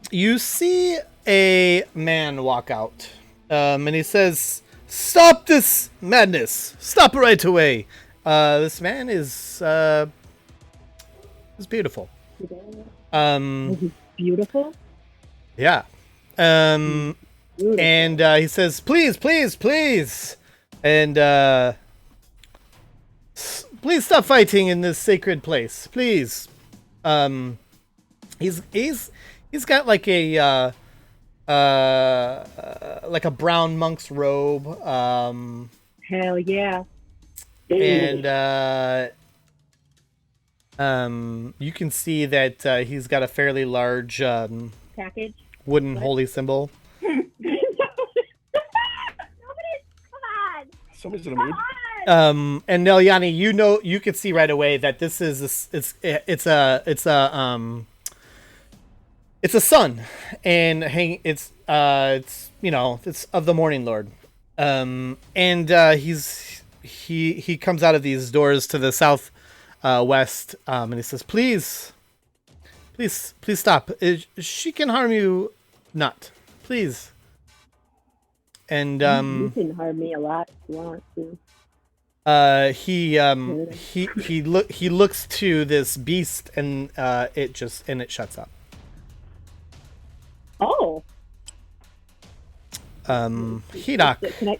You see a man walk out, and he says, "Stop this madness! Stop right away!" This man is beautiful. Beautiful? Yeah. Beautiful. And he says, "Please, please, please, and please stop fighting in this sacred place, please." He's got like a brown monk's robe. Hell yeah. And you can see that he's got a fairly large Package. wooden holy symbol. Nobody, come on. Somebody's in a mood. And Nelyani, you could see right away that this is it's a sun, and it's of the Morning Lord, and he comes out of these doors to the south west, and he says, "Please stop. She can harm you not, please." And You can harm me a lot if you want to. he looks to this beast, and it shuts up. Oh. Hedok,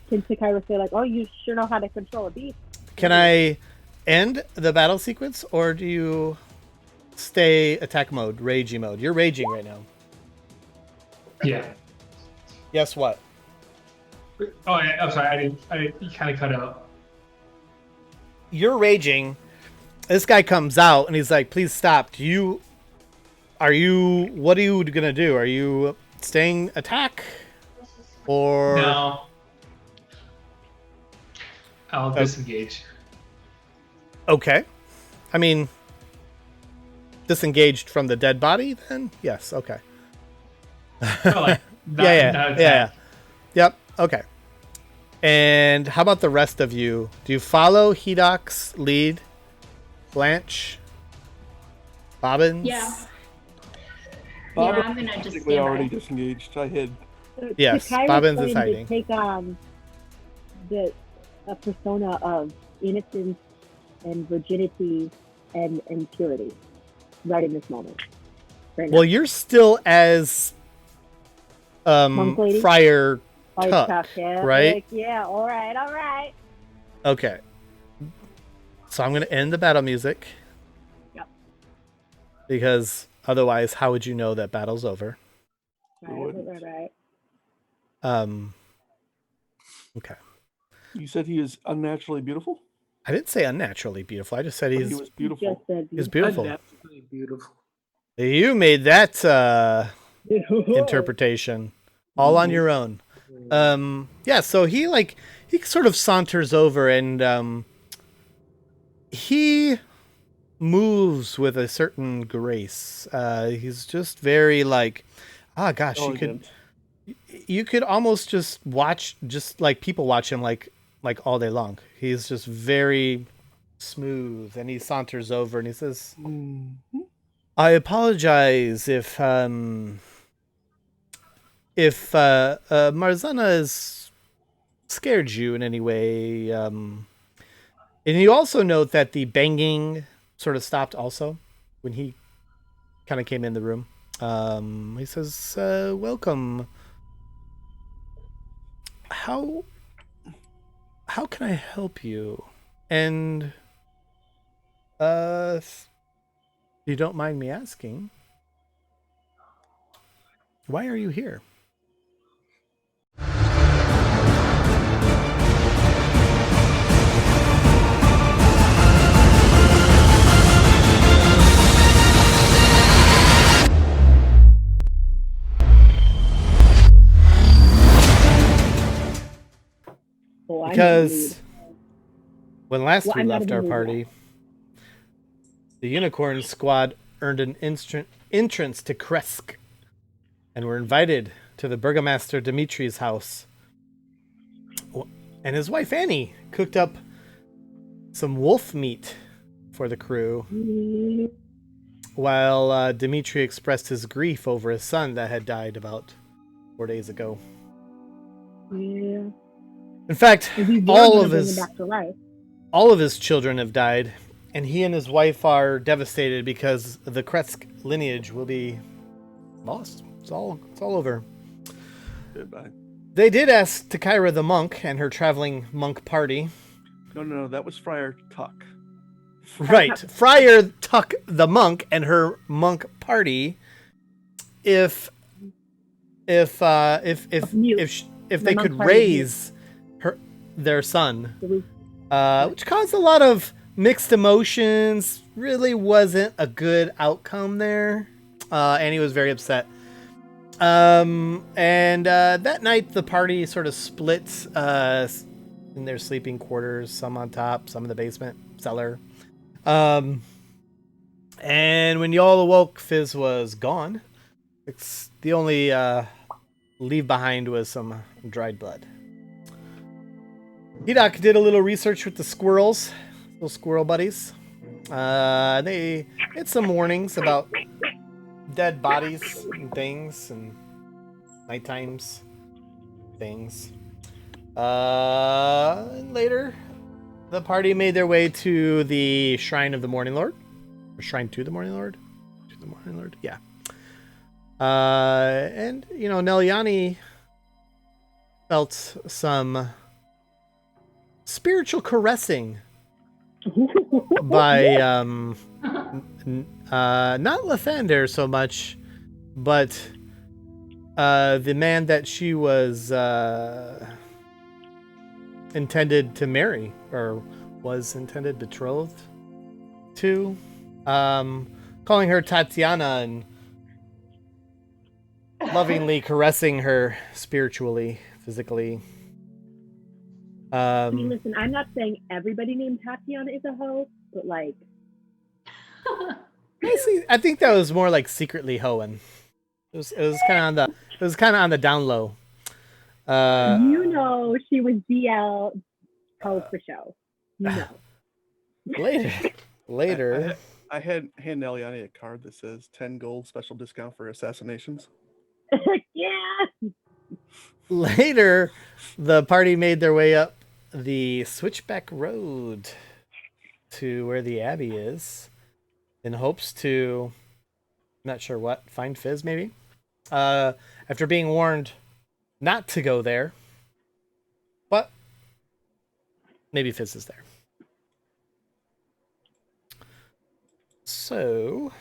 Can Takira say like, "Oh, you sure know how to control a beast"? can I end the battle sequence, or do you stay attack mode, ragey mode? You're raging right now. Yeah. Yes, what? Oh, I'm sorry. I didn't. You kind of cut out. You're raging. This guy comes out and he's like, "Please stop." What are you gonna do? Are you staying attack? Or No. I'll disengage. Okay. I mean, disengaged from the dead body then? Yes, okay. Yeah. Yep, okay. And how about the rest of you? Do you follow Hedok's lead? Blanche? Bobbins? Yeah. Bob, I'm gonna just we stand already by. disengaged. I hid. Yes, Takira's Bobbins is going to hiding. take on a persona of innocence and virginity and purity right in this moment. Right now. Well, you're still as Monk lady? Friar Like, Tuck, yeah, right? like, yeah, all right. Okay. So I'm going to end the battle music. Yep. Because otherwise, how would you know that battle's over? Right. Okay. You said he is unnaturally beautiful? I didn't say unnaturally beautiful. I just said He he's was beautiful. Just said he's beautiful. Unnaturally beautiful. You made that interpretation all on your own. Yeah, so he sort of saunters over, and he moves with a certain grace. He's just very gosh, you could almost just watch, just like people watch him like all day long. He's just very smooth, and he saunters over and he says, "I apologize if Marzana has scared you in any way. And you also note that the banging sort of stopped also when he kind of came in the room. He says, "Welcome. How can I help you? And if you don't mind me asking, why are you here?" Because when last we left our party, the Unicorn Squad earned an entrance to Kresk and were invited to the Burgomaster Dimitri's house. And his wife Annie cooked up some wolf meat for the crew. while Dmitri expressed his grief over his son that had died about 4 days ago. Yeah. In fact, all of his back to life. all of his children have died, and he and his wife are devastated because the Kretsk lineage will be lost. It's all over. Goodbye. They did ask Takira the monk and her traveling monk party. No, that was Friar Tuck. Right, Friar Tuck the monk and her monk party. If they could raise their son, which caused a lot of mixed emotions. Really wasn't a good outcome there, and he was very upset. And that night the party sort of split in their sleeping quarters, some on top, some in the basement cellar. And when y'all awoke, Fizz was gone. It's the only leave behind was some dried blood. Hidak did a little research with the squirrels, little squirrel buddies. They had some warnings about dead bodies and things and night times things. And later, the party made their way to the Shrine of the Morning Lord. Or Shrine to the Morning Lord? To the Morning Lord? Yeah. And, Nelyani felt some spiritual caressing by, not Lathander so much, but the man that she was intended to marry, or was intended betrothed to, calling her Tatiana and lovingly caressing her spiritually, physically. I mean, listen, I'm not saying everybody named Tatiana is a hoe, but like, I think that was more like secretly hoeing. It was kind of on the down low. She was DL hoe for show. Later. I hand Nelyani a card that says 10 gold special discount for assassinations. Yeah. Later, the party made their way up the Switchback Road to where the Abbey is, in hopes to, not sure what, find Fizz maybe. After being warned not to go there, but maybe Fizz is there. So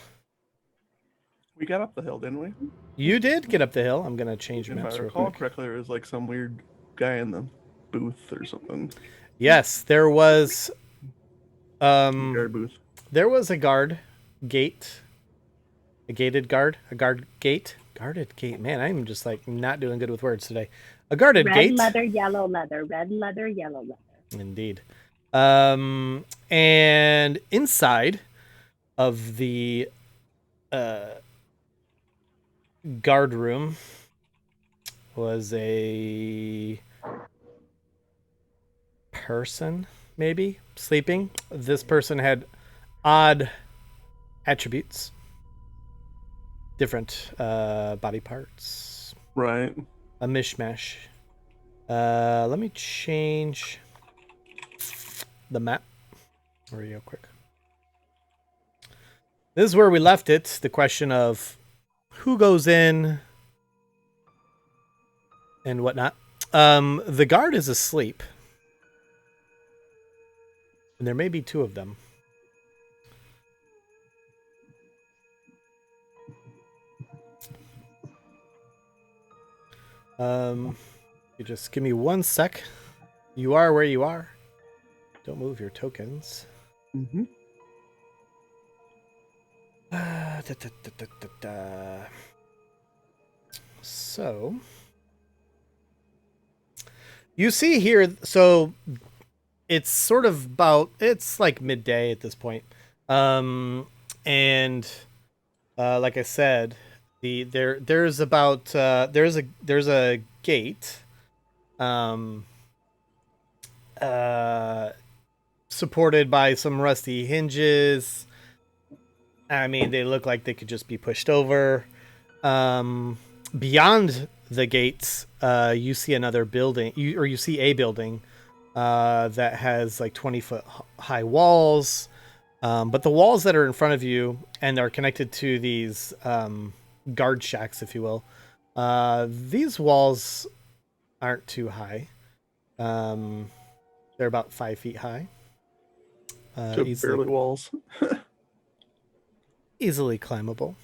we got up the hill, didn't we? You did get up the hill. I'm gonna change maps if I real recall quick. correctly, there was like some weird guy in the booth or something. Yes, there was. Guard booth. There was a guard gate, a gated guard, a guard gate, guarded gate. Man, I'm just like not doing good with words today. A guarded gate. Red leather, yellow leather. Red leather, yellow leather. Indeed. And inside of the guard room was a person, maybe, sleeping. This person had odd attributes, different body parts. Right. A mishmash. Let me change the map real quick. This is where we left it. The question of who goes in and whatnot. The guard is asleep. And there may be two of them. You just give me 1 sec. You are where you are. Don't move your tokens. Mm-hmm. So you see here, so it's sort of it's like midday at this point. And like I said, there's a gate supported by some rusty hinges. I mean, they look like they could just be pushed over. Beyond the gates, you see another building, you see a building that has like 20-foot high walls. But the walls that are in front of you and are connected to these guard shacks, if you will, these walls aren't too high. They're about 5 feet high. Barely walls. Easily climbable.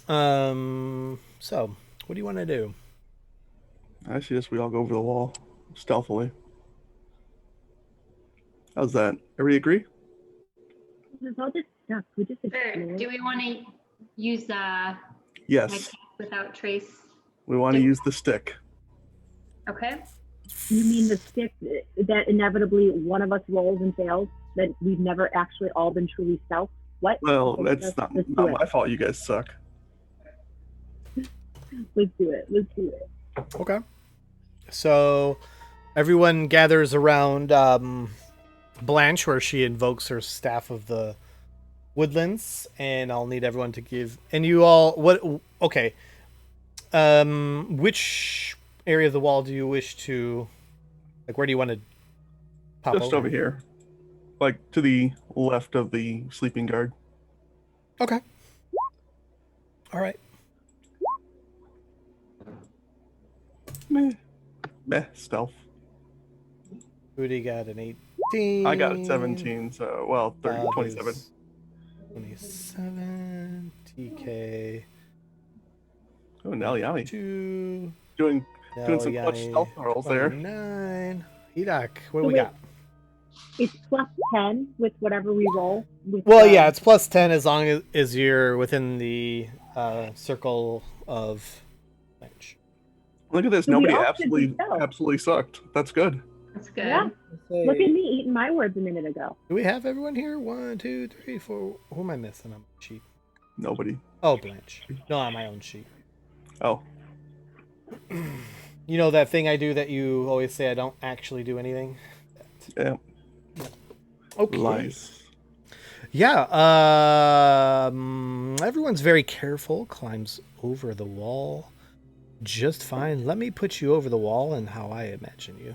So what do you want to do? I suggest we all go over the wall stealthily. How's that? Everybody agree? There's all this stuff. We just Sure. explore. Do we want to use my Yes. cast without trace? We want to use the stick. Okay. You mean the stick that inevitably one of us rolls and fails? That we've never actually all been truly stealth? What? Well, Let's that's not do my fault. You guys suck. Let's do it. Let's do it. Okay. So everyone gathers around Blanche, where she invokes her staff of the woodlands, and I'll need everyone to give. And you all, what? Okay. Which area of the wall do you wish to? Like, where do you want to pop Just over here, like to the left of the sleeping guard. Okay. All right. Meh, stealth. Rudy got an 18. I got a 17, so, well, 30, Bob 27. is 27. TK. Oh, Nelly, 2. doing some clutch Yanni, stealth rolls there. 9. Hedok, what do we wait. got? It's plus 10 with whatever we roll. Well, yeah, it's plus 10 as long as you're within the circle of bench. Look at this. So Nobody we all should be absolutely sucked. That's good. That's good. Yeah. Look at me eating my words a minute ago. Do we have everyone here? 1, 2, 3, 4. Who am I missing on my sheet? Nobody. Oh, Blanche. No, on my own sheet. Oh. You know that thing I do that you always say I don't actually do anything? Yeah. Okay. Lies. Yeah, everyone's very careful, climbs over the wall just fine. Let me put you over the wall and how I imagine you.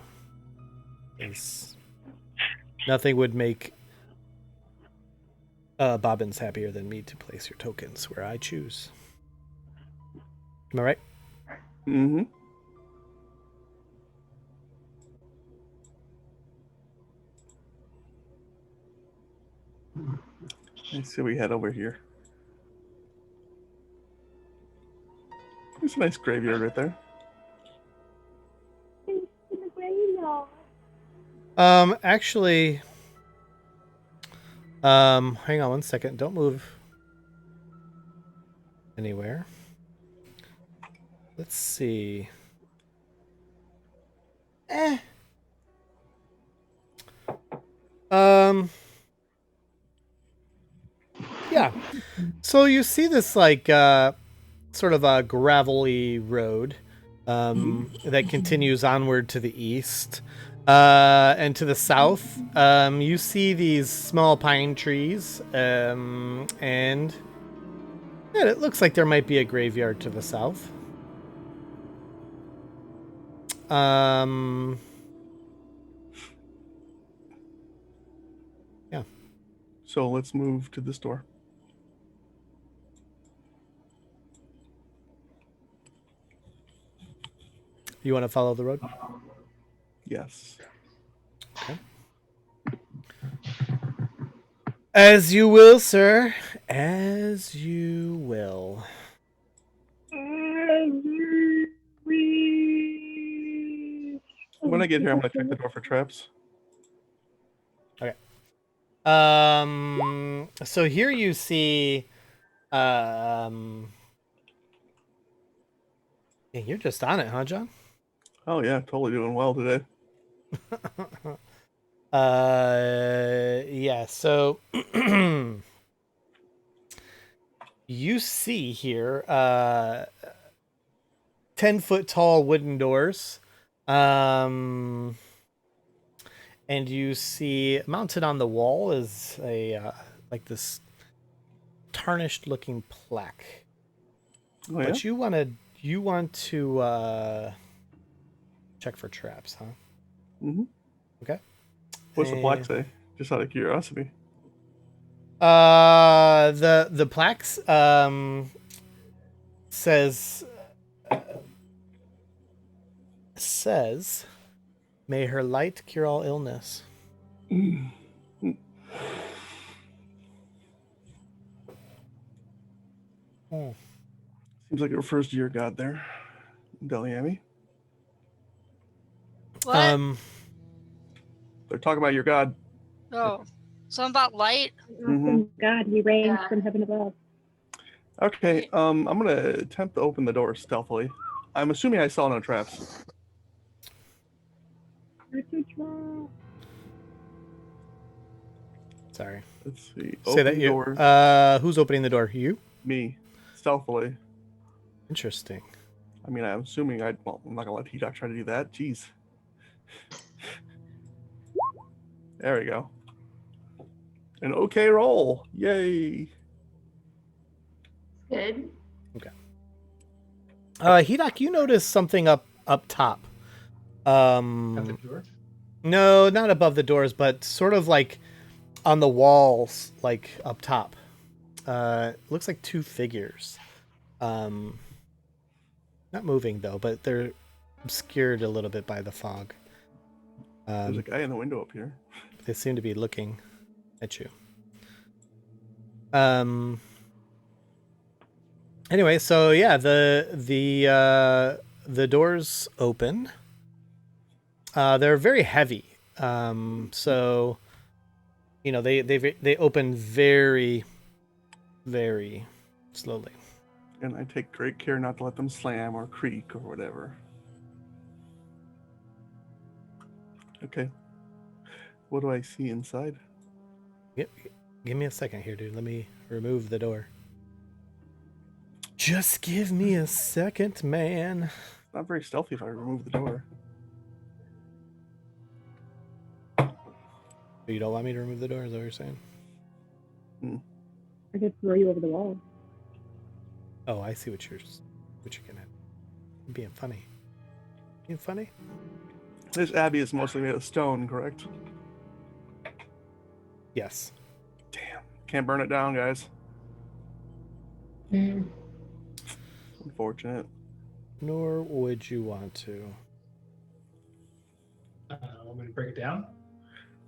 Nothing would make Bobbins happier than me to place your tokens where I choose. Am I right? Mm-hmm. Let's see what we had over here. There's a nice graveyard right there. Actually, hang on one second. Don't move anywhere. Let's see. Yeah. So you see this like sort of a gravelly road that continues onward to the east. And to the south, you see these small pine trees, and yeah, it looks like there might be a graveyard to the south. Yeah. So let's move to this door. You want to follow the road? Yes. Okay. As you will, sir. As you will. When I get here, I'm gonna check the door for traps. Okay. So here you see yeah, you're just on it, huh, John? Oh yeah, totally doing well today. Yeah, so you see here 10-foot tall wooden doors. And you see mounted on the wall is a like this tarnished looking plaque. Oh, yeah? But you want to check for traps, huh? Mm-hmm. Okay. What's the plaque say? Just out of curiosity. The plaques says, may her light cure all illness. Mm. Oh. Seems like it refers to your god there, Deliami. What? They're talking about your god. Oh, something about light? Awesome God, he reigns Yeah. from heaven above. Okay, I'm gonna attempt to open the door stealthily. I'm assuming I saw no traps. Sorry. Let's see. Say that Open you. doors. Who's opening the door? You? Me, stealthily. Interesting. I mean, I'm assuming well, I'm not gonna let T-Doc try to do that. Jeez. There we go. An okay roll. Yay. Good. Hidak, you notice something up top. At the door. No, not above the doors, but sort of like on the walls, like up top. Looks like two figures. Not moving though, but they're obscured a little bit by the fog. There's a guy in the window up here. They seem to be looking at you. Anyway, so yeah, the doors open. They're very heavy. So you know, they open very, very slowly. And I take great care not to let them slam or creak or whatever. Okay. What do I see inside? Give me a second here, dude. Let me remove the door. Just give me a second, man. It's not very stealthy if I remove the door. You don't want me to remove the door? Is that what you're saying? I could throw you over the wall. Oh, I see what you're getting at. You're being funny. Being funny? This abbey is mostly made of stone, correct? Yes. Damn. Can't burn it down, guys. Mm. Unfortunate. Nor would you want to. Want me to break it down?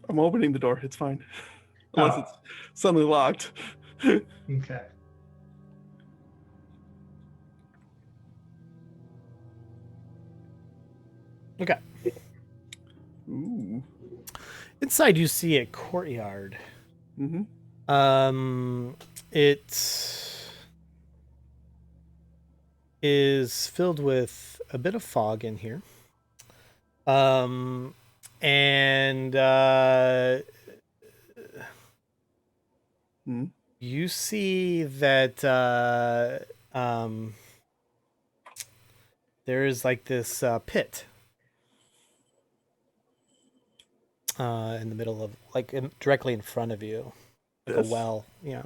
I'm opening the door. It's fine. Unless it's suddenly locked. Okay. Okay. Ooh. Inside, you see a courtyard. Mm-hmm. It is filled with a bit of fog in here. You see that there is like this pit in the middle of, like, directly in front of you, like This? a well. Yeah.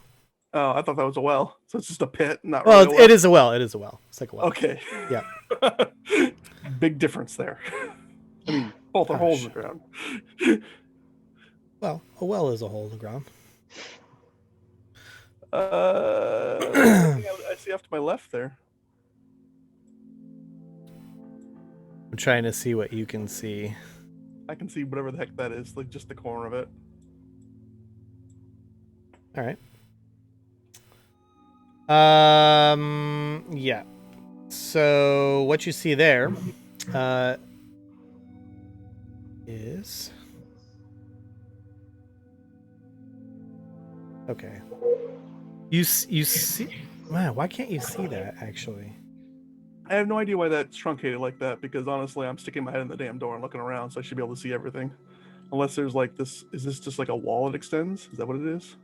Oh, I thought that was a well. So it's just a pit, not Well, really a well. it is a well. It is a well. It's like a well. Okay. Yeah. Big difference there. I mean, both are holes in the ground. Well, a well is a hole in the ground. I see off to my left there. I'm trying to see what you can see. I can see whatever the heck that is, like just the corner of it. All right. Yeah. So what you see there is okay. You see? Man, why can't you see that actually? I have no idea why that's truncated like that, because honestly, I'm sticking my head in the damn door and looking around, so I should be able to see everything. Unless there's like this, is this just like a wall that extends? Is that what it is?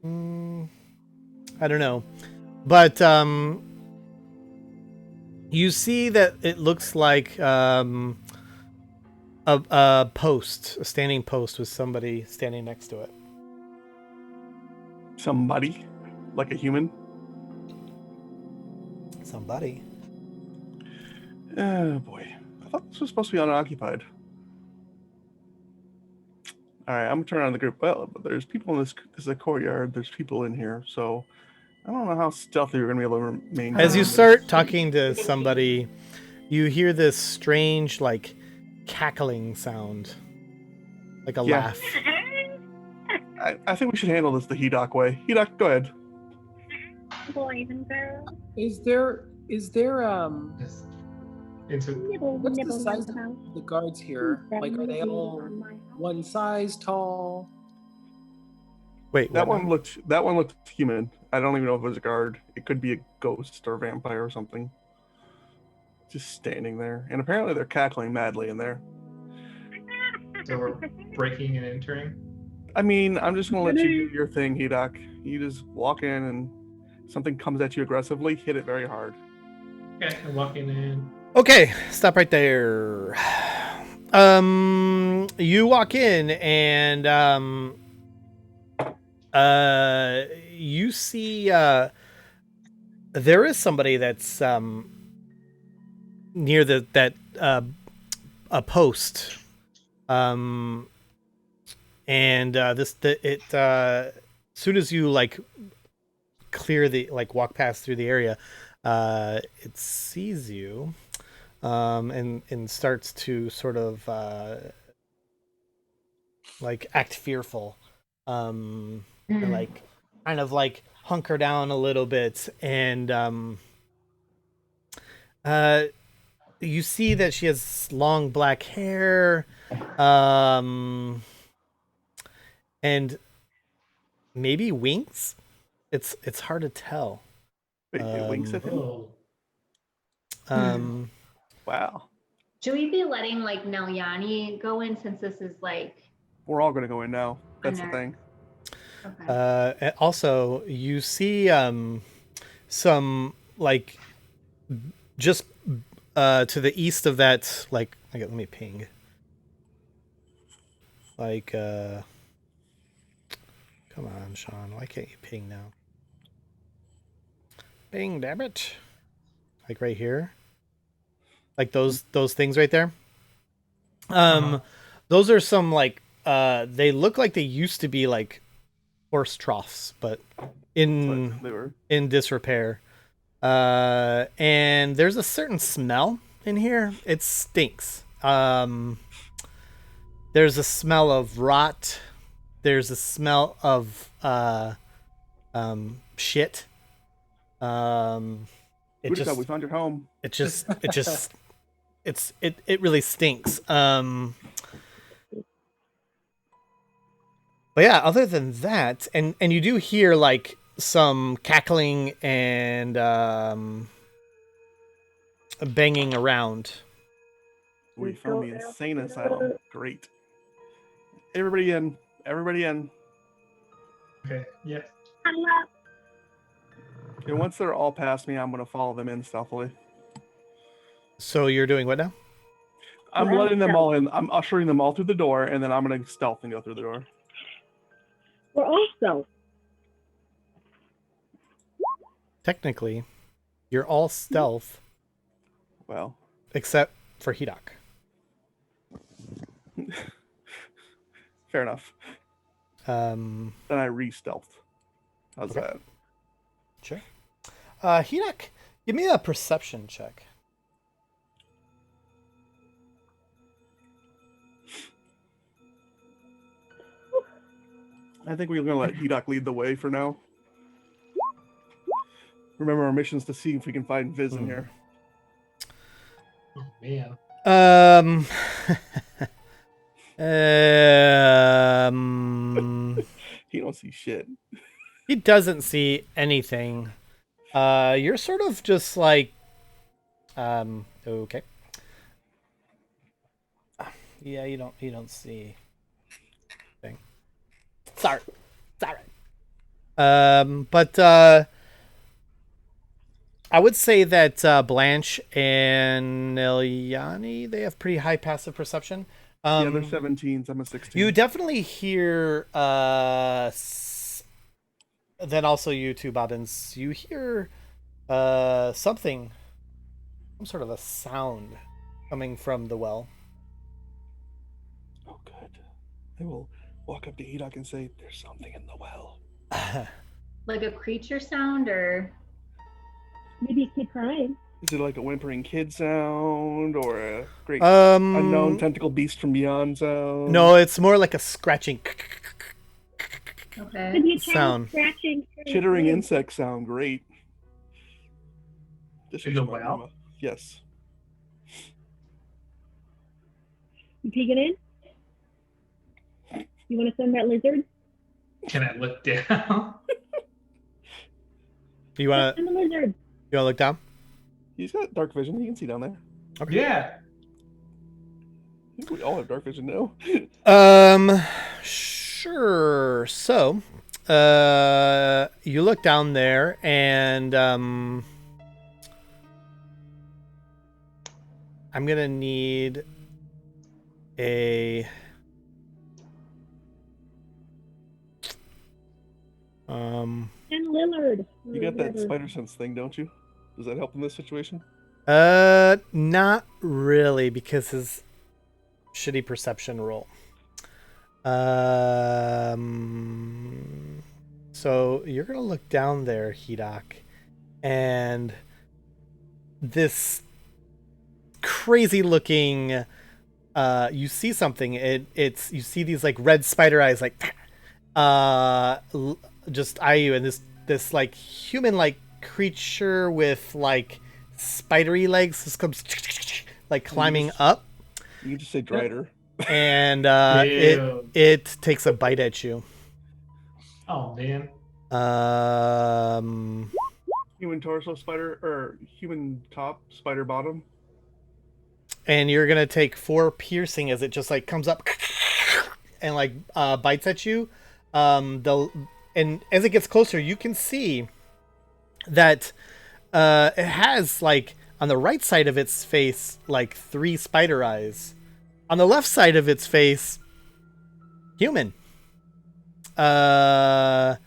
I don't know. But you see that it looks like a post, a standing post with somebody standing next to it. Somebody, like a human. Somebody. Oh boy, I thought this was supposed to be unoccupied. All right, I'm gonna turn on the group. Well, but there's people in this is a courtyard. There's people in here, so I don't know how stealthy you're gonna be able to remain. As you start talking to somebody, you hear this strange, like, cackling sound, like a laugh. I think we should handle this the Hedok way. Hedok, go ahead. Boys and girls. Is there Yes. Nibble, what's the nibble, size nibble. of the guards here? Like, are they all one size tall? Wait, That what? one looked human. I don't even know if it was a guard. It could be a ghost or a vampire or something. Just standing there, and apparently they're cackling madly in there. So we're breaking and entering. I mean, I'm just gonna let you do your thing, Hedok. You just walk in, and something comes at you aggressively, hit it very hard. Okay, I'm walking in. Okay, stop right there. You walk in and you see there is somebody that's near that a post. As soon as you like clear the walk past through the area, it sees you. And starts to sort of like act fearful, and like kind of like hunker down a little bit, and you see that she has long black hair, and maybe wings. It's hard to tell. Wait, it winks at him. Oh. Wow. Should we be letting like Nelyani go in since this is like? We're all gonna go in now. That's the Nerd. thing. Okay. Also, you see some like just to the east of that, like, okay, let me ping. Like, come on, Sean, why can't you ping now? Ping, damn it! Like right here, like those things right there. Those are some like they look like they used to be like horse troughs, but in disrepair. And there's a certain smell in here. It stinks. There's a smell of rot. There's a smell of shit. It just, we found your home. it really stinks. But yeah, other than that, and you do hear like some cackling and banging around. We found the insane asylum. Great. Everybody in. Everybody in. Okay. Yeah. And once they're all past me, I'm gonna follow them in stealthily. So you're doing what now? I'm letting them all in. I'm ushering them all through the door, and then I'm gonna stealth and go through the door. We're also. Technically, you're all stealth. Well, except for Hedok. Fair enough. Then I re-stealthed. How's okay. that? Sure. Hedok, give me a perception check. I think we're gonna let Hedok lead the way for now. Remember, our mission is to see if we can find Viz in here. Oh man. He don't see shit. He doesn't see anything. You're sort of just like, okay. Yeah, you don't see anything. Sorry. But I would say that Blanche and Nelyani, they have pretty high passive perception. Yeah, they're 17s. I'm a 16. You definitely hear then also you too, Bobbins, you hear something, some sort of a sound coming from the well. Oh, good. I will walk up to Edok and say, "There's something in the well." Like a creature sound, or Maybe a kid crying. Is it like a whimpering kid sound or a great unknown tentacle beast from beyond sound? No, it's more like a scratching okay. Could be a child sound. scratching. Chittering insect sound. Great. This In is the my well? mouth. Yes. You peeking in? You want to send that lizard? Can I look down? You wanna Send the lizard. look down? He's got dark vision. He can see down there. Okay. Yeah. I think we all have dark vision now. Sure. So, you look down there, and I'm gonna need a And Lillard. You got that spider sense thing, don't you? Does that help in this situation? not really, because his shitty perception roll. So you're gonna look down there, Hedok, and this crazy looking you see something. It's you see these like red spider eyes like just eye you, and this like human like creature with like spidery legs just comes like climbing up, You can just say Drider. and Ew. it takes a bite at you. Oh man. Human torso spider or human top spider bottom. And you're gonna take 4 piercing as it just like comes up and like bites at you. And as it gets closer, you can see that it has like on the right side of its face like 3 spider eyes. On the left side of its face, human. And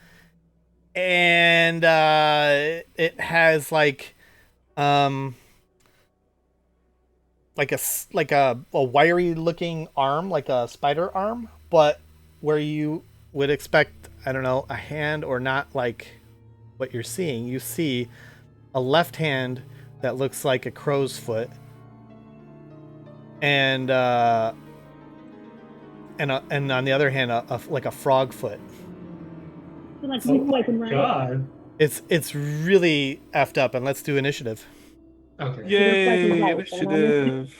it has like a wiry looking arm, like a spider arm, but where you would expect, I don't know, a hand, or not like what you're seeing. You see a left hand that looks like a crow's foot, and on the other hand, like a frog foot. So like Oh you my swiping right. god. It's really effed up, and let's do initiative. Okay. Yay! right. Initiative.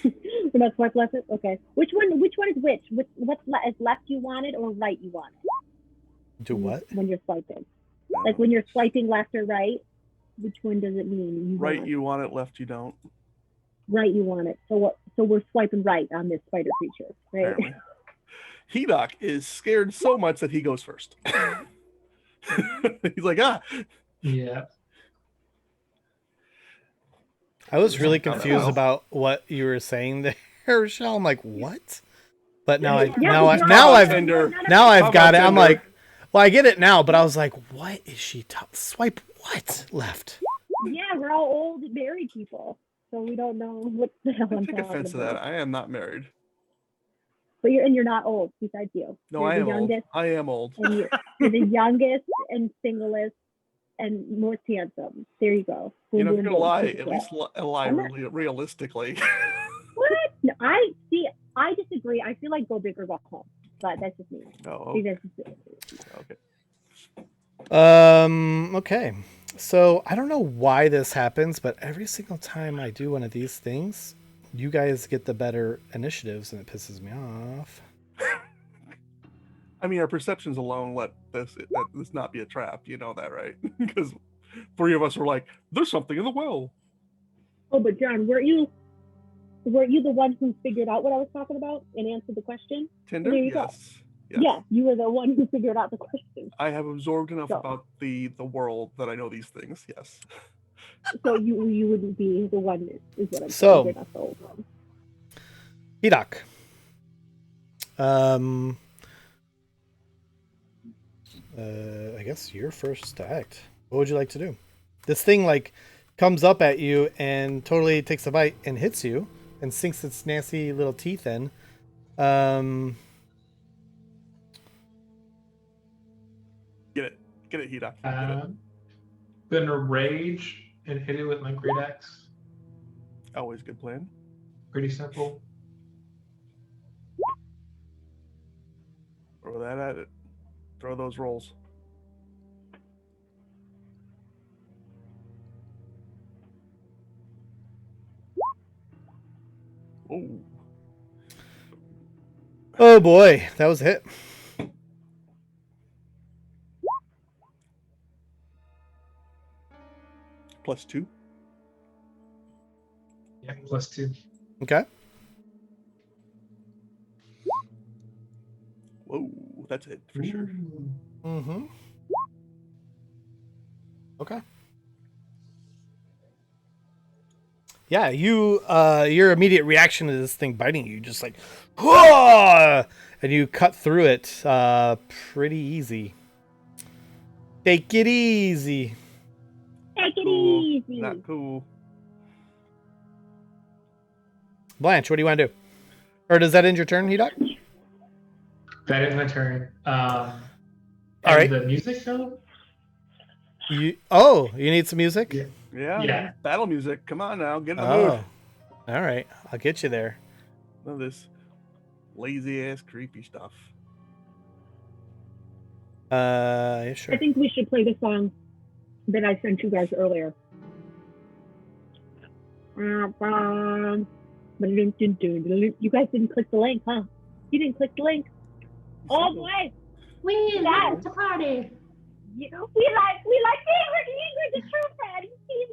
We're not swipe left. Okay. Which one is which? What's is left you wanted or right you wanted? Do what? When you're swiping, like when you're swiping left or right, which one does it mean? Right, you want it. Left, you don't. Right, you want it. So what? So we're swiping right on this spider creature, right? Apparently. Hedok is scared so much that he goes first. He's like, Yeah. I was really confused about what you were saying there, Rochelle. I'm like, what? But now I've got it. I'm like, well, I get it now, but I was like, what is she swipe what left? Yeah, we're all old married people, so we don't know what the hell I I'm take offense to that. I am not married. But you're not old. Besides you, No, you're I am the old. youngest, I am old. and you're the youngest and singlest and most handsome. There you go. You know, if Boom, you're boom, gonna lie, boom. at least lie realistically. What? No, I disagree. I feel like go big or go home, but that's just me. No. See, that's just Okay. Okay. So I don't know why this happens, but every single time I do one of these things, you guys get the better initiatives, and it pisses me off. I mean, our perceptions alone let this not be a trap. You know that, right? Because 3 of us were like, "There's something in the well." Oh, but John, weren't you the one who figured out what I was talking about and answered the question? Tinder, There you go. yes. Yeah, you were the one who figured out the question. I have absorbed enough So. about the world that I know these things. Yes. So you wouldn't be the one is what I'm So. saying. You're not the old one. Hedok. I guess you're first to act. What would you like to do? This thing like comes up at you and totally takes a bite and hits you and sinks its nasty little teeth in. Get it, Hida. Get it. Gonna rage and hit it with my great axe. Always good plan. Pretty simple. Throw that at it. Throw those rolls. Oh. Oh boy, that was a hit. +2. Yeah, +2. Okay. Whoa, that's it for sure. Mm-hmm. Okay. Yeah, your immediate reaction to this thing biting you, just like, "Whoa!" And you cut through it pretty easy. Take it easy. Take it Cool. easy. Not cool. Blanche, what do you want to do? Or does that end your turn, Hedok? That is my turn. All right. The music though? You need some music? Yeah. Yeah. Battle music. Come on now. Get in the mood. All right. I'll get you there. None of this lazy ass creepy stuff. Yeah, sure. I think we should play the song that I sent you guys earlier. You guys didn't click the link, huh? You didn't click the link. Oh boy! We Yes. like to party. We like Ingrid the true fan. He's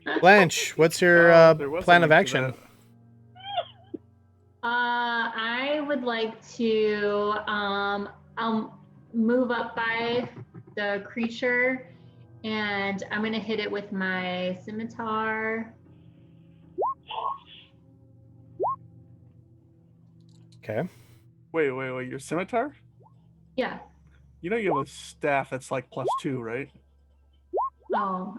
Ingrid. Blanche, what's your There was plan a of link to action? that. I would like to move up by the creature, and I'm gonna hit it with my scimitar. Okay. Wait. Your scimitar? Yeah. You know you have a staff that's like +2, right? Oh.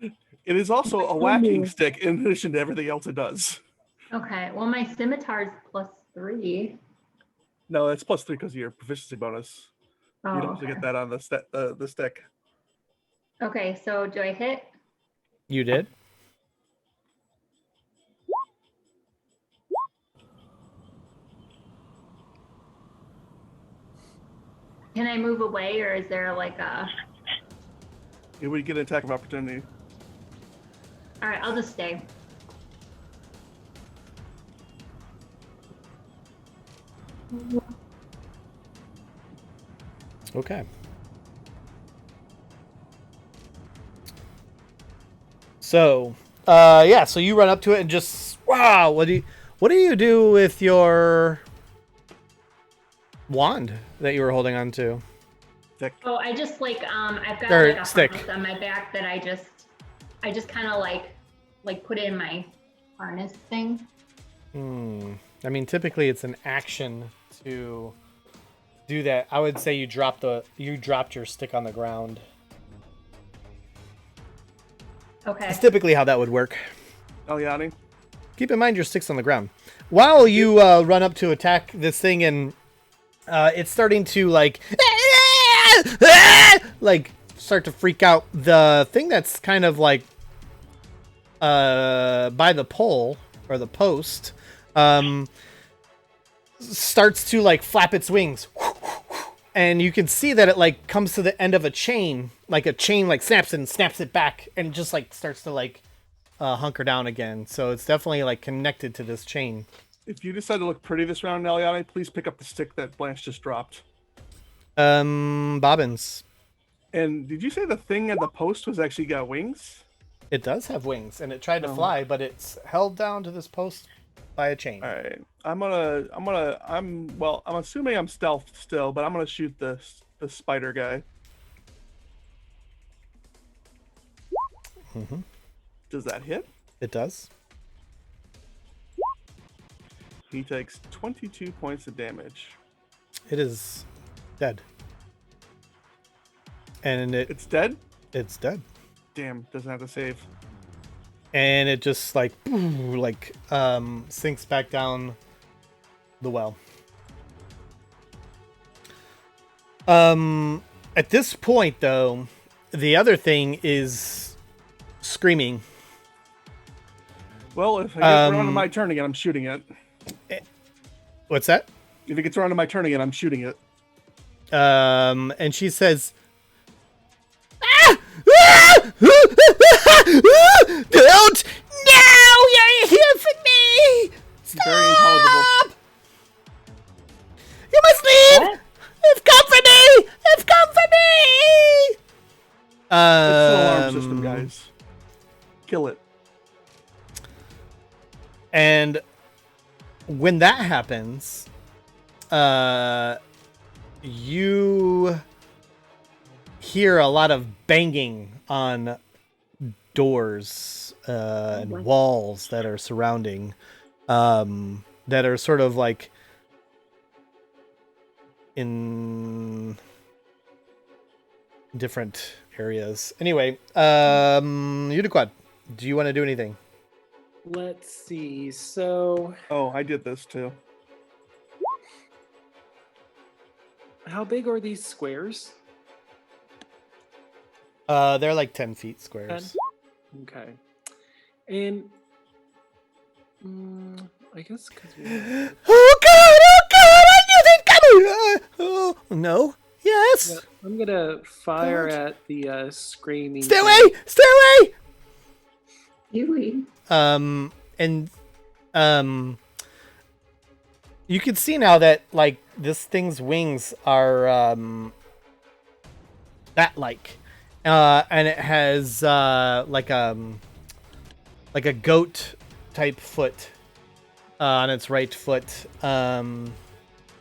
It is also a whacking stick in addition to everything else it does. Okay. Well, my scimitar's +3. No, it's +3 because of your proficiency bonus. Oh. You'd also get that on the stick. Okay. So do I hit? You did? Can I move away, or is there like a? It would get an attack of opportunity. All right. I'll just stay. Okay. So, so you run up to it and just wow. What do you do with your wand that you were holding on to? Stick. Oh, I just like I've got Or like a stick. harness on my back that I just kind of like put in my harness thing. I mean, typically it's an action to do that. I would say you dropped your stick on the ground. Okay. That's typically how that would work. Eliani. Keep in mind your stick's on the ground. While you run up to attack this thing and it's starting to like start to freak out, the thing that's kind of like by the pole or the post starts to like flap its wings, and you can see that it like comes to the end of a chain like snaps and snaps it back and just like starts to like hunker down again. So it's definitely like connected to this chain. If you decide to look pretty this round, Eliani, please pick up the stick that Blanche just dropped. Bobbins. And did you say the thing at the post was actually got wings? It does have wings, and it tried to fly, but it's held down to this post by a chain. All right, I'm assuming I'm stealthed still, but I'm gonna shoot the spider guy. Mm-hmm. Does that hit? It does. He takes 22 points of damage. It is Dead. And It's dead? it's dead. Damn, doesn't have to save. And it just like sinks back down the well. At this point though, the other thing is screaming. Well, if it gets around to my turn again, I'm shooting it. What's that? If it gets around to my turn again, I'm shooting it. And she says, "Don't! No! You're here for me! Stop! Very intelligible. You must leave! What? They've come for me! They've come for me!" It's an alarm system, guys. Kill it. And when that happens, you hear a lot of banging on doors and walls that are surrounding, that are sort of like in different areas. Anyway, Uniquad, do you want to do anything? Let's see. So, Oh, I did this too. how big are these squares? They're like 10 feet squares. 10? Okay. And I guess because we. Oh God! I knew they'd come! Oh no! Yes! Yeah, I'm gonna fire at the screaming. Stay thing. away! Stay away! Yui. You can see now that like this thing's wings are bat-like, and it has like a goat type foot on its right foot, And,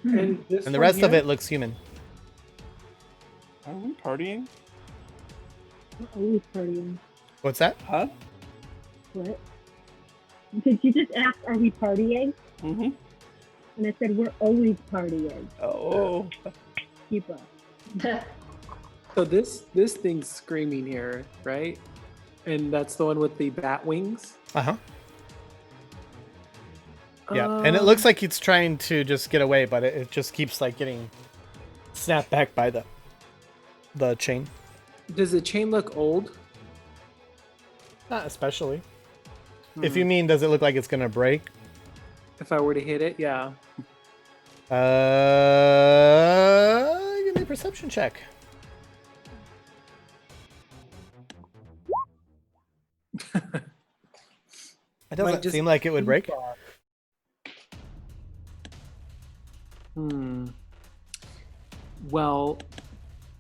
this and the one rest of here? it looks human. Are we partying? We're always partying. What's that? Huh? What? Did you just ask, are we partying? Mm-hmm. And I said, we're always partying. Oh. Keep up. So this thing's screaming here, right? And that's the one with the bat wings. Uh-huh. Yeah, and it looks like it's trying to just get away, but it just keeps like getting snapped back by the chain. Does the chain look old? Not especially. If you mean, does it look like it's gonna break? If I were to hit it, yeah. Give me a perception check. It doesn't just seem like it would break. Well,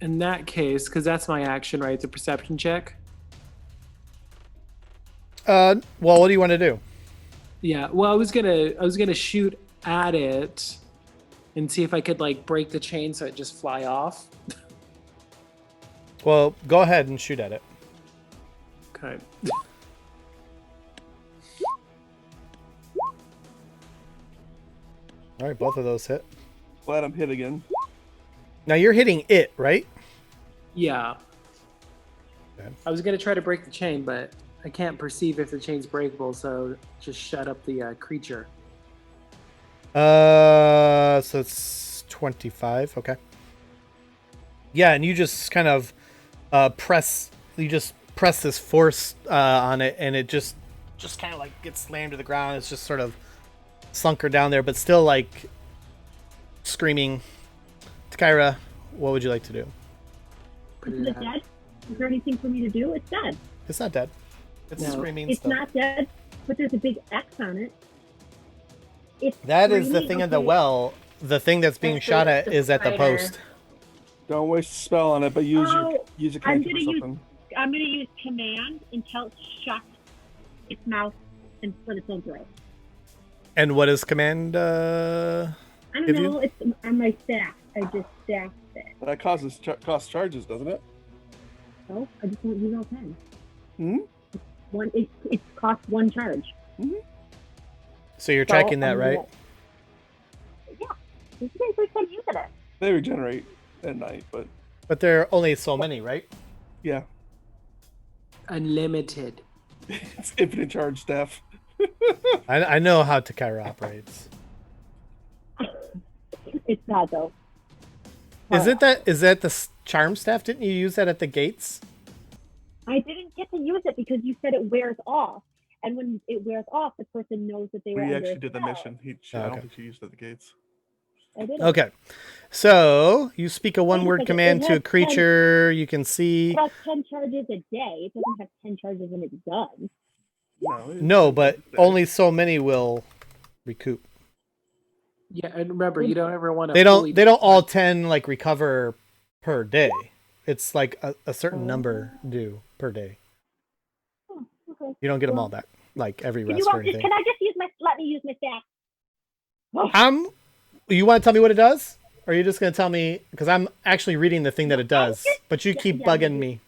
in that case, because that's my action, right? It's a perception check. Well, what do you want to do? Yeah. Well, I was gonna shoot at it and see if I could like break the chain so it just fly off. Well, go ahead and shoot at it. Okay. All right, both of those hit. Glad I'm hit again. Now you're hitting it, right? Yeah. Okay. I was gonna try to break the chain, but I can't perceive if the chain's breakable, so just shut up the creature. So it's 25. Okay. Yeah, and you just kind of press this force on it, and it just kind of like gets slammed to the ground. It's just sort of sunk her down there, but still like screaming. Tyra, what would you like to do? Is it dead? Is there anything for me to do? It's dead. It's not dead. It's No. screaming It's still. not dead, but there's a big X on it. It's That is the screaming, thing in the okay. well. The thing that's being That's shot the at is at the spider. post. Don't waste a spell on it, but use your Oh, cantrip I'm or gonna use- something. I'm going to use command until it shuts its mouth and split its own throat. And what is command? I don't Have you- know. It's on my staff. I just staffed it. That costs charges, doesn't it? So I just won't use all 10. Hmm? It costs one charge. So you're So tracking that, I'm right? gonna- Yeah. This is my first time using it. They regenerate. at night, but there are only so many, right? yeah, Unlimited. it's infinite charge staff. I know how Takara operates. It's not though. Is that the charm staff? Didn't you use that at the gates? I didn't get to use it because you said it wears off, and when it wears off, the person knows that they were. We under actually did the spell. mission. I don't think she used it at the gates. I did. Okay. So you speak a one-word second, command it to a has 10 creature. You can see. It has 10 charges a day. It doesn't have 10 charges when it's done. No, but only so many will recoup. Yeah, and remember, you don't ever want to. They don't all 10 like recover per day. It's like a certain number do per day. Oh, okay. You don't get them all back like every Can rest or anything. Can I just let me use my staff? You want to tell me what it does? Or are you just going to tell me, because I'm actually reading the thing that it does, but you keep bugging me.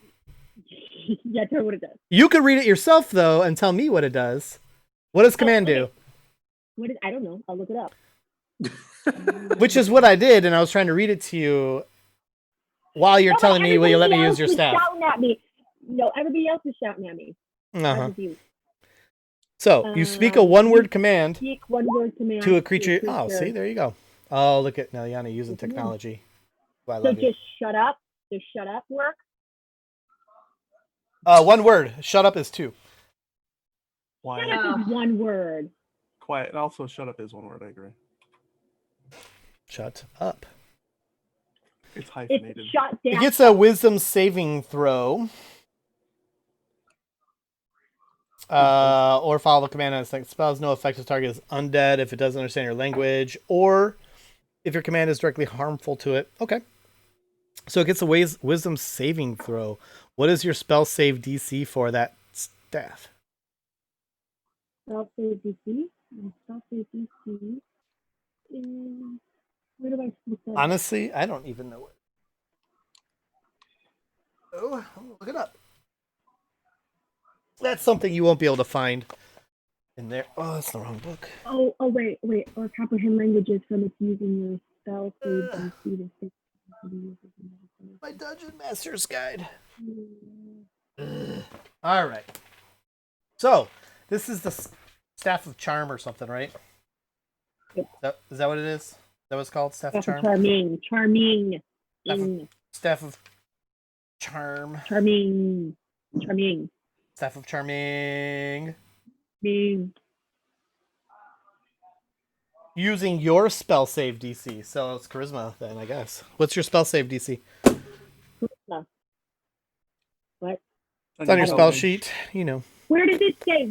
Yeah, tell me what it does. You could read it yourself though and tell me what it does. What does command do? I don't know. I'll look it up. Which is what I did, and I was trying to read it to you while you're telling me, will you let me use your staff? Shouting at me. No, everybody else is shouting at me. Uh-huh. So, you speak a one-word command Speak one-word command to a creature. Oh, see, there you go. Oh, look at Neliana using technology. I So love you. just shut up. Does shut up work? One word. Shut up is 2. Quiet. Shut up is one word. Quiet. And also, shut up is one word. I agree. Shut up. It's hyphenated. It's shut down. It gets a wisdom saving throw. Or follow the command on its next spell. Has no effect. Its target is undead if it doesn't understand your language, or if your command is directly harmful to it. Okay. So it gets a wisdom saving throw. What is your spell save DC for that staff? Spell save DC. Spell save DC. Where do I look that up? Honestly, I don't even know it. Oh, look it up. That's something you won't be able to find in there. Oh, that's the wrong book. Oh, wait. Or comprehend languages from its using your spell save DC. My Dungeon Master's Guide. All right. So, this is the Staff of Charm or something, right? Yep. Is that what it is? Is that what it's called? Staff of Charm? Charming. Staff of Charm. Charming. Staff of Charming. Charming. Using your spell save DC. So it's Charisma then, I guess. What's your spell save DC? No. What? It's on your spell sheet. You know. Where does it say?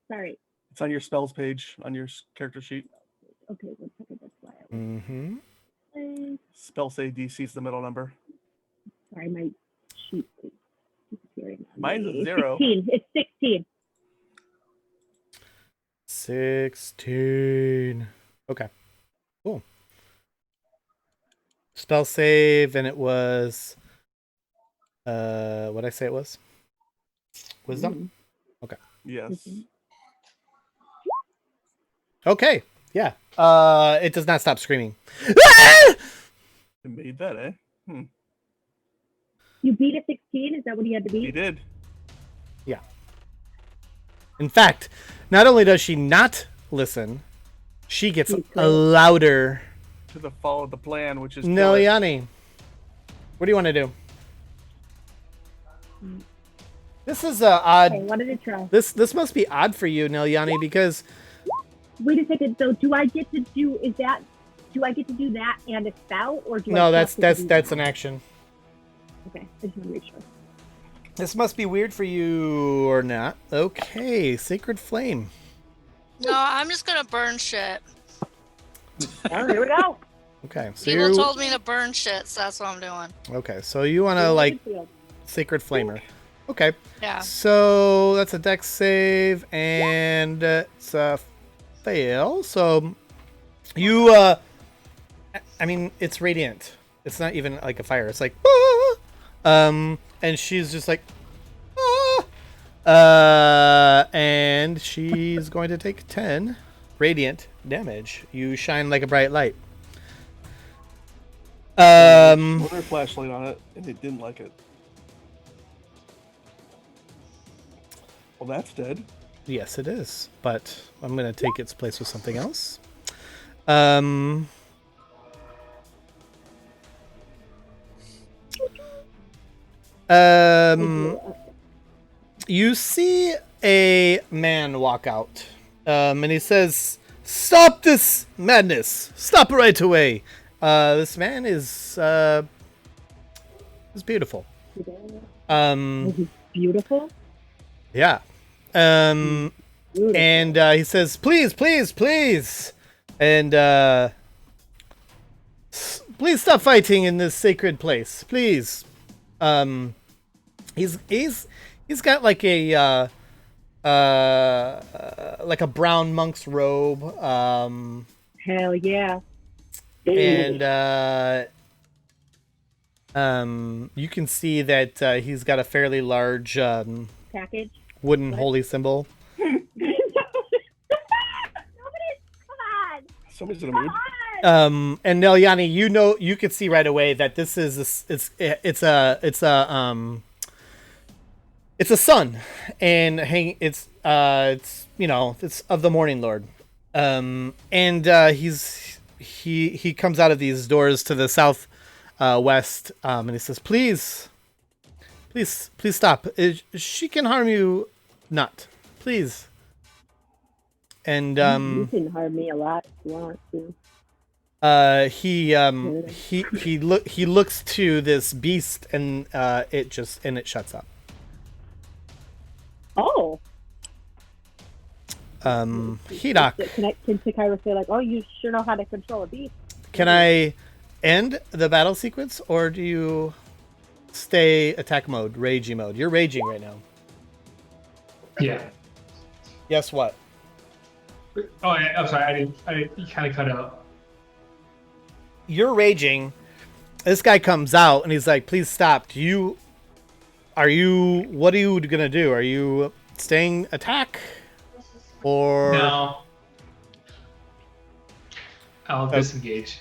Sorry. It's on your spells page on your character sheet. Okay, 1 second. That's why. Mm-hmm. Spell save DC is the middle number. Sorry, my sheet is disappearing. Mine's 0. 16. It's 16. 16. Okay. Cool. Spell save, and it was what'd I say it was? Wisdom? Okay. Yes. Okay. Yeah. It does not stop screaming. It made that, eh? You beat a 16? Is that what he had to beat? He did. Yeah. In fact, not only does she not listen, she gets louder. To follow the plan, which is Neliani, what do you want to do? This is odd. Okay, what did it try? This must be odd for you, Neliani, because Wait a second. So do I get to do that and a spell, or do no, I that's have to do that's that? an action. Okay, I just want to make sure. This must be weird for you or not. Okay, Sacred Flame. No, I'm just gonna burn shit. Oh, here we go. Okay, so People told me to burn shit, so that's what I'm doing. Okay, so you want to like Sacred Flamer. Okay. Yeah. So that's a dex save, and it's a fail. So you, I mean, it's radiant. It's not even like a fire. It's like, and she's just like, and she's going to take 10 radiant damage. You shine like a bright light. Um, Shone her flashlight on it, and it didn't like it. Well, that's dead. yes, it is, but I'm gonna take its place with something else. Um, you see a man walk out, and he says, "Stop this madness! Stop right away!" This man is beautiful. He's beautiful. Yeah. Beautiful. And he says, "Please, please, please, and please stop fighting in this sacred place, please." He's got like a brown monk's robe, Hell yeah. and you can see that he's got a fairly large Package. wooden holy symbol. Nobody, come on. Somebody's in a mood. And Nelyani, you could see right away that this is it's a sun, and it's of the Morning Lord, and he comes out of these doors to the south west, and he says, "Please stop. She can harm you not, please." And You can harm me a lot if you want to. he looks to this beast, and it shuts up. Oh. Hedok, Can Takira say like, "Oh, you sure know how to control a beast"? can I end the battle sequence, or do you stay attack mode, ragey mode? You're raging right now. Yeah. Guess what? Oh, I'm sorry. I didn't. You kind of cut out. You're raging. This guy comes out and he's like, "Please stop." What are you gonna do? Are you staying attack? Or No. I'll disengage.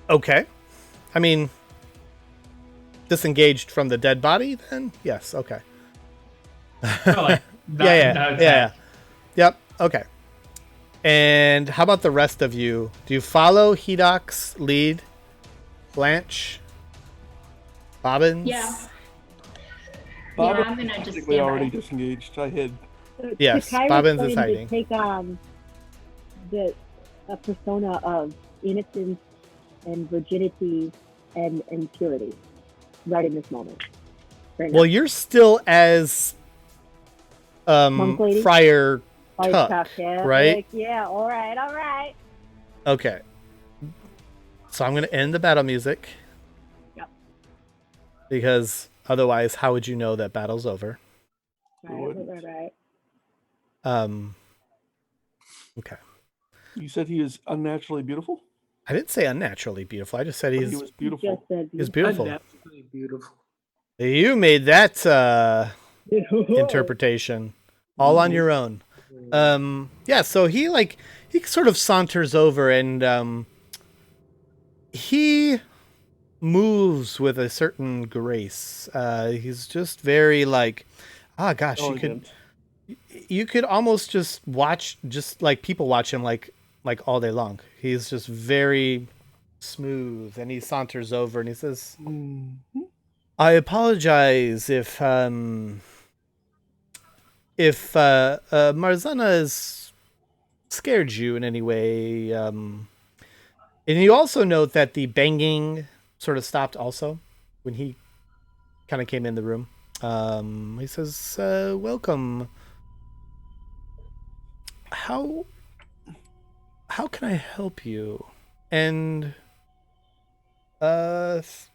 Okay. I mean, disengaged from the dead body, then? Yes, okay. Not Yeah. Yep, okay. And how about the rest of you? Do you follow Hedok's lead? Blanche? Bobbins? Yeah. Bob I'm gonna just basically stand already by. disengaged. I hid. Yes, Takira's Bobbins is starting hiding. to take on a persona of innocence and virginity and purity right in this moment. Right now. Well, you're still as Monk lady? Friar Like, Tuck, yeah, right? like, yeah, all right. Okay. So I'm going to end the battle music. Yep. Because otherwise, how would you know that battle's over? Right. Okay. You said he is unnaturally beautiful? I didn't say unnaturally beautiful. I just said He he's was beautiful. Just said he's beautiful. Unnaturally beautiful. You made that interpretation all on your own. Yeah, so he sort of saunters over, and he moves with a certain grace. He's just very gosh, Elegant. you could almost just watch, just like people watch him like all day long. He's just very smooth, and he saunters over and he says, Mhm. "I apologize if Marzana has scared you in any way." And you also note that the banging sort of stopped also when he kind of came in the room. He says, "Welcome. How can I help you?" And if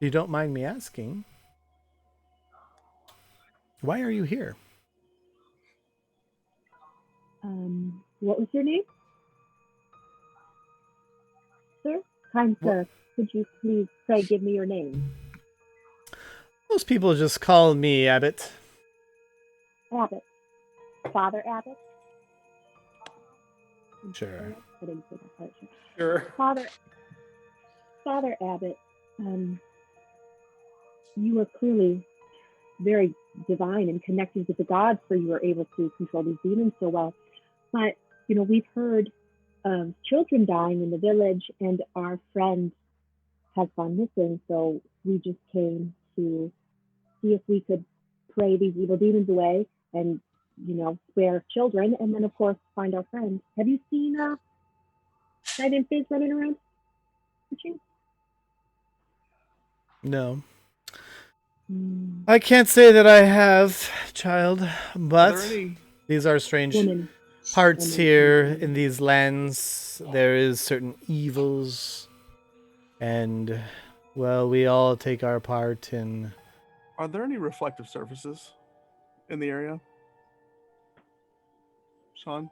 you don't mind me asking, why are you here? What was your name? Sir? Kind sir, could you please give me your name? Most people just call me Abbott. Abbott. Father Abbott? Sure. I didn't say that part. Sure. Father Father Abbot, you are clearly very divine and connected with the gods, for you are able to control these demons so well. But, we've heard of children dying in the village, and our friend has gone missing, so we just came to see if we could pray these evil demons away and, spare children, and then, of course, find our friend. Have you seen Night and Fizz running around? No. I can't say that I have, child, but these are strange parts here in these lands. There is certain evils, and, well, we all take our part in... Are there any reflective surfaces in the area, Sean?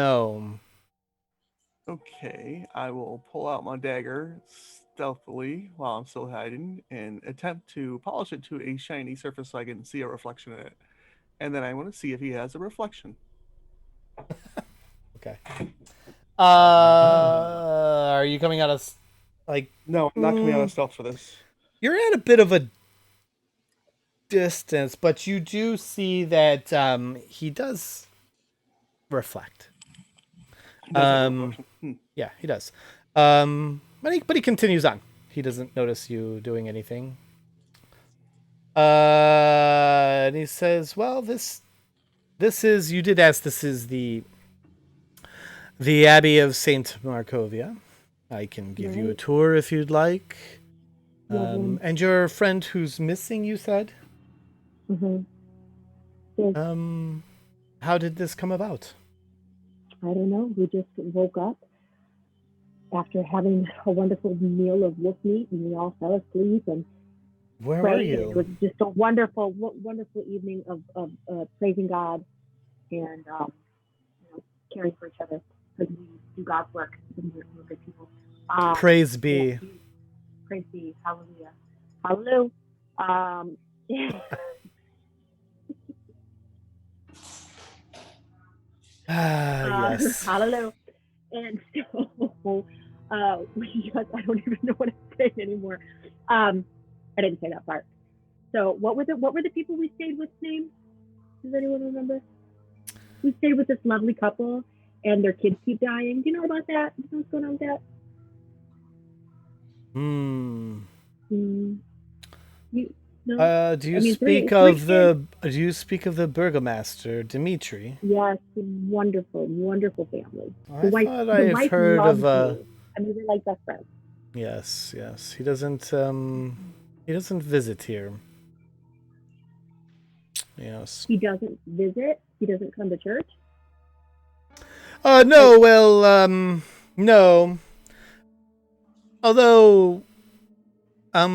No. Okay, I will pull out my dagger stealthily while I'm still hiding and attempt to polish it to a shiny surface so I can see a reflection in it. And then I want to see if he has a reflection. Okay. Are you coming out of No, I'm not coming out of stealth for this. You're at a bit of a distance, but you do see that he does reflect. Yeah, he does. But he continues on. He doesn't notice you doing anything. And he says, "Well, this is, you did ask, this is the Abbey of Saint Markovia. I can give you a tour if you'd like. And your friend who's missing, you said? Mm-hmm. Yes. How did this come about? I don't know. We just woke up after having a wonderful meal of wolf meat, and we all fell asleep and Where were you? It was just a wonderful, wonderful evening of praising God and caring for each other, because we do God's work and we're good people. Praise be. Yeah, praise be. Hallelujah. Hallelujah. Yes. Hallelujah. And so we just, I don't even know what I'm saying anymore. I didn't say that part. So what were the people we stayed with names? Does anyone remember? We stayed with this lovely couple and their kids keep dying. Do you know about that? Do you know what's going on with that? No? Do you speak of the burgomaster, Dimitri? Yes, wonderful, wonderful family. I thought I had heard of I mean, they're like best friends. Yes. He doesn't visit here. Yes. He doesn't visit? He doesn't come to church? No, well, no. Although, I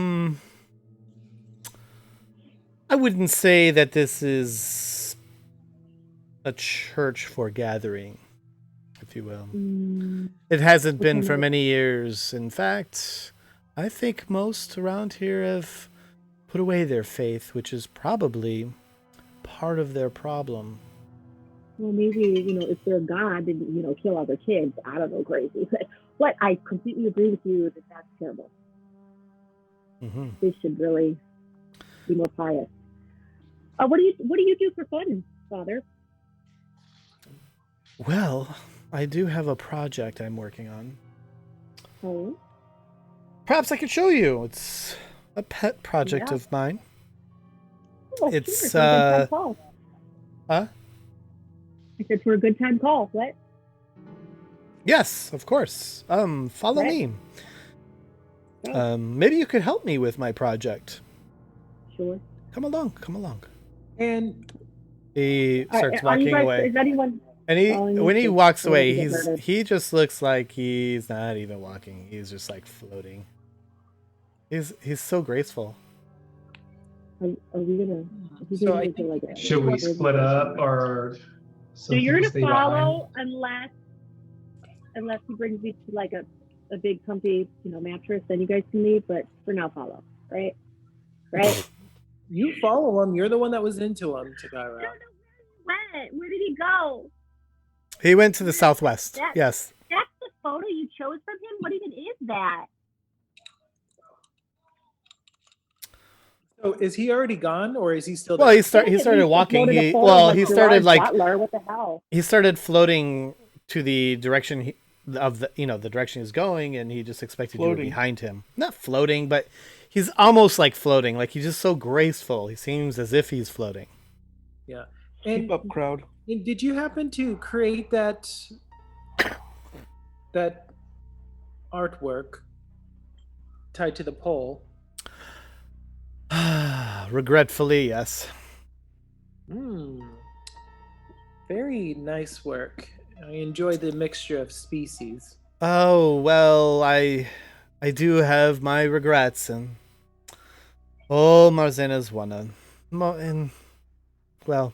wouldn't say that this is a church for gathering, if you will. It hasn't been for many years. In fact, I think most around here have put away their faith, which is probably part of their problem. Well, maybe, if they're God and, kill all their kids, I don't know, crazy. But I completely agree with you that that's terrible. Mm-hmm. They should really be more pious. What do you do for fun, Father? Well, I do have a project I'm working on. Oh. Perhaps I could show you. It's a pet project of mine. Oh, it's sure. For a good time call. Huh? I said for a good time call. What? Yes, of course. Follow me. Oh. Maybe you could help me with my project. Sure. Come along. And he starts walking away. Is anyone? And when he walks away, he just looks like he's not even walking. He's just like floating. He's so graceful. Are we gonna? Should we split up or? So you're gonna follow unless he brings me to like a big comfy mattress, then you guys can leave. But for now, follow. Right. You follow him. You're the one that was into him, Tagara. Where did he go? He went to the southwest. Yes. That's the photo you chose from him? What even is that? So is he already gone, or is he still Well, there? he started walking. He started like Butler. What the hell? he started floating to the direction of the direction he's going, and he just expected you were behind him. Not floating, but he's almost like floating. Like he's just so graceful. He seems as if he's floating. Yeah. Keep up, crowd. And did you happen to create that artwork tied to the pole? Regretfully, yes. Very nice work. I enjoy the mixture of species. Oh, well, I do have my regrets, and Marzena's one of and well,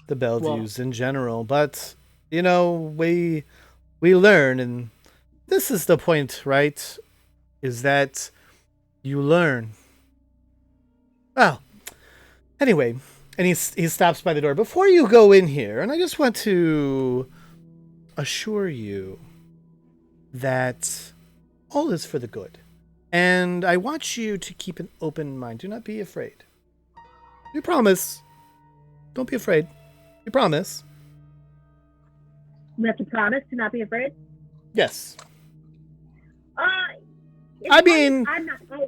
the Bellevues in general, but we learn, and this is the point, right? Is that you learn. Well, anyway, and he stops by the door. Before you go in here, and I just want to assure you that all is for the good. And I want you to keep an open mind. Do not be afraid. You promise. Don't be afraid. You promise. We have to promise to not be afraid? Yes. I mean...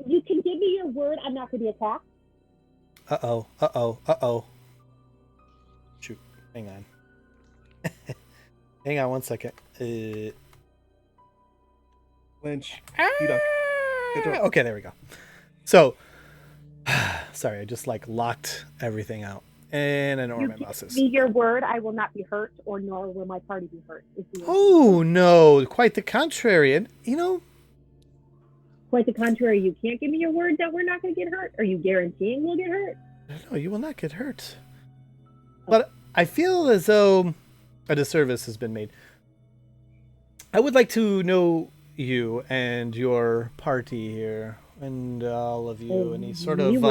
you can give me your word I'm not going to be attacked. Uh-oh. Shoot. Hang on. Hang on 1 second. Lynch. Okay, there we go. So, sorry, I just locked everything out. And I know where my mouse is. Give me your word I will not be hurt, or nor will my party be hurt. Oh, no. Quite the contrary. And, Quite the contrary. You can't give me your word that we're not going to get hurt? Are you guaranteeing we'll get hurt? No, you will not get hurt. But I feel as though a disservice has been made. I would like to know you and your party here, and all of you, and he sort of...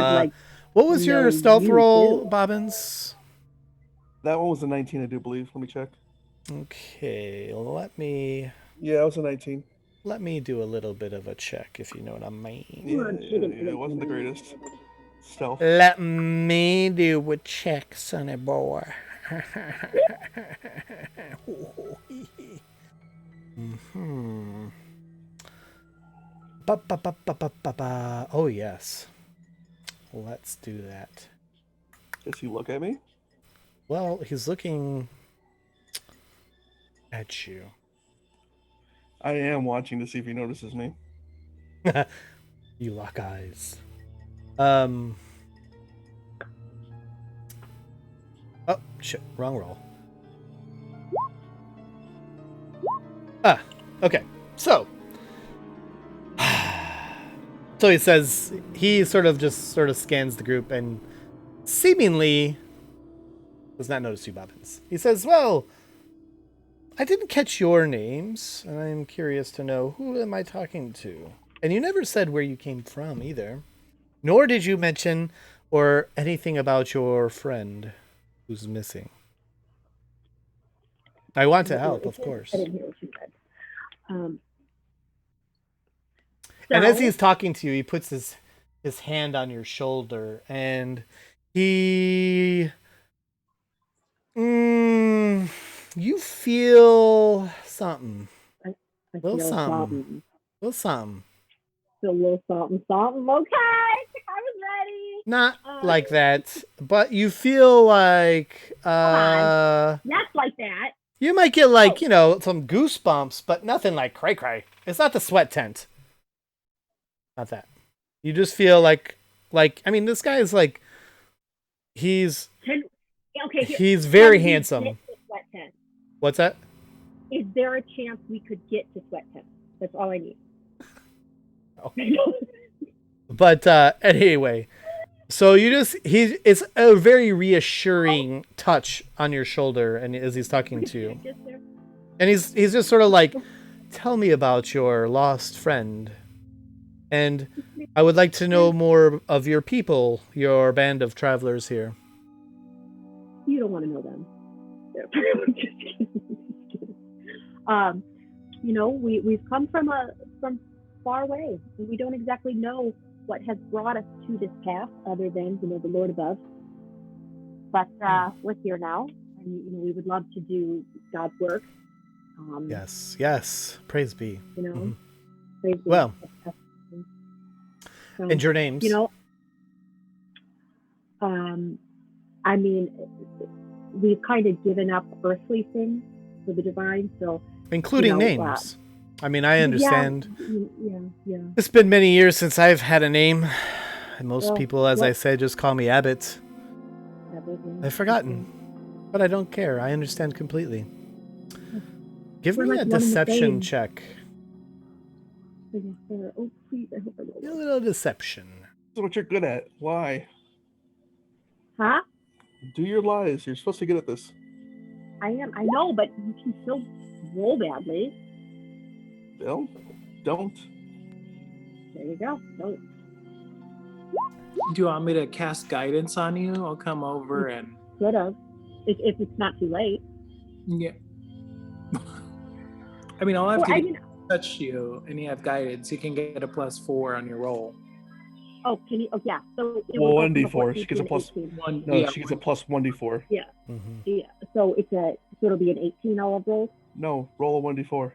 what was your stealth roll, Bobbins? That one was a 19, I do believe. Let me check. Okay, let me... Yeah, it was a 19. Let me do a little bit of a check, if you know what I mean. Yeah, it wasn't the greatest stealth. Let me do a check, sonny boy. Oh, yes. Let's do that. Does he look at me? Well, he's looking at you. I am watching to see if he notices me. You lock eyes. Oh, shit. Wrong roll. Okay. So he says, he sort of scans the group and seemingly does not notice you, Bobbins. He says, well, I didn't catch your names, and I'm curious to know, who am I talking to? And you never said where you came from either. Nor did you mention or anything about your friend who's missing. I want to help, of course. I didn't hear what you said. And as he's talking to you, he puts his hand on your shoulder, and he... you feel something. I feel something. Feel something. Feel a little something. Okay, I was ready. Not like that, but you feel like... Not like that. You might get some goosebumps, but nothing like cray-cray. It's not the sweat tent. Not that. You just feel like I mean, this guy is like, he's very handsome. What's that? Is there a chance we could get to sweat tent? That's all I need. Okay. But anyway, so it's a very reassuring touch on your shoulder, and as he's talking to you, and he's just sort of like, tell me about your lost friend. And I would like to know more of your people, your band of travelers here. You don't want to know them. Just kidding. we've come from far away, and we don't exactly know what has brought us to this path, other than the Lord above. But we're here now, and we would love to do God's work. Yes. Praise be. Praise be. Well, So, and your names? I mean, we've kind of given up earthly things for the divine, so including names. I mean, I understand. Yeah. It's been many years since I've had a name. And most people, as I said, just call me Abbott. I've forgotten. But I don't care. I understand completely. Give me a deception check. Oh, please, I hope I roll. A little deception. That's what you're good at. Why? Huh? Do your lies. You're supposed to get at this. I am. I know, but you can still roll badly. Bill, don't. There you go. Don't. Do you want me to cast guidance on you? I'll come over and. Could have, if it's not too late. Yeah. I mean, I'll have to touch you, and you have guidance. You can get a +4 on your roll. Oh, can you? Oh, yeah. So it well, will 1d4. She gets a plus 18. No, she gets a plus 1d4. Yeah. Yeah. So it'll be an 18 all of those. No, roll a 1d4.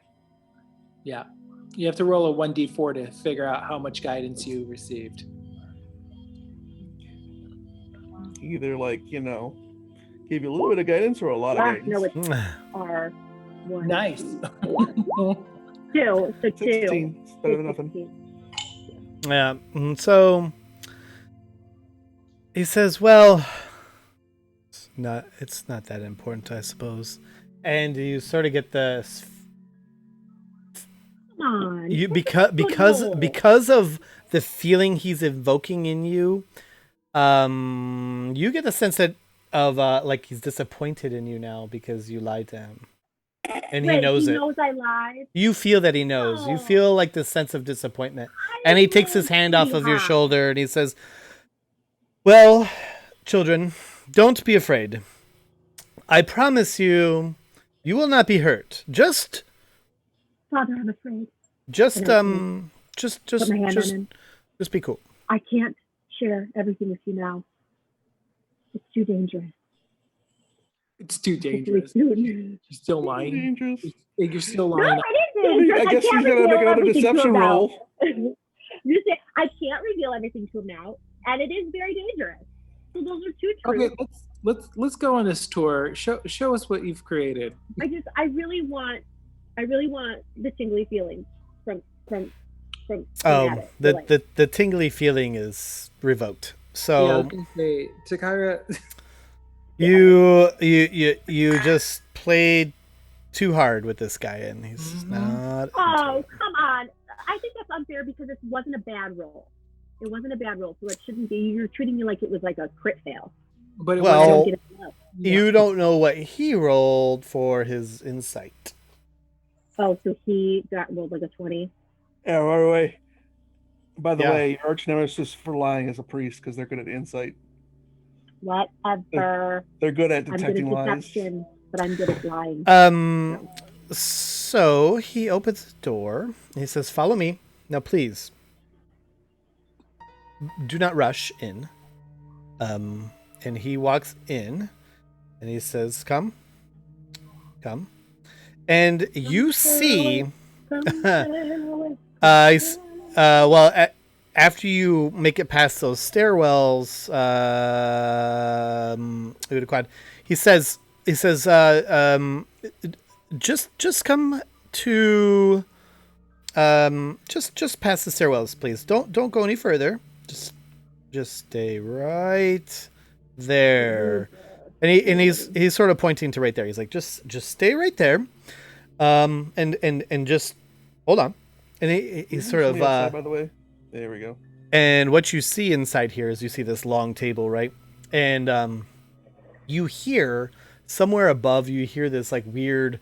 Yeah. You have to roll a 1d4 to figure out how much guidance you received. Either give you a little bit of guidance or a lot of guidance. No, it's R. One. Nice. 2. So 2. 16. It's better than nothing. Yeah. So he says, "Well, it's not that important, I suppose." And you sort of get the because of the feeling he's evoking in you. You get the sense of like he's disappointed in you now because you lied to him. And he knows it. He knows I lied. You feel that he knows. You feel like this sense of disappointment. And he takes his hand off of your shoulder and he says, "Well, children, don't be afraid. I promise you, you will not be hurt. Just Father, I'm afraid. Just be cool. I can't share everything with you now. It's too dangerous. It's too dangerous. You're still lying. You're still lying. No, it isn't. I guess he's gonna make another deception roll. You say I can't reveal everything to him now, and it is very dangerous. So those are two truths. Okay, let's go on this tour. Show us what you've created. I really want the tingly feeling from the tingly feeling is revoked. So yeah, I was gonna say, Takara, you just played too hard with this guy, and he's not. Oh, come on! I think that's unfair because it wasn't a bad roll. It wasn't a bad roll, so it shouldn't be. You're treating me like it was like a crit fail. But you don't know what he rolled for his insight. Oh, so he got rolled like a 20. Yeah, right away. By the way, your arch nemesis for lying is a priest because they're good at insight. Whatever. They're good at detecting lies. But I'm good at lying. So he opens the door. He says, "Follow me. Now, please, do not rush in." And he walks in, and he says, "Come." And you see, after you make it past those stairwells, he says, just come to, just past the stairwells, please. Don't go any further. Just stay right there. And he's sort of pointing to right there. He's like, just stay right there. And just hold on. And he's sort of outside, by the way. There we go. And what you see inside here is you see this long table, right? And you hear somewhere above, you hear this like weird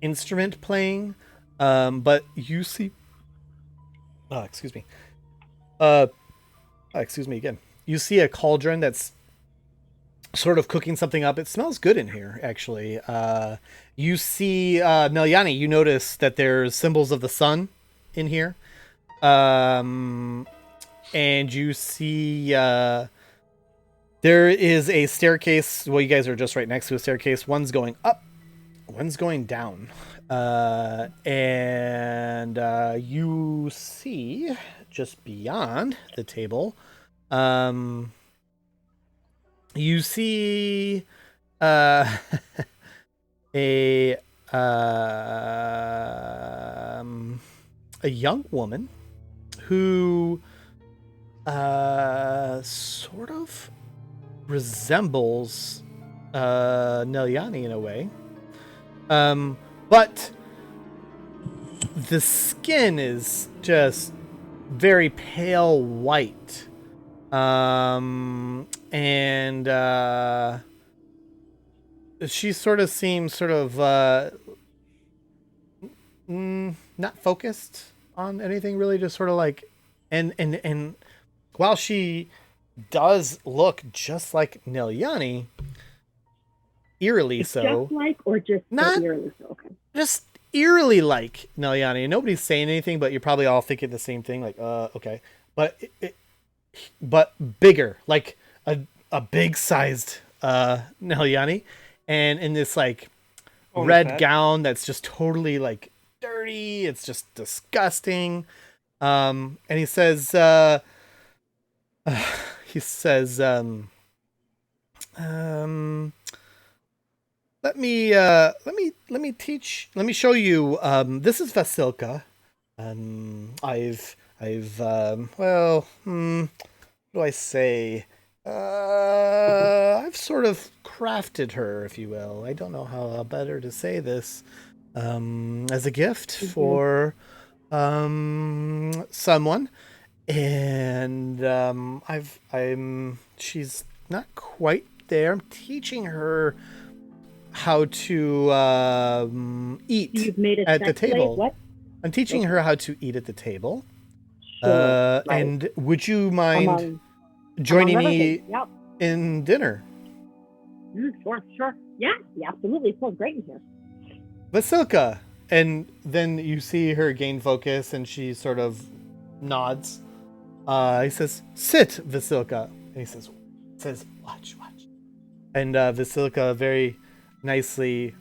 instrument playing. But you see excuse me again. You see a cauldron that's sort of cooking something up. It smells good in here, actually. You see, Meliani, you notice that there's symbols of the sun in here. And you see there is a staircase. Well, you guys are just right next to a staircase. One's going up, one's going down. And you see just beyond the table, you see a young woman who sort of resembles Nelyani in a way. But the skin is just very pale white. And she sort of seems sort of not focused on anything really, just sort of like, and while she does look just like Nelyani, eerily It's so. Just like, or just not eerily so? Okay. Just eerily like Nelyani. And nobody's saying anything, but you're probably all thinking the same thing. Like, okay, but but bigger, like a big sized Nelyani, and in this like red gown that's just totally like dirty. It's just disgusting. And he says, let me show you. This is Vasilka. What do I say? I've sort of crafted her, if you will. I don't know how better to say this. As a gift for someone, and she's not quite there. I'm teaching her how to eat at the table. What? I'm teaching her how to eat at the table. Sure, right. And would you mind joining me in dinner? Sure. Yeah, absolutely. It smells great in here. Vasilka. And then you see her gain focus and she sort of nods. He says, sit, Vasilka. And he says, watch. And Vasilka very nicely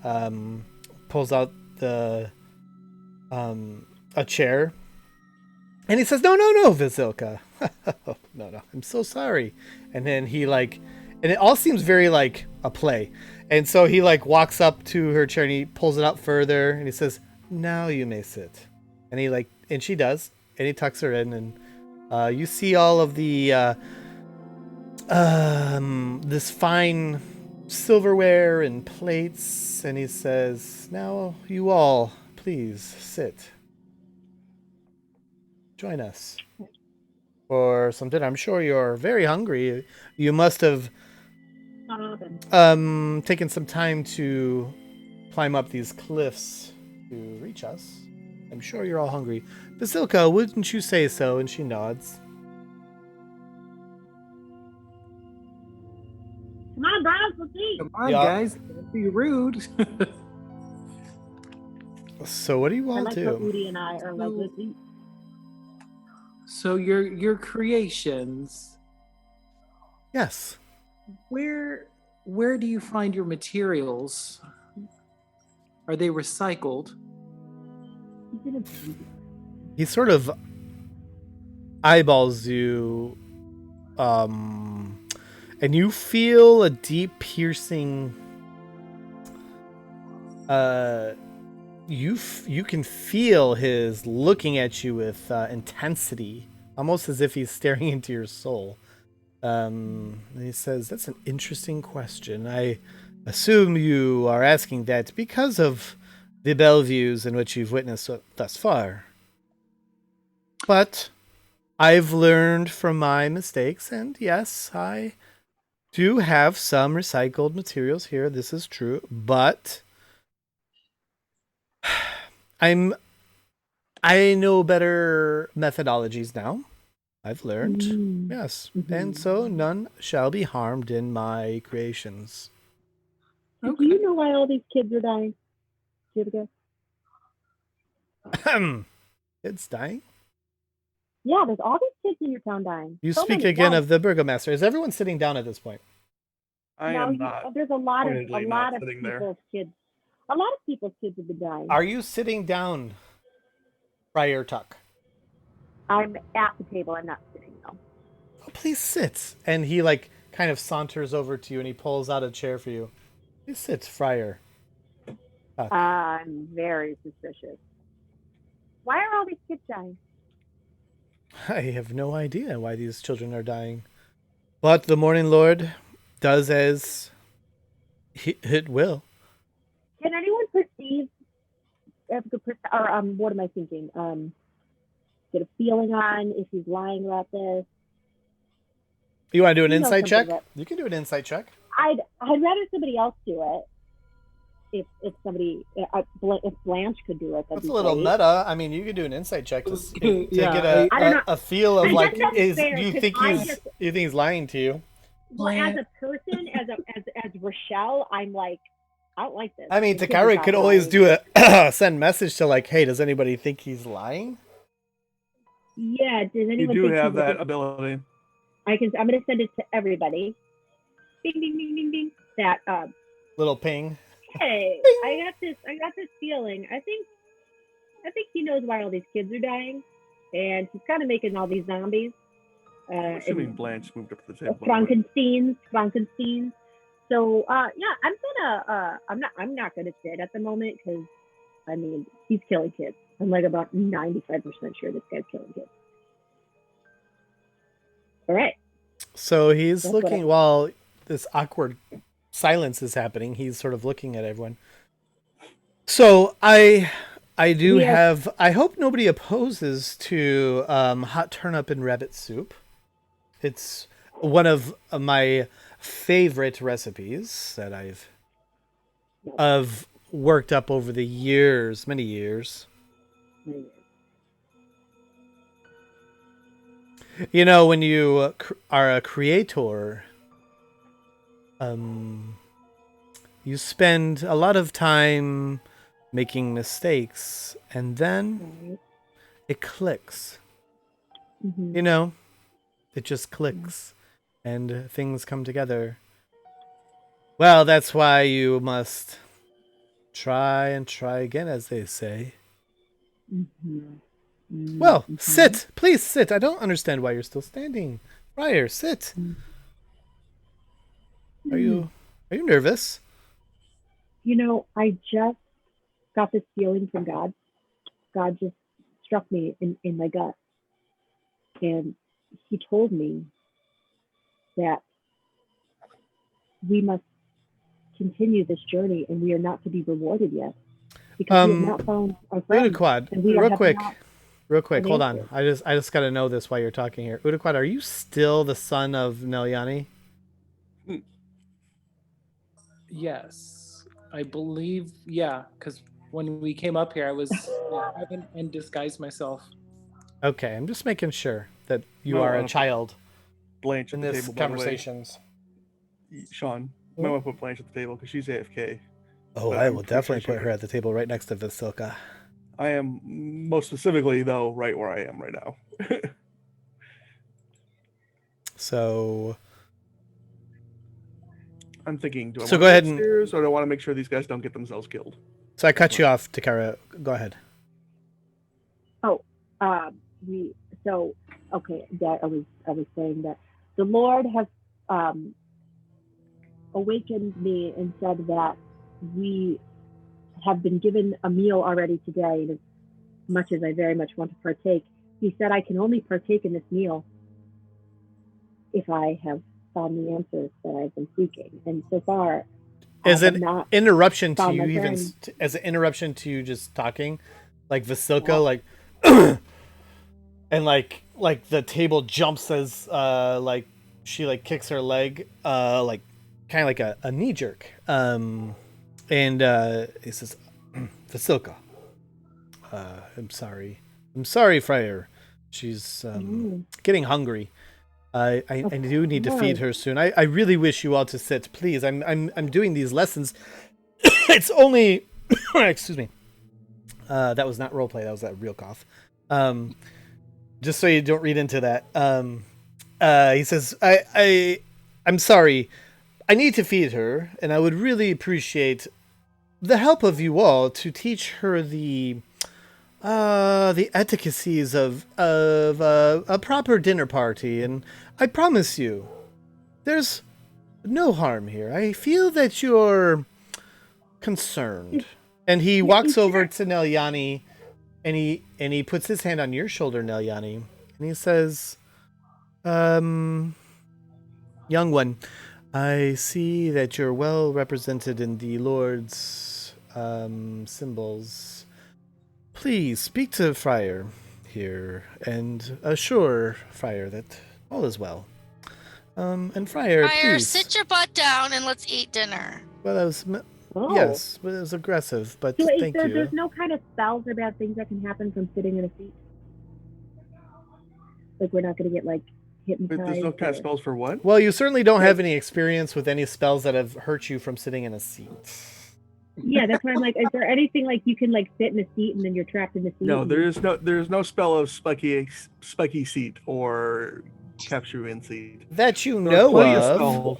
pulls out a chair. And he says, no, Vasilka. No, I'm so sorry. And then he and it all seems very like a play. And so he walks up to her chair and he pulls it up further and he says, now you may sit. And and she does. And he tucks her in and you see all of the this fine silverware and plates. And he says, now you all please sit. Join us for some dinner. I'm sure you're very hungry. You must have taken some time to climb up these cliffs to reach us. I'm sure you're all hungry. Vasilka, wouldn't you say so? And she nods. Come on, Browns, let's eat. Come on, guys. Don't be rude. So what do you all do? Udi and I are let's eat. So your creations. Yes. Where do you find your materials? Are they recycled? He sort of eyeballs you, and you feel a deep piercing. You can feel his looking at you with intensity, almost as if he's staring into your soul. And he says, that's an interesting question. I assume you are asking that because of the Bellevues in which you've witnessed thus far. But I've learned from my mistakes, and yes, I do have some recycled materials here. This is true, but I know better methodologies now. I've learned. Yes. And so none shall be harmed in my creations. Do you know why all these kids are dying? Do you have a guess? It's dying? Yeah, there's all these kids in your town dying. You So speak many. again Why? of the burgomaster. Is everyone sitting down at this point? I No, am not. there's a lot of pointedly not sitting people's kids. A lot of people's kids have been dying. Are you sitting down, Friar Tuck? I'm at the table. I'm not sitting though. Oh, please sit. And he like kind of saunters over to you and he pulls out a chair for you. Please sit, Friar Tuck. I'm very suspicious. Why are all these kids dying? I have no idea why these children are dying. But the Morning Lord does as it will. Can anyone perceive, or what am I thinking? Get a feeling on if he's lying about this? You want to do an You know insight check? something You can do an insight check. I'd rather somebody else do it. If Blanche could do it, that'd That's be a little great. meta. I mean, you could do an insight check to Yeah, get I don't know. a feel of I like, guess that's is fair, you 'cause think I he's just- you think he's lying to you? Well, as a person, as Rochelle, I'm like, I don't like this. I mean, The kids Takara are could not always lying. do a send message to like, hey, does anybody think he's lying? Yeah, does You anyone do think have he's that ability. I'm gonna send it to everybody. Bing bing bing bing bing. That Little ping. hey, I got this feeling. I think he knows why all these kids are dying, and he's kind of making all these zombies. I'm assuming and Blanche moved up to the table. by the way. Frankenstein. So yeah, I'm not gonna sit at the moment because I mean he's killing kids. I'm like about 95% sure this guy's killing kids. All right. So he's That's what looking while this awkward silence is happening. He's sort of looking at everyone. So I do Yes. have. I hope nobody opposes to hot turnip and rabbit soup. It's one of my favorite recipes that I've worked up over the years, many years. You know, when you are a creator, you spend a lot of time making mistakes, and then it clicks. Mm-hmm. You know, it just clicks, and things come together. Well, that's why you must try and try again, as they say. Mm-hmm. Well, sit. Please sit. I don't understand why you're still standing. Friar, sit. Are you nervous? You know, I just got this feeling from God. God just struck me in my gut. And he told me that we must continue this journey and we are not to be rewarded yet. Because we have not found our friend. Udaquad, and we real have quick. not- Real quick, hold on. answer. I just gotta know this while you're talking here. Udaquad, are you still the son of Nelyani? Yes, I believe. Yeah, because when we came up here, I was having and disguised myself. Okay, I'm just making sure that you No, are I a don't- child Blanche at in the this table. by the way. conversations. Sean, you might want to put Blanche at the table because she's AFK. Oh, But I I'm will pretty definitely sure put her at the table right next to Vasilka. I am most specifically though right where I am right now. So I'm thinking, do I So want go to ahead go and- upstairs or do I want to make sure these guys don't get themselves killed? I cut you off, Takara. Go ahead. That I was saying that the Lord has awakened me and said that we have been given a meal already today, and as much as I very much want to partake, he said I can only partake in this meal if I have found the answers that I've been seeking. And so far, Is I have it not interruption to found you my even friend. as an interruption to you just talking, like Vasilka, Yeah. like, and like the table jumps as like she like kicks her leg, like kind of like a knee jerk, and he says, Vasilka, I'm sorry, Friar. She's getting hungry. I do need to course. feed her soon. I really wish you all to sit, please. I'm doing these lessons. It's only excuse me. That was not roleplay. That was a real cough. Just so you don't read into that. He says, I'm sorry. I need to feed her, and I would really appreciate the help of you all to teach her the etiquettes of a proper dinner party. And I promise you, there's no harm here. I feel that you're concerned. And he walks over to Nelyani, and he puts his hand on your shoulder, Nelyani, and he says, young one, I see that you're well represented in the Lord's symbols. Please speak to Friar here and assure Friar that all is well. And Friar, please. Sit your butt down and let's eat dinner. Well, that was Oh. yes, but it was aggressive. But So thank you. there's no kind of spells or bad things that can happen from sitting in a seat. Like we're not going to get like hypnotized. There's no kind of spells for what? Well, you certainly don't have any experience with any spells that have hurt you from sitting in a seat. Yeah, that's why I'm like, is there anything like you can like sit in a seat and then you're trapped in the seat? No, there's no spell of spiky seat or capture you in seat. That you There are know plenty of. spells.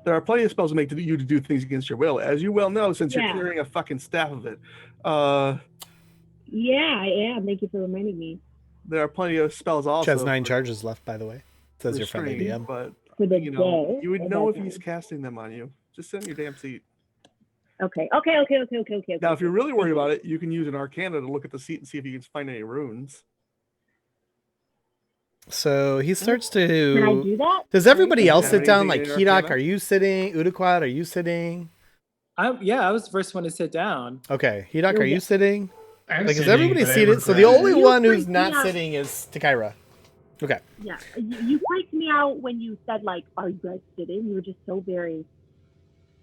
There are plenty of spells that make you to do things against your will, as you well know, since you're Yeah. carrying a fucking staff of it. Yeah, I am. Thank you for reminding me. There are plenty of spells also. She has 9 charges left, by the way. Says your friendly restrained, DM. but For the you know, day. you would at know that if he's time. casting them on you. Just sit in your damn seat. Okay. Now, if you're really worried about it, you can use an Arcana to look at the seat and see if you can find any runes. So he starts Can I to. do that? Does everybody Can you else have sit down? anything Like in your Hidok, Arcana? are you sitting? Udaquad, are you sitting? I was the first one to sit down. Okay, Hidok, are you Yeah. sitting? I'm Like, is sitting, everybody but I seated? haven't So the grabbed only it. You one who's freaked me not out. sitting is Takaira. Okay. Yeah, you freaked me out when you said like, "Are you guys sitting?" You were just so very.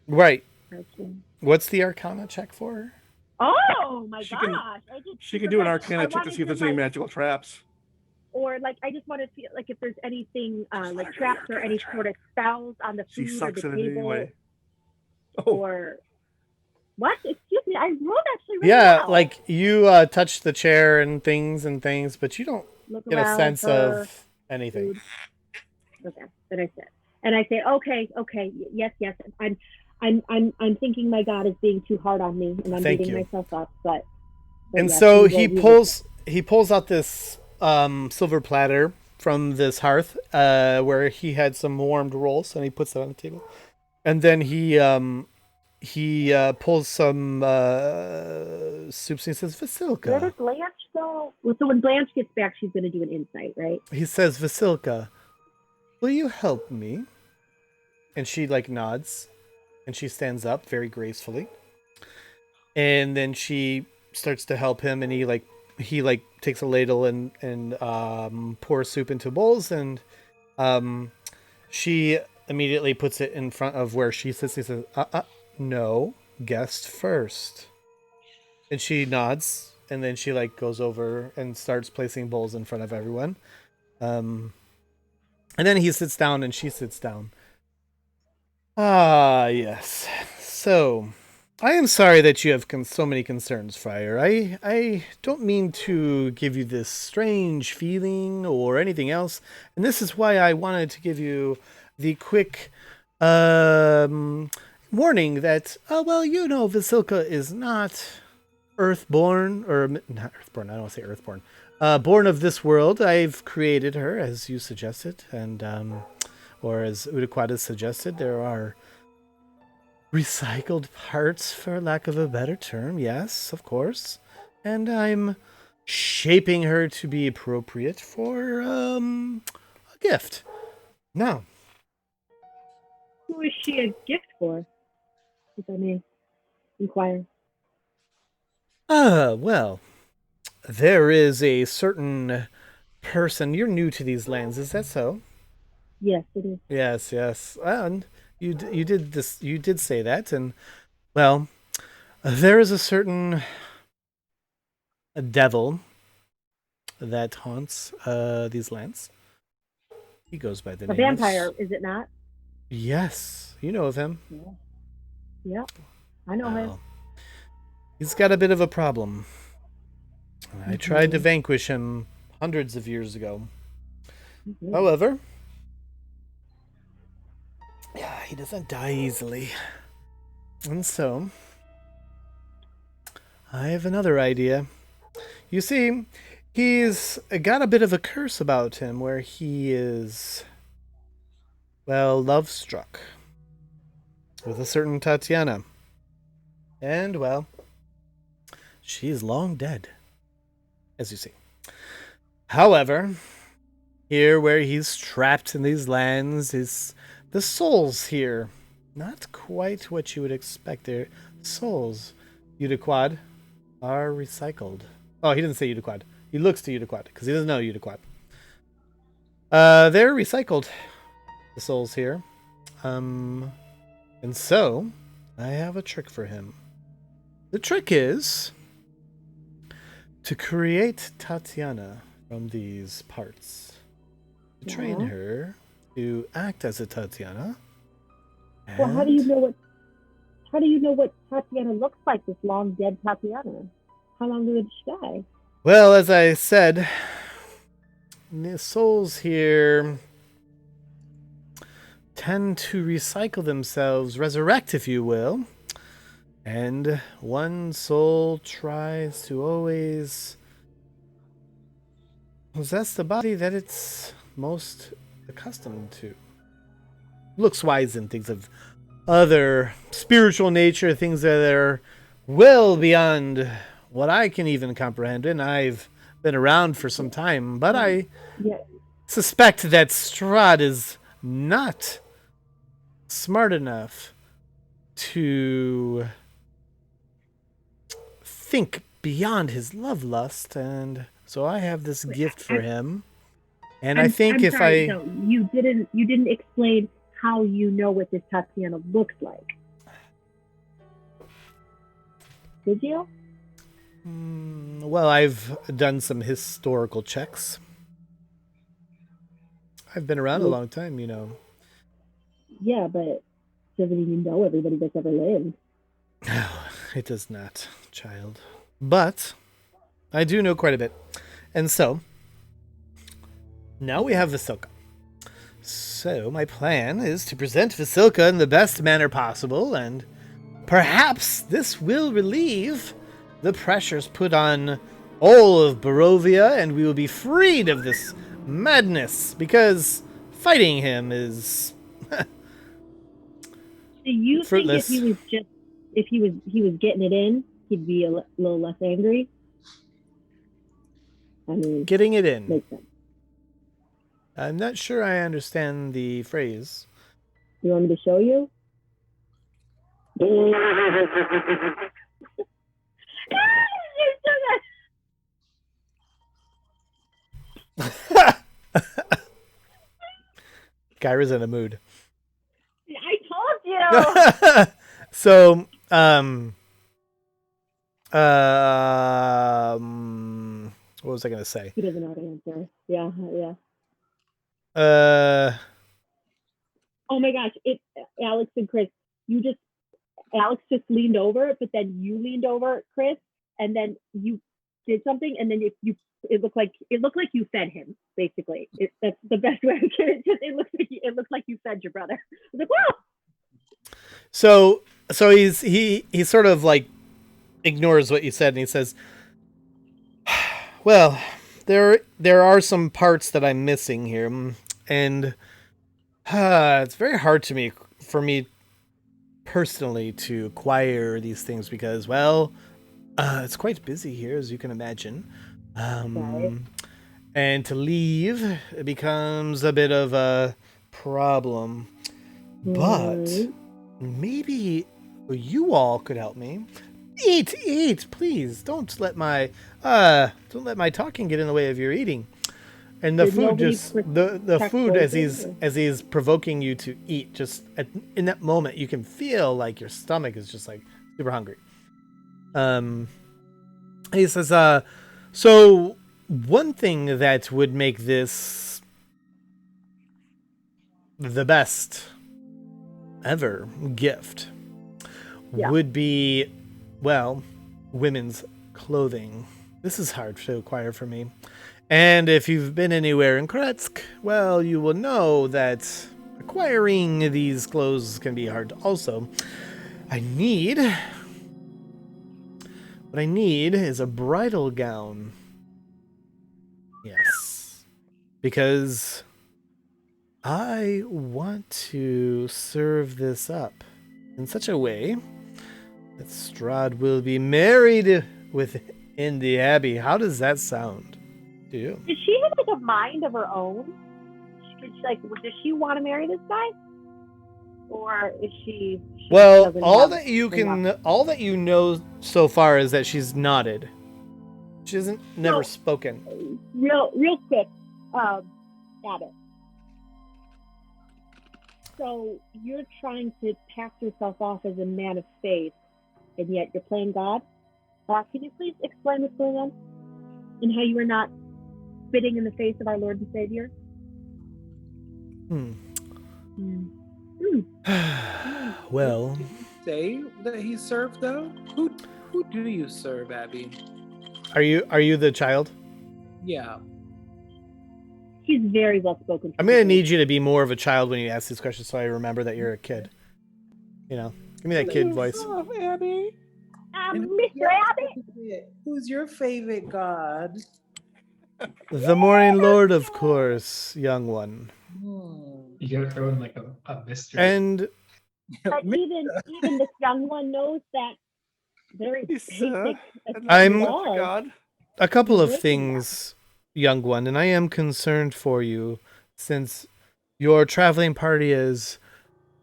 Right. Christian. What's the Arcana check for? Oh my She gosh! can- I just She can do an like, Arcana I check to wanted see if there's any like, magical traps. or like I just want to feel like if there's anything like traps or any sort of spells on the She food or sucks the at it table, anyway. Oh, or what? Excuse me, I rolled actually. Really Yeah, well. like you touch the chair and things, but you don't Look get a around sense for of anything. food. Okay, then I said, and I say, okay, yes. I'm thinking my God is being too hard on me, and I'm Thank beating you. myself up. But And yes, so we will- he pulls out this silver platter from this hearth where he had some warmed rolls, and he puts it on the table. And then he pulls some soups, and he says, Where Vasilka. does Blanche go? Well, so when Blanche gets back, she's going to do an insight, right? He says, Vasilka, will you help me? And she like nods, and she stands up very gracefully. And then she starts to help him, and he takes a ladle and pours soup into bowls, and she immediately puts it in front of where she sits. He says, no, guest first. And she nods, and then she like goes over and starts placing bowls in front of everyone. And then he sits down and she sits down. Ah, yes. So, I am sorry that you have so many concerns, Friar. I don't mean to give you this strange feeling or anything else, and this is why I wanted to give you the quick warning that, Vasilka is not earthborn, or not earthborn, I don't want to say earthborn, born of this world. I've created her, as you suggested, and, or as Udaquad has suggested, there are recycled parts, for lack of a better term. Yes, of course. And I'm shaping her to be appropriate for a gift. Now, Who is she a gift for? If I may inquire. well, there is a certain person. You're new to these lands, is that so? Yes, it is. Yes. And you did say that, and well, there is a certain devil that haunts these lands. He goes by the A name vampire, of... is it not? Yes, you know of him. Yeah. Yep. I know him. Well, he's got a bit of a problem. I tried to vanquish him hundreds of years ago. However, yeah, he doesn't die easily. And so, I have another idea. You see, he's got a bit of a curse about him where he is, well, love-struck with a certain Tatiana. And, well, she's long dead, as you see. However, here where he's trapped in these lands is the souls here. Not quite what you would expect. Their souls, Udiquad, are recycled. Oh, he didn't say Udiquad. He looks to Udiquad because he doesn't know Udiquad. They're recycled, the souls here. And so, I have a trick for him. The trick is to create Tatiana from these parts. To train her to act as a Tatiana. Well, how do you know what Tatiana looks like, this long dead Tatiana? How long did she die? Well, as I said, the souls here tend to recycle themselves, resurrect, if you will. And one soul tries to always possess the body that it's most accustomed to. Looks-wise and things of other spiritual nature, things that are well beyond what I can even comprehend, and I've been around for some time, but I suspect that Strahd is not smart enough to think beyond his love lust, and so I have this gift for him. And I think if sorry, no, you didn't explain how you know what this Tatiana looks like. Did you? Well, I've done some historical checks. I've been around a long time, you know. Yeah, but doesn't even know everybody that's ever lived. No, it does not, child. But I do know quite a bit. And so, now we have Vasilka. So, my plan is to present Vasilka in the best manner possible, and perhaps this will relieve the pressures put on all of Barovia, and we will be freed of this madness, because fighting him is Do you fruitless. think if he was getting it in, he'd be a little less angry? I mean, getting it in. Makes sense. I'm not sure I understand the phrase. You want me to show you? Kyra's in a mood. I told you. So, what was I going to say? He doesn't know how to answer. Yeah. Oh my gosh! Alex and Chris. Alex just leaned over, but then you leaned over, Chris, and then you did something, and then it looked like you fed him. Basically, that's the best way. It looks like you fed your brother. I was like, whoa! So he sort of like ignores what you said, and he says, "Well, there are some parts that I'm missing here, and it's very hard for me personally to acquire these things because, well, it's quite busy here, as you can imagine. And to leave, it becomes a bit of a problem. But maybe you all could help me. Eat, please. Don't let my talking get in the way of your eating. And the food the food as he's provoking you to eat, just in that moment you can feel like your stomach is just like super hungry. He says, so one thing that would make this the best ever gift would be, well, women's clothing. This is hard to acquire for me. And if you've been anywhere in Kretsk, well, you will know that acquiring these clothes can be hard also. What I need is a bridal gown. Yes. Because I want to serve this up in such a way that Strahd will be married within the Abbey. How does that sound to you? Does she have like a mind of her own? Does she want to marry this guy? Or is she well, all that you know so far is that she's nodded. She hasn't never spoken. Real quick, Abbott. So you're trying to pass yourself off as a man of faith, and yet you're playing God? Can you please explain what's going on? And how you are not spitting in the face of our Lord and Savior? Well, say that he served though. Who do you serve, Abby? Are you the child? Yeah. He's very well spoken. I'm gonna need you to be more of a child when you ask these questions, so I remember that you're a kid. You know, give me that kid voice. Abby. Mr. Abbott. Who's your favorite god? The Morning Lord, of course, young one. You gotta throw in like a mystery. And But even this young one knows that very basic. I'm God. a couple of things, young one, and I am concerned for you since your traveling party has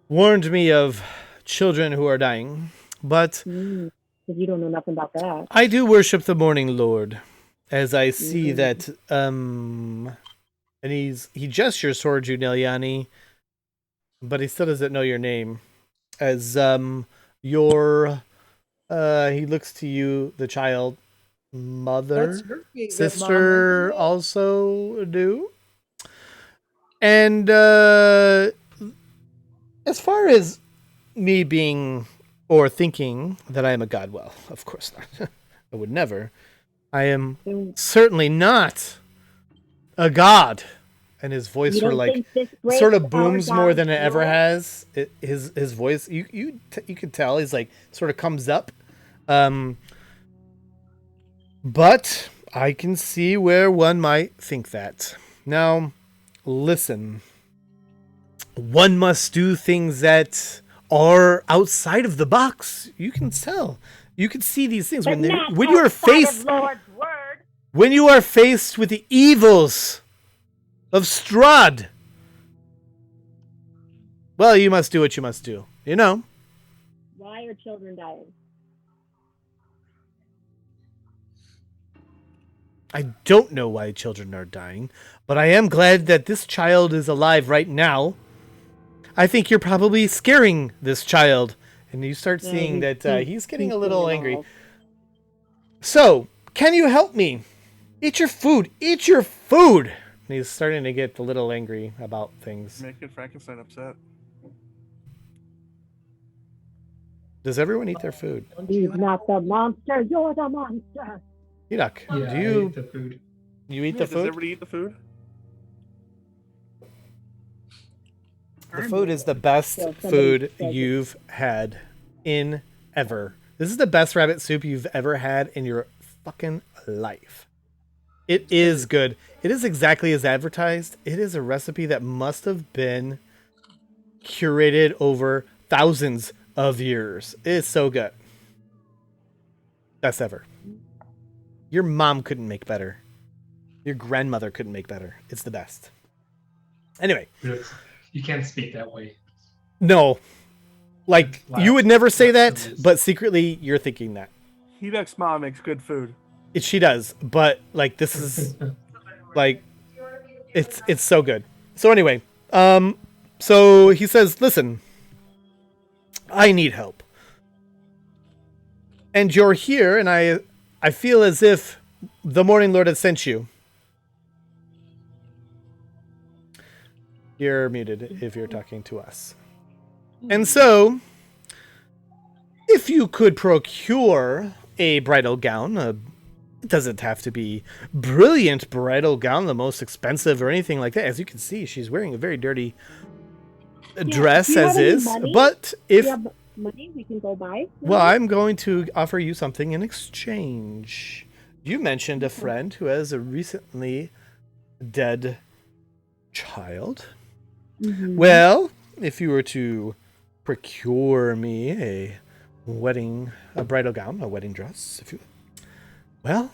warned me of children who are dying. But Because you don't know nothing about that. I do worship the Morning Lord, as I see that and he gestures towards you, Nelyani, but he still doesn't know your name. As your he looks to you, the child, mother, sister also do. And as far as me being or thinking that I am a god, well, of course not. I would never. I am certainly not a god. And his voice sort of booms more than it ever has. His voice, you can tell, he's like sort of comes up. But I can see where one might think that. Now, listen. One must do things that are outside of the box. You can tell. You can see these things when you are faced with the evils of Strahd. Well, you must do what you must do. You know. Why are children dying? I don't know why children are dying, but I am glad that this child is alive right now. I think you're probably scaring this child. And you start seeing that he's getting a little angry. So, can you help me? Eat your food. Eat your food. And he's starting to get a little angry about things. Making Frankenstein upset. Does everyone eat their food? He's not the monster. You're the monster. Edok, Yeah, do you eat the food? You eat the Does food? everybody eat the food? The food is the best food you've had in ever. This is the best rabbit soup you've ever had in your fucking life. It is good. It is exactly as advertised. It is a recipe that must have been curated over thousands of years. It is so good. Best ever. Your mom couldn't make better. Your grandmother couldn't make better. It's the best. Anyway. You can't speak that way. No. Like, you would never say that, but secretly you're thinking that. Hedek's mom makes good food. She does, but like this is like it's so good. So anyway, so he says, "Listen, I need help. And you're here, and I feel as if the Morning Lord has sent you. You're muted if you're talking to us. And so, if you could procure a bridal gown, it doesn't have to be brilliant bridal gown, the most expensive or anything like that. As you can see, she's wearing a very dirty dress as is. Money? But if you have money, we can go buy. Well, I'm going to offer you something in exchange. You mentioned a friend who has a recently dead child. Mm-hmm. Well, if you were to procure me a bridal gown, a wedding dress, if you, well,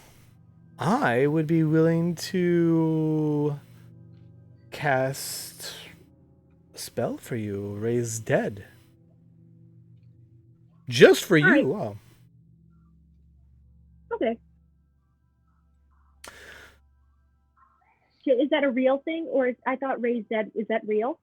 I would be willing to cast a spell for you, raise dead. Just for you. Right. Wow. Okay. So is that a real thing, or I thought raise dead? Is that real?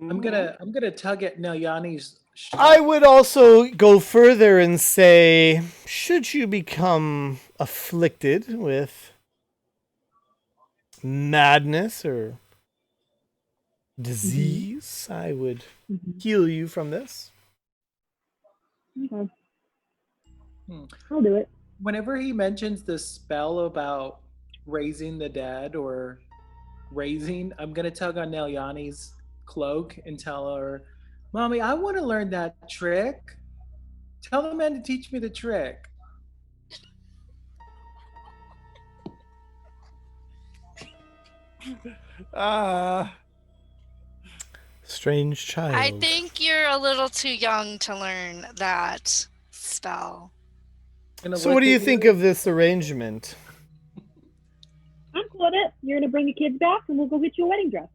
I'm gonna tug at Nelyani's shirt. I would also go further and say, should you become afflicted with madness or disease, I would heal you from this. Okay. I'll do it. Whenever he mentions the spell about raising the dead or raising, I'm gonna tug on Nelyani's cloak and tell her, Mommy, I want to learn that trick. Tell the man to teach me the trick. Strange child. I think you're a little too young to learn that spell. So what do you think of this arrangement? I'm cool with it. You're gonna bring the kids back, and we'll go get you a wedding dress.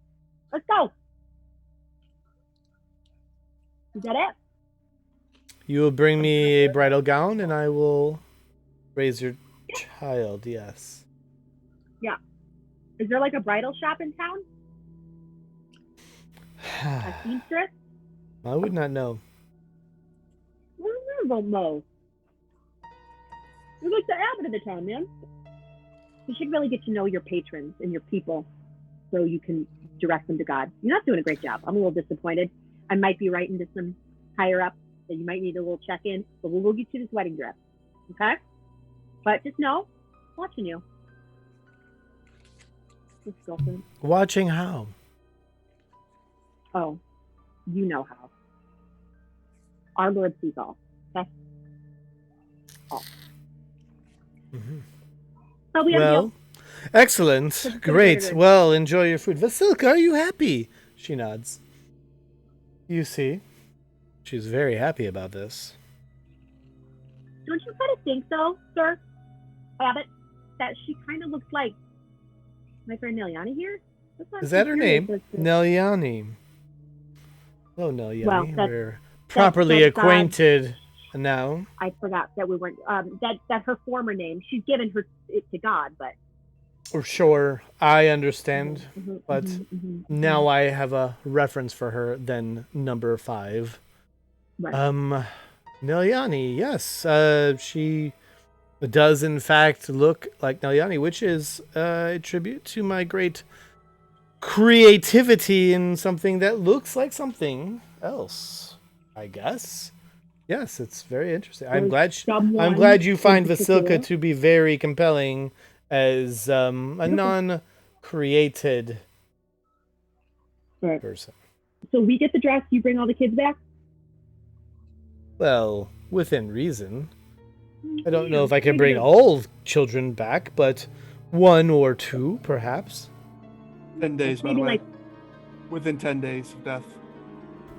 Let's go. Is that it? You will bring me a bridal gown, and I will raise your child. Yes. Yeah. Is there like a bridal shop in town? A seamstress? I would not know. I don't know. You're like the abbot of the town, man. You should really get to know your patrons and your people so you can direct them to God. You're not doing a great job. I'm a little disappointed. I might be writing to some higher up that you might need a little check-in, but we'll go get you this wedding dress. Okay? But just know, watching you. Let's go for it. Watching how? Oh, you know how. Our Lord sees all. That's all. Mm-hmm. So we have Well, excellent. Great. Well, enjoy your food. Vasilka, are you happy? She nods. You see, she's very happy about this. Don't you kind of think so, sir? Abbott, that she kind of looks like my friend Nelyani here? Is that her name? Nelyani. Hello, Nelyani. Well, we're properly acquainted now. I forgot that we weren't. That her former name. She's given it to God, but. Sure, I understand, but now I have a reference for her. Then number 5. Right. Nelyani. Yes, she does in fact look like Nelyani, which is a tribute to my great creativity in something that looks like something else, I guess. Yes, it's very interesting. I'm glad you find Vasilka to be very compelling as a non-created person. So we get the dress, you bring all the kids back? Well, within reason. I don't know if I can bring all children back, but 1 or 2, perhaps. 10 days, by the Maybe way. like. Within 10 days of death.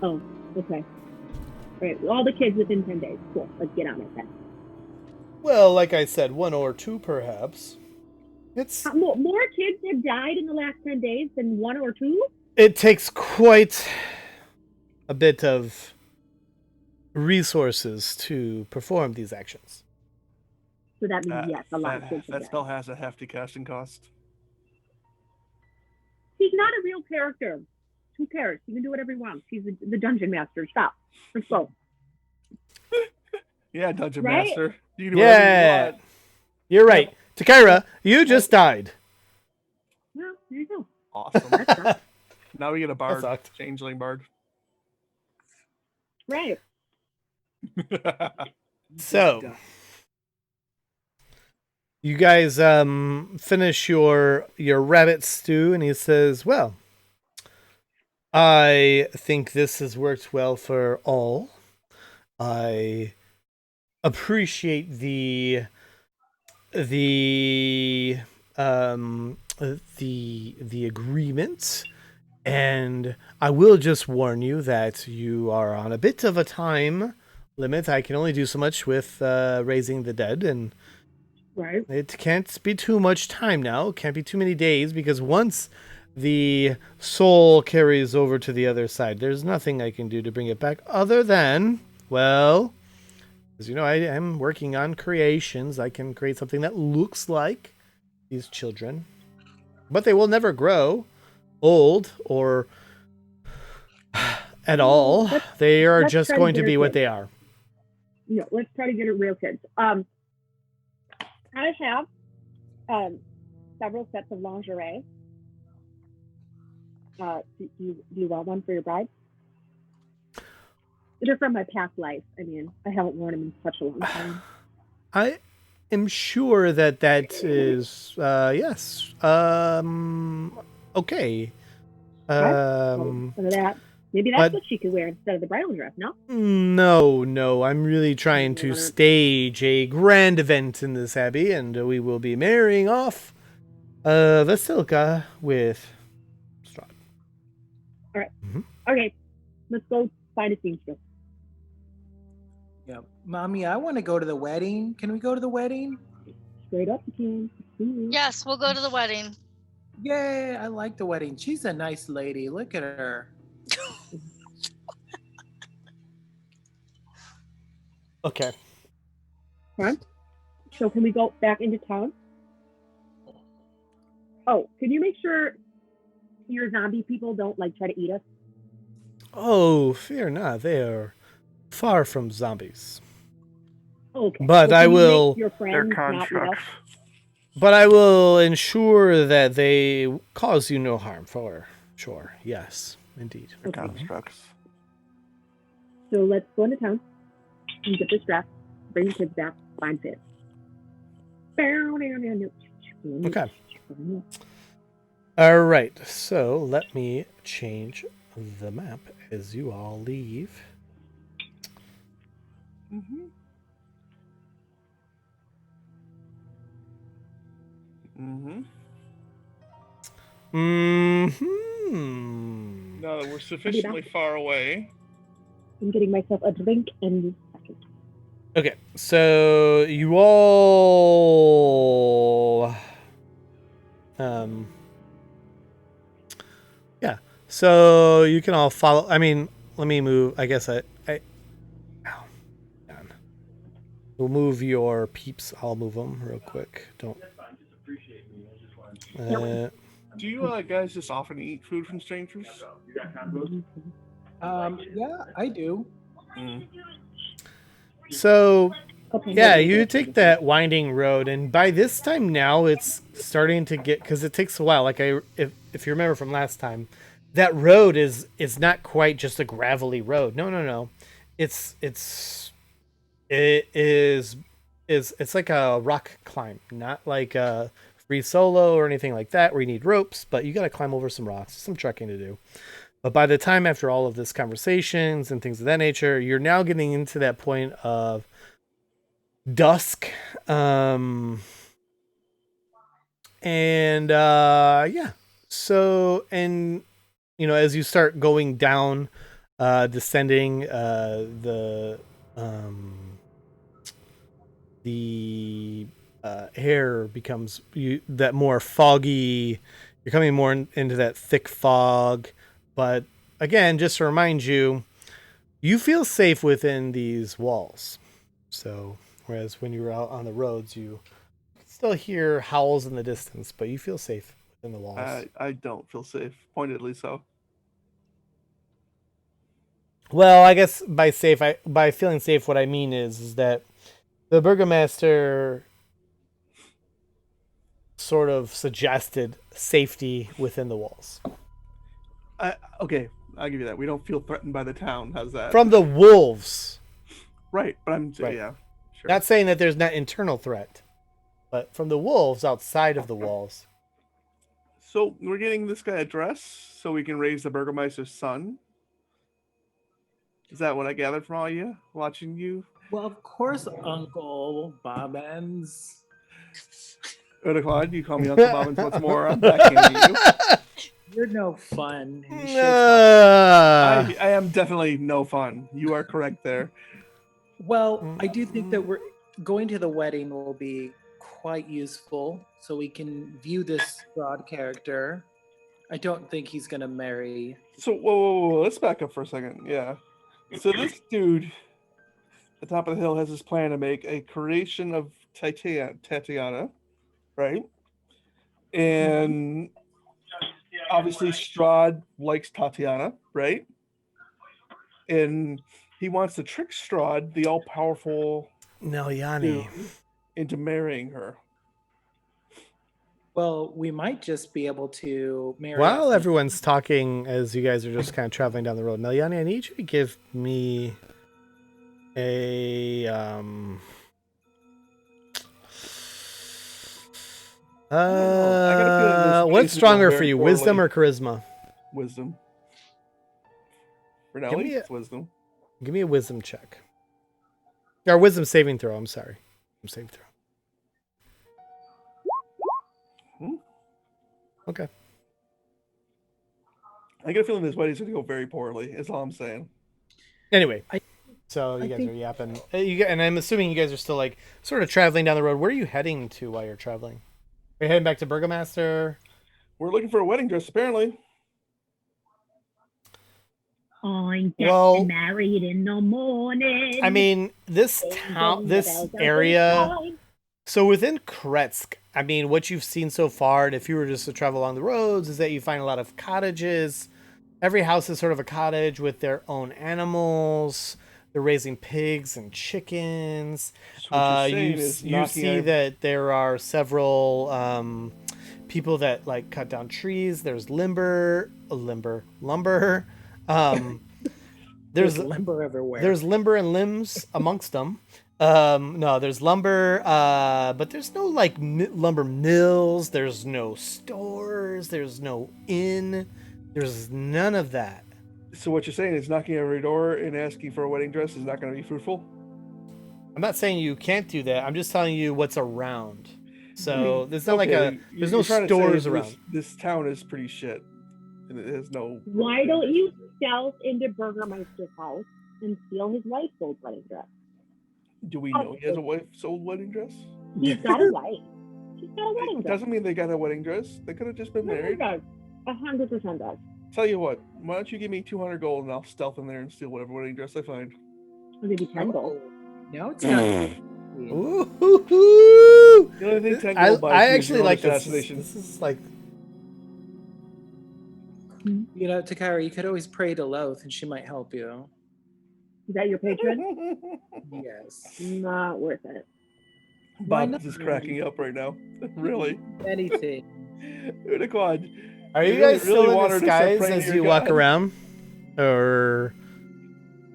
Oh, okay. All right, all the kids within 10 days. Cool. Let's get on it then. Well, like I said, 1 or 2, perhaps. It's more kids have died in the last 10 days than 1 or 2? It takes quite a bit of resources to perform these actions. So that means, yes, a lot of kids have That died. spell has a hefty casting cost. He's not a real character. Who cares? He can do whatever he wants. He's the dungeon master. Stop. Let's go. Yeah, dungeon Right? master. You can do whatever you want. You're right. Takira, you just died. Well, there you go. Awesome. Now we get a bard, sucked. changeling bard. Right. So you guys finish your rabbit stew, and he says, "Well, I think this has worked well for all. I appreciate the agreement, and I will just warn you that you are on a bit of a time limit. I can only do so much with raising the dead, and Right. it can't be too much time now. Can't be too many days, because once the soul carries over to the other side, there's nothing I can do to bring it back other than, well, as you know, I am working on creations. I can create something that looks like these children, but they will never grow old or at all. They are just going to be what they are. No, let's try to get it real kids. I have several sets of lingerie. Do you want one for your bride? They're from my past life. I mean, I haven't worn them in such a long time. I am sure that is yes. Okay. Some of that. Maybe that's what she could wear instead of the bridal dress, no? No. I'm really trying to stage a grand event in this abbey, and we will be marrying off Vasilka with Strahd. All right. Mm-hmm. Okay. Let's go find a seamstress. Yeah. Mommy, I want to go to the wedding. Can we go to the wedding? Straight up, you can. Yes, we'll go to the wedding. Yay, I like the wedding. She's a nice lady. Look at her. Okay. Huh? So can we go back into town? Oh, can you make sure your zombie people don't try to eat us? Oh, fear not. They are far from zombies. Okay. But I will. They're constructs. But I will ensure that they cause you no harm, for sure. Yes, indeed. They're constructs. So let's go into town and get this dress, bring the kids back, find fit. Okay. All right. So let me change the map as you all leave. Mm-hmm. Now that we're sufficiently far away. I'm getting myself a drink and okay, so you all yeah. So you can all follow. I mean, let me move. I guess we'll move your peeps. I'll move them real quick. Don't. Do you guys just often eat food from strangers? Yeah, I do. So, yeah, you take that winding road, and by this time now, it's starting to get, because it takes a while. Like if you remember from last time, that road is not quite just a gravelly road. No. It's like a rock climb, not like a free solo or anything like that where you need ropes, but you got to climb over some rocks, some trekking to do. But by the time after all of this conversations and things of that nature, you're now getting into that point of dusk. Yeah. So, and as you start going down, descending, the air becomes that more foggy. You're coming more into that thick fog. But again, just to remind you, you feel safe within these walls. So, whereas when you're out on the roads, you still hear howls in the distance, but you feel safe within the walls. I don't feel safe, pointedly so. Well, I guess by feeling safe, what I mean is that the burgomaster sort of suggested safety within the walls. Okay, I'll give you that. We don't feel threatened by the town. How's that? From the wolves. Right, but Right. yeah, sure. Not saying that there's not internal threat, but from the wolves outside of the walls. So we're getting this guy a dress so we can raise the Burgermeister's son. Is that what I gathered from all you watching you? Well, of course, Uncle Bobbins. Claude, you call me Uncle Bobbins once more. I'm backhanding you. You're no fun. And he shakes I am definitely no fun. You are correct there. Well, I do think that we're going to the wedding will be quite useful, so we can view this broad character. I don't think he's gonna marry. So whoa, let's back up for a second. Yeah. So this dude at the top of the hill has this plan to make a creation of Tatiana, right? And obviously Strahd likes Tatiana, right? And he wants to trick Strahd, the all-powerful Nelyani, into marrying her. Well, we might just be able to marry. While everyone's talking, as you guys are just kind of traveling down the road, Nelyani, I need you to give me a what's stronger for you, wisdom or charisma? Wisdom. For Nelly, it's wisdom. Give me a wisdom check. Or wisdom saving throw, I'm sorry. Saving throw. Okay. I get a feeling this wedding's going to go very poorly. Is all I'm saying. Anyway, so you guys are yapping, and I'm assuming you guys are still like sort of traveling down the road. Where are you heading to while you're traveling? Are you heading back to Burgomaster? We're looking for a wedding dress, apparently. I'm getting married in the morning. I mean, this town, this area. So within Kretsk, I mean, what you've seen so far, and if you were just to travel along the roads, is that you find a lot of cottages. Every house is sort of a cottage with their own animals. They're raising pigs and chickens. You see that there are several people that like cut down trees. There's lumber. There's lumber everywhere. There's lumber and limbs amongst them. No, there's lumber, but there's no like lumber mills. There's no stores. There's no inn. There's none of that. So what you're saying is knocking on every door and asking for a wedding dress is not going to be fruitful? I'm not saying you can't do that. I'm just telling you what's around. So there's not there's no stores around. This town is pretty shit. And it has no... Why don't you stealth into Burgermeister's house and steal his wife's old wedding dress? Do we know he has a wife's old wedding dress? He's got a wife. She's got a wedding dress. Doesn't mean they got a wedding dress. They could have just been married. 100% does. Tell you what, why don't you give me 200 gold and I'll stealth in there and steal whatever wedding dress I find. I'll give you 10 gold. No, it's not. Ooh. The only thing 10 gold buys I actually like this. This is like... You know, Takara, you could always pray to Loth and she might help you. Is that your patron? Yes. Not worth it. Bob is cracking up right now. Really? Anything. Unicorn. Are you guys still in disguise as you walk around? Or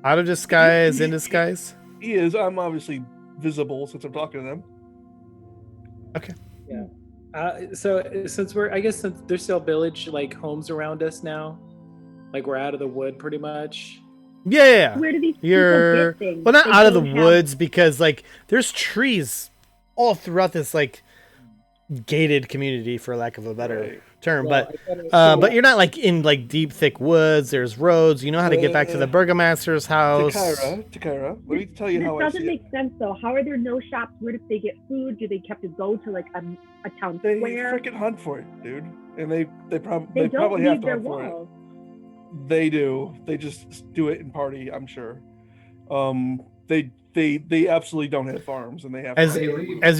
out of disguise, in disguise? He is. I'm obviously visible since I'm talking to them. Okay. Yeah. So since there's still village like homes around us now, like we're out of the wood pretty much. Yeah. Where do these people get things? Well, not out of the woods because like there's trees all throughout this like gated community, for lack of a better term. Well, but you're not like in like deep thick woods. There's roads. You know how to get back to the Burgomaster's house. Takara, let me tell you how I see it. This doesn't make sense though. How are there no shops? Where do they get food? Do they have to go to like a town square? They freaking hunt for it, dude. And they don't probably need have to their hunt for walls. it. They do. They just do it in party, I'm sure. They absolutely don't have farms, and they have as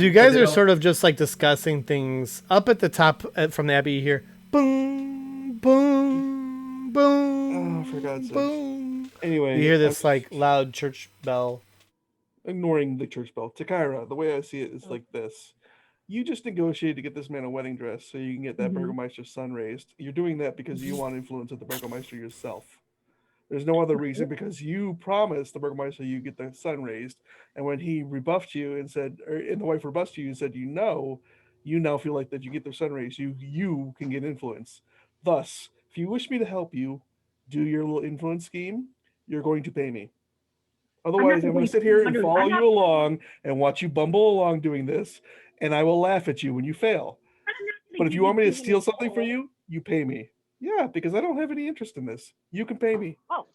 you guys are sort of just like discussing things up at the top from the abbey. You hear boom, boom, boom. Oh, for God's boom. sake! Anyway, you hear this like loud church bell. Ignoring the church bell, Takara. The way I see it is like this: You just negotiated to get this man a wedding dress so you can get that Burgomeister's son raised. You're doing that because you want influence of the Burgomeister yourself. There's no other reason because you promised the Burgomeister you get the son raised, and when he rebuffed you and said, and the wife rebuffed you and said, you now feel like that you get their son raised, you can get influence. Thus, if you wish me to help you do your little influence scheme, you're going to pay me. Otherwise, I'm going to sit here and follow you along and watch you bumble along doing this, and I will laugh at you when you fail. But if you want me to steal something for you, you pay me. Yeah, because I don't have any interest in this. You can pay me. Oh.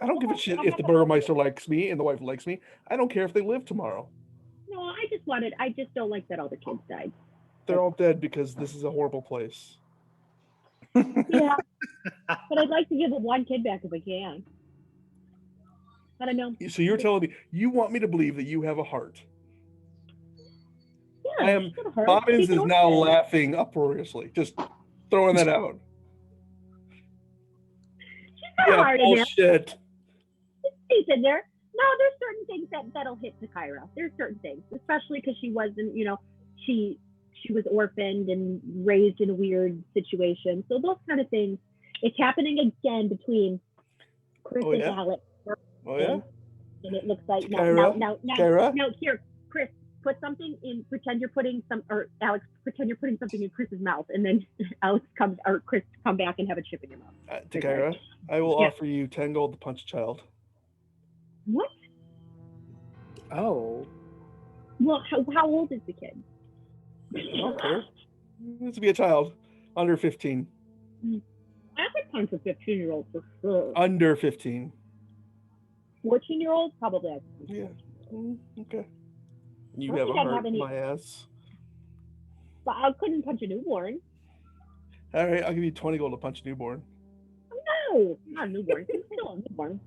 I don't give a shit if the Burgomeister likes me and the wife likes me. I don't care if they live tomorrow. No, I just don't like that all the kids died. They're all dead because this is a horrible place. Yeah. But I'd like to give one kid back if I can. I don't know. So you're telling me you want me to believe that you have a heart? Yeah, Bobbins is now laughing uproariously. Just throwing that out. Yeah, bullshit. He's in there. No, there's certain things that'll hit Takira. There's certain things, especially because she wasn't, she was orphaned and raised in a weird situation. So those kind of things. It's happening again between Chris and Alex. Oh yeah. And it looks like now, here, Chris, put something in. Pretend you're putting Alex, pretend you're putting something in Chris's mouth, and then Chris come back and have a chip in your mouth. Takira, I will offer you 10 gold to punch a child. What? Oh. Well, how old is the kid? I don't care. Needs to be a child under 15. I could punch a 15-year-old for sure. Under 15. 14-year-old, probably. Yeah. Okay. You have a heart, my ass. But I couldn't punch a newborn. All right, I'll give you 20 gold to punch a newborn. No, not a newborn. It's still a newborn.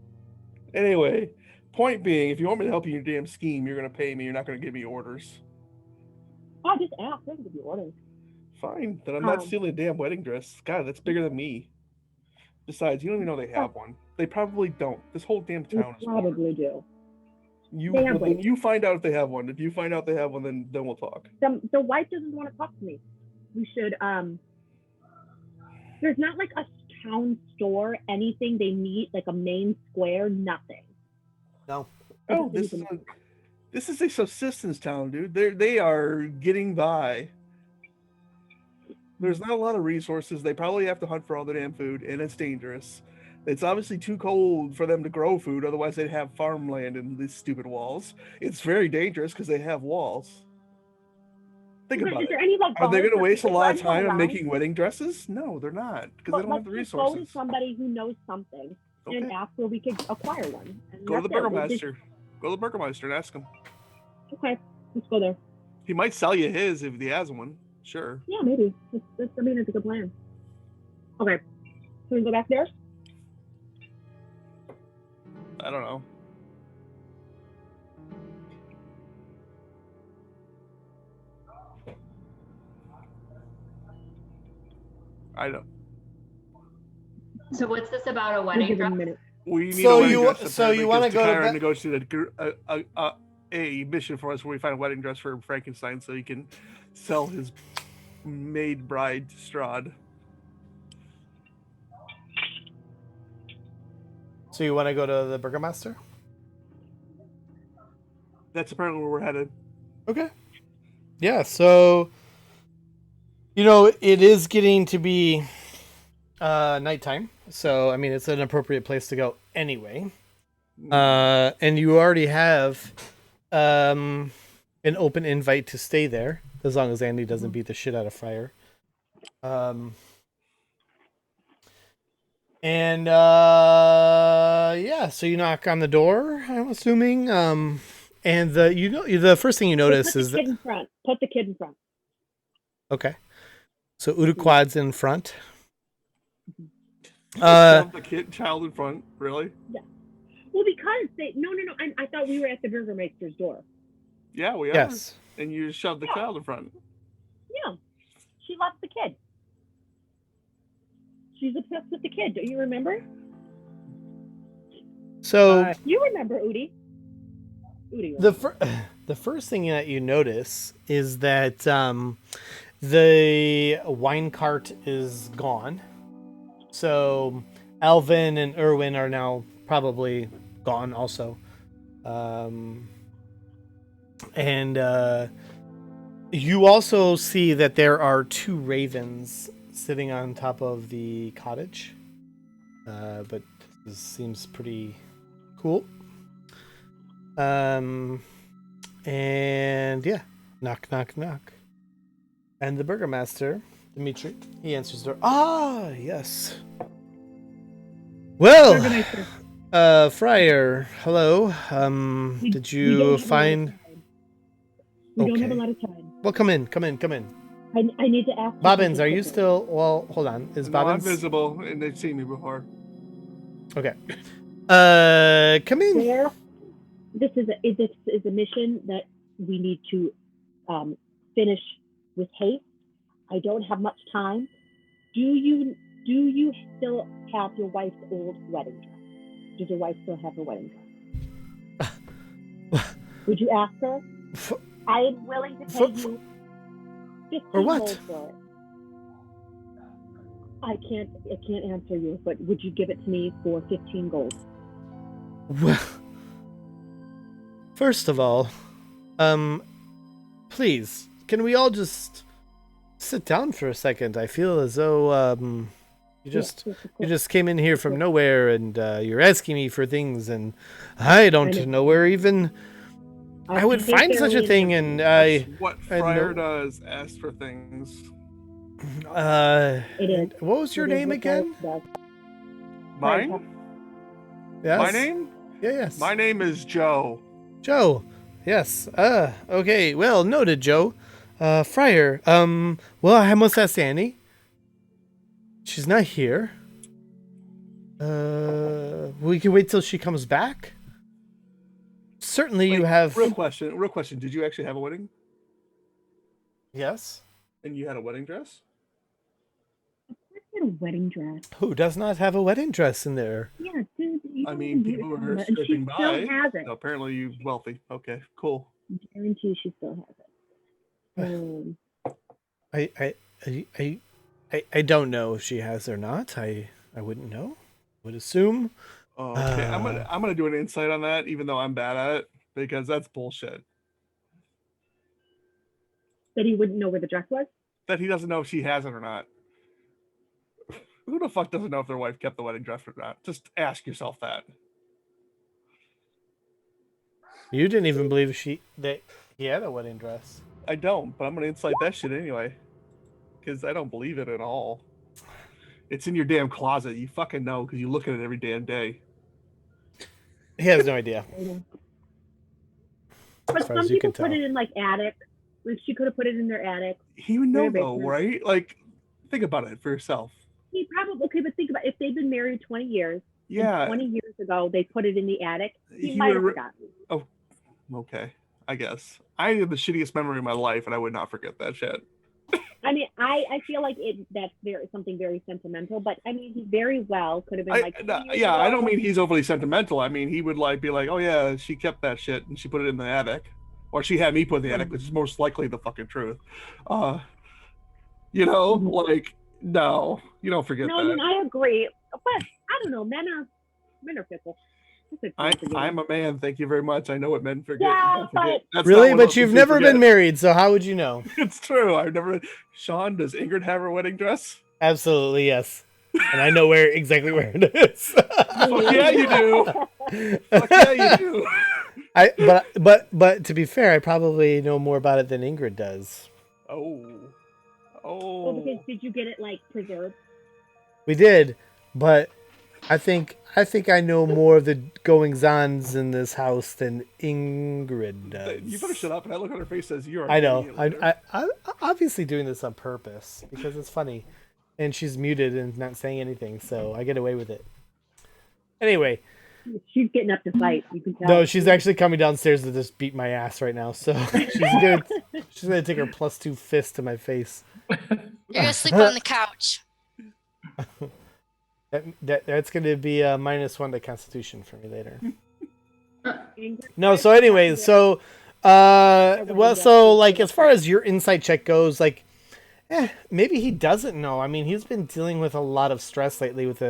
Anyway, point being, if you want me to help you in your damn scheme, you're going to pay me. You're not going to give me orders. I just asked. I didn't give you orders. Fine. Then I'm not stealing a damn wedding dress. God, that's bigger than me. Besides, you don't even know they have one. They probably don't. This whole damn town is probably do. You find out if they have one. If you find out they have one, then we'll talk. The wife doesn't want to talk to me. We should there's not like a town store, anything they need, like a main square, nothing. No. Oh, this is a subsistence town, dude. They are getting by. There's not a lot of resources. They probably have to hunt for all the damn food, and it's dangerous. It's obviously too cold for them to grow food, otherwise they'd have farmland in these stupid walls. It's very dangerous because they have walls. Think about it. Are they going to waste a lot of time on making wedding dresses? No, they're not, because they don't have the resources. Go to somebody who knows something and ask where we could acquire one. Go to the Burgomeister. Go to the Burgomeister and ask him. Okay, let's go there. He might sell you his if he has one. Sure. Yeah, maybe. It's a good plan. Okay, so we go back there? I don't know. I don't. So what's this about a wedding dress? We need so a wedding dress. So you want to go to negotiate a mission for us where we find a wedding dress for Frankenstein so he can sell his maid bride to Strahd. So you want to go to the Burgomaster? That's apparently where we're headed. Okay. Yeah, so it is getting to be nighttime. So I mean it's an appropriate place to go anyway. And you already have an open invite to stay there, as long as Andy doesn't beat the shit out of Fryer. Yeah, so you knock on the door, I'm assuming. And the first thing you notice is that put the kid in front. Okay. So Uruquad's in front. The child in front, really? Yeah. Well, because no. I thought we were at the Burgermeister's door. Yeah, we are. Yes. And you shoved the child in front. Yeah. She loves the kid. She's obsessed with the kid. Don't you remember? So you remember, Udi? the first thing that you notice is that the wine cart is gone. So Alvin and Irwin are now probably gone also. And you also see that there are 2 ravens sitting on top of the cottage. But this seems pretty cool. And yeah, knock, knock, knock. And the burgomaster, Dimitri, he answers the door. Ah, yes. Well, Friar, hello. Did you find? We don't have a lot of time. Well, come in. I need to ask. Bobbins, are you still? Well, hold on. Is Bobbins? I'm visible, and they've seen me before. Okay. Come in. Where? This is a mission that we need to finish with haste. I don't have much time. Do you still have your wife's old wedding dress? Does your wife still have her wedding dress? Would you ask her? I am willing to pay you 15 gold for it. I can't answer you, but would you give it to me for 15 gold? Well, first of all, please, can we all just sit down for a second? I feel as though you just came in here from nowhere, and you're asking me for things, and I don't know where even I would find such a thing. And what Friar does, ask for things. It is. What was your name again? Mine? Yes. My name? Yes. My name is Joe. Joe. Yes. Okay. Well, noted, Joe. Friar. Well, I must ask Annie. She's not here. We can wait till she comes back. Certainly. Wait, you have. Real question. Did you actually have a wedding? Yes. And you had a wedding dress? A wedding dress. Who does not have a wedding dress in there? Yeah, dude. I mean, people were scraping by. Still has it. So apparently, you're wealthy. Okay, cool. I guarantee she still has it. I don't know if she has or not. I wouldn't know. Would assume. Okay, I'm gonna do an insight on that, even though I'm bad at it, because that's bullshit. That he wouldn't know where the dress was? That he doesn't know if she has it or not. Who the fuck doesn't know if their wife kept the wedding dress or not? Just ask yourself that. You didn't even believe that he had a wedding dress. I don't, but I'm gonna insight that shit anyway, because I don't believe it at all. It's in your damn closet. You fucking know because you look at it every damn day. He has no idea. But some people put it in like attic. Like she could have put it in their attic. He would know though, right? Like, think about it for yourself. He probably but think about if they've been married 20 years. Yeah. 20 years ago, they put it in the attic. He might have forgotten. Oh, okay. I guess I have the shittiest memory of my life, and I would not forget that shit. I mean, I feel like that's something very sentimental, but I mean, he very well could have been like. Yeah, I don't mean he's overly sentimental. I mean, he would be like, oh yeah, she kept that shit and she put it in the attic, or she had me put it in the attic, which is most likely the fucking truth. Like, no, you don't forget that. No, I mean, I agree, but I don't know. Men are fickle. I'm a man. Thank you very much. I know what men forget. Yeah, That's really, but you've never been married, so how would you know? It's true. I've never. Sean, does Ingrid have her wedding dress? Absolutely, yes. And I know exactly where it is. Fuck yeah, you do. Fuck yeah, you do. But to be fair, I probably know more about it than Ingrid does. Oh. Well, because did you get it like preserved? We did, but I think I know more of the goings-ons in this house than Ingrid does. You better shut up. And I look on her face says you're. I know. I'm obviously doing this on purpose because it's funny, and she's muted and not saying anything, so I get away with it. Anyway, she's getting up to fight. You can tell. No, she's actually coming downstairs to just beat my ass right now. So she's gonna take her +2 fist to my face. You're gonna sleep on the couch. That's going to be a -1 to Constitution for me later. No, so anyway, so well, so like as far as your insight check goes, like maybe he doesn't know. I mean, he's been dealing with a lot of stress lately with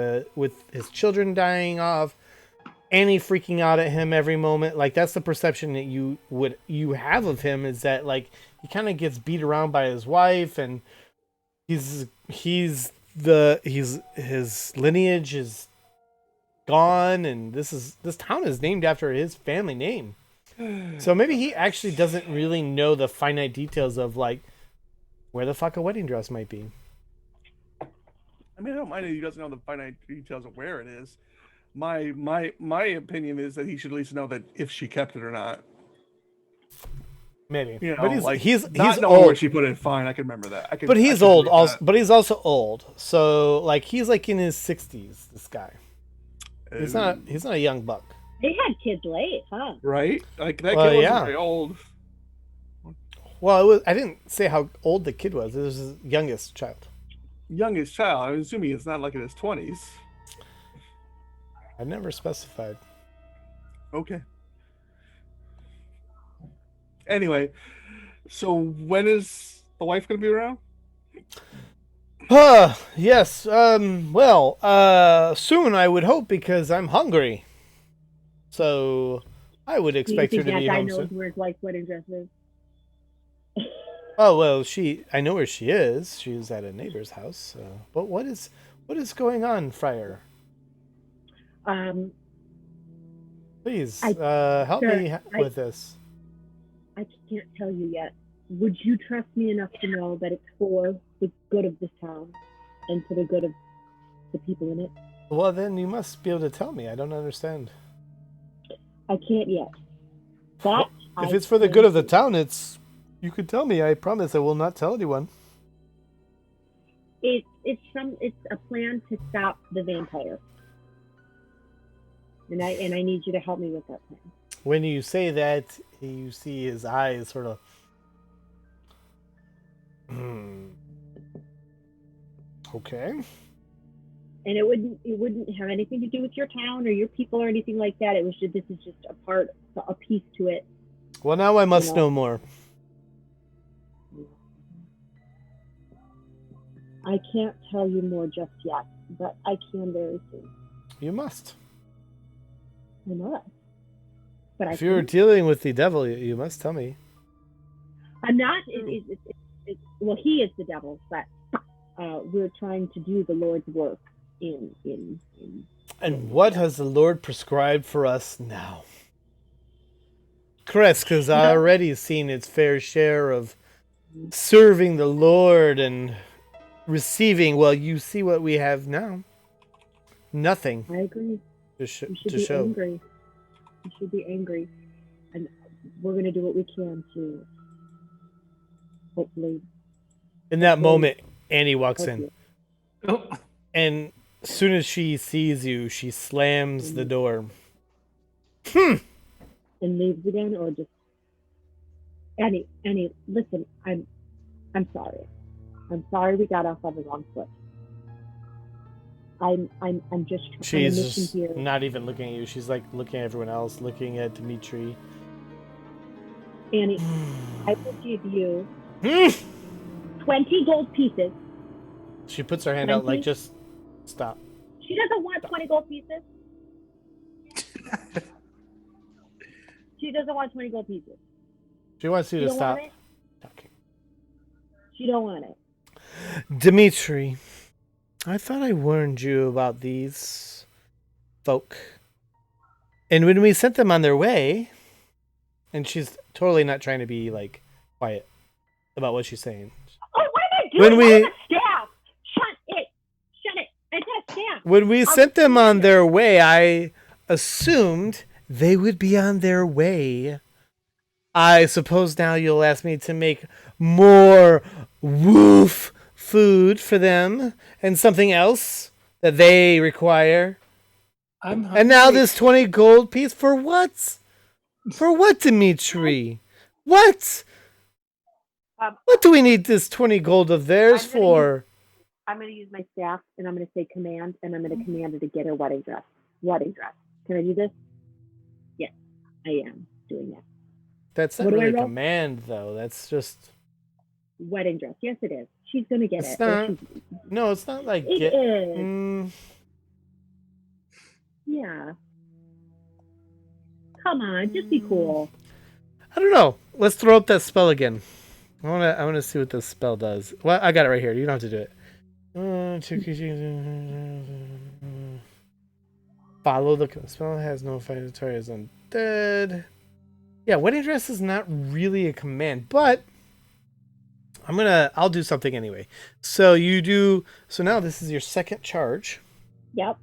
his children dying off, Annie freaking out at him every moment. Like that's the perception that you have of him, is that like he kind of gets beat around by his wife, and his lineage is gone, and this town is named after his family name. So maybe he actually doesn't really know the finite details of like where the fuck a wedding dress might be. I mean, I don't mind if he doesn't know the finite details of where it is. My opinion is that he should at least know that if she kept it or not. Maybe, You know, but he's old. Where old. she put it, fine. I can remember that. But he's old also. But he's also old. So like he's like in his 60s. This guy. He's not a young buck. They had kids late, huh? Right? Like that kid wasn't very old. Well, I didn't say how old the kid was. It was his youngest child. Youngest child. I'm assuming it's not like in his 20s. I never specified. Okay. Anyway, so when is the wife going to be around? Yes. Well, soon I would hope, because I'm hungry. So I would expect her to be home soon. Where his wife's wedding dress is? Oh well, I know where she is. She's at a neighbor's house. But what is going on, Friar? Please help me with this. I can't tell you yet. Would you trust me enough to know that it's for the good of this town and for the good of the people in it? Well, then you must be able to tell me. I don't understand. I can't yet. But if it's for the good of the town, you could tell me. I promise I will not tell anyone. It's a plan to stop the vampire. And I need you to help me with that plan. When you say that, you see his eyes sort of. Okay. And it wouldn't have anything to do with your town or your people or anything like that. This is just a piece to it. Well, now I must know more. I can't tell you more just yet, but I can very soon. You must. I must. But if you're dealing with the devil, you must tell me. I'm not. Well, he is the devil, but we're trying to do the Lord's work And what has the Lord prescribed for us now? Kresk has already seen its fair share of serving the Lord and receiving. Well, you see what we have now. Nothing. I agree. To show. Angry. You should be angry, and we're going to do what we can to hopefully. In that moment, Annie walks in, Oh. and as soon as she sees you, she slams the door. And leaves again, or just Annie. Listen, I'm sorry. I'm sorry we got off on the wrong foot. I'm just trying to mission here. Not even looking at you. She's like looking at everyone else, looking at Dimitri. Annie, I will give you 20 gold pieces. She puts her hand out like, just stop. She doesn't want 20 gold pieces. She doesn't want 20 gold pieces. She wants you to stop talking. She don't want it. Dimitri, I thought I warned you about these folk. And when we sent them on their way, and she's totally not trying to be like quiet about what she's saying. Oh, what am I doing? I have a staff. Shut it. I got a staff. When we sent them on their way, I assumed they would be on their way. I suppose now you'll ask me to make more woof food for them and something else that they require. And now this 20 gold piece for what? For what, Dimitri? What? What do we need this 20 gold of theirs for? I'm going to use my staff, and I'm going to say command, and I'm going to command her to get her wedding dress. Wedding dress. Can I do this? Yes. I am doing that. That's not What do really I a roll? command, though. That's just. Wedding dress. Yes, it is. She's gonna get It's it. not. No, it's not like It get. is. Yeah. Come on, just be cool. I don't know. Let's throw up that spell again. I wanna see what this spell does. Well, I got it right here. You don't have to do it. Follow the spell has no effect. Is undead. Yeah, wedding dress is not really a command, but I'll do something anyway. So now this is your second charge. Yep.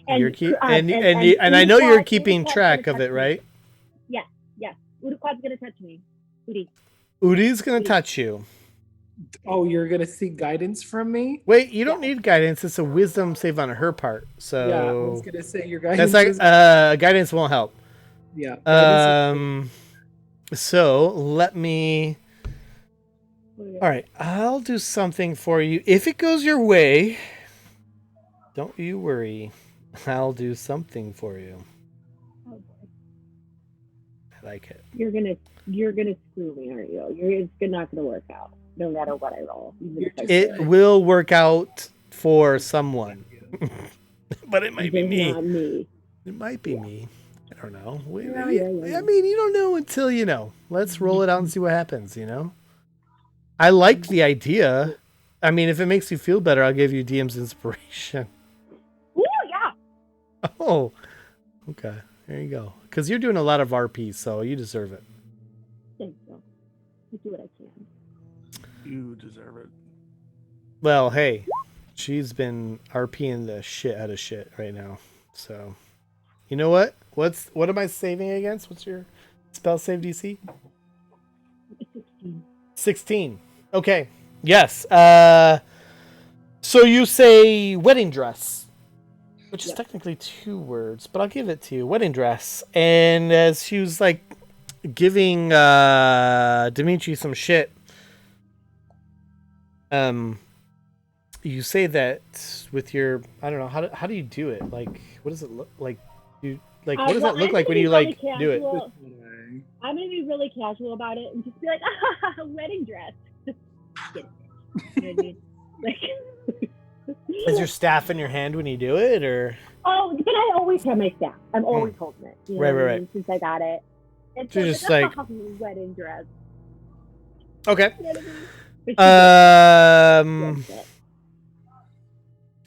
And I know you're keeping track of it, right? Yeah. Uruquad's gonna touch me. Udi's gonna touch you. Oh, you're gonna seek guidance from me? Wait, you don't need guidance. It's a wisdom save on her part. So yeah, I was gonna say your guidance. That's like guidance won't help. Yeah. So let me. All right, I'll do something for you. If it goes your way, don't you worry. I'll do something for you. Oh boy. I like it. You're gonna screw me, aren't you? It's not gonna work out, no matter what I roll. It will work out for someone, but it might be me. Not me. It might be me. I don't know. Yeah. I mean, you don't know until you know. Let's roll it out and see what happens. You know. I like the idea. I mean, if it makes you feel better, I'll give you DM's inspiration. Ooh, yeah. Oh, okay. There you go. Because you're doing a lot of RP, so you deserve it. Thank you. I do what I can. You deserve it. Well, hey, she's been RPing the shit out of shit right now. So, you know what? What am I saving against? What's your spell save DC? 16. 16. Okay. Yes. So you say wedding dress, which is technically 2 words, but I'll give it to you. Wedding dress. And as she was like giving Dimitri some shit, you say that with your, I don't know, how do you do it? Like, what does it look like? What does that look like when you really like do it? I'm gonna be really casual about it and just be like, wedding dress. You know what I mean? Like, Is your staff in your hand when you do it, or? Oh, but I always have my staff. I'm always holding it. You know Right. Since I got it. It's So just like wedding dress. Okay. You know what I mean?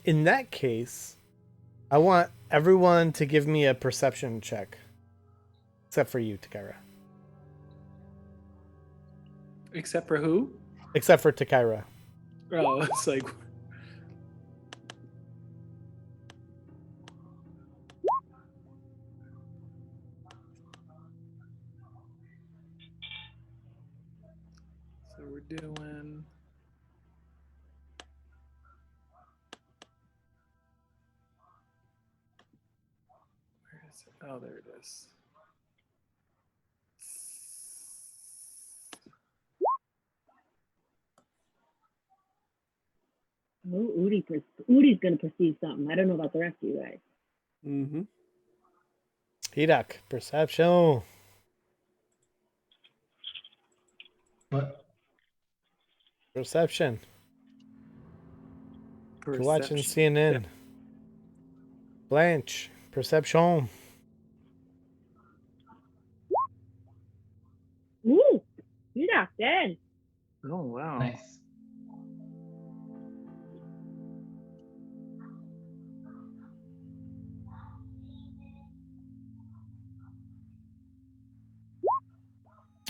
In that case, I want everyone to give me a perception check, except for you, Takira. Except for who? Except for Takira. Oh, it's like. So we're doing. Where is it? Oh, there it is. Oh, Udi's gonna perceive something. I don't know about the rest of you guys. Mm-hmm. Hidak, perception. What? Perception. You're watching CNN. Yeah. Blanche, perception. Ooh, you knocked in. Oh, wow. Nice.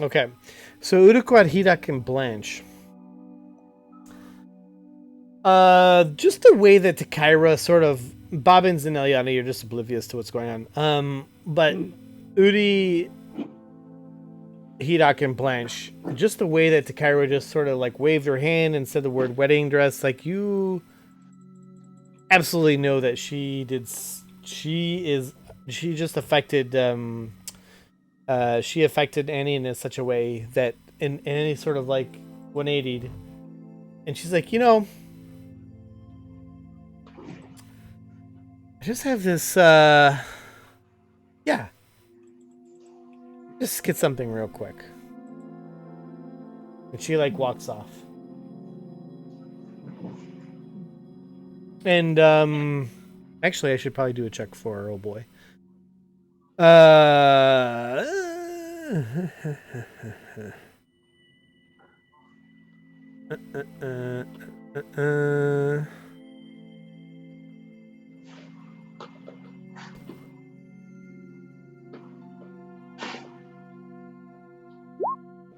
Okay, so Uruquad, Hidak, and Blanche. Just the way that Takira sort of Bobbins and Eliana, you're just oblivious to what's going on. But Udi, Hidak, and Blanche, just the way that Takira just sort of like waved her hand and said the word wedding dress, like you absolutely know that she just affected she affected Annie in such a way that in any sort of like 180'd, and she's like, I just have this Just get something real quick. And she like walks off. And actually I should probably do a check for her, oh boy.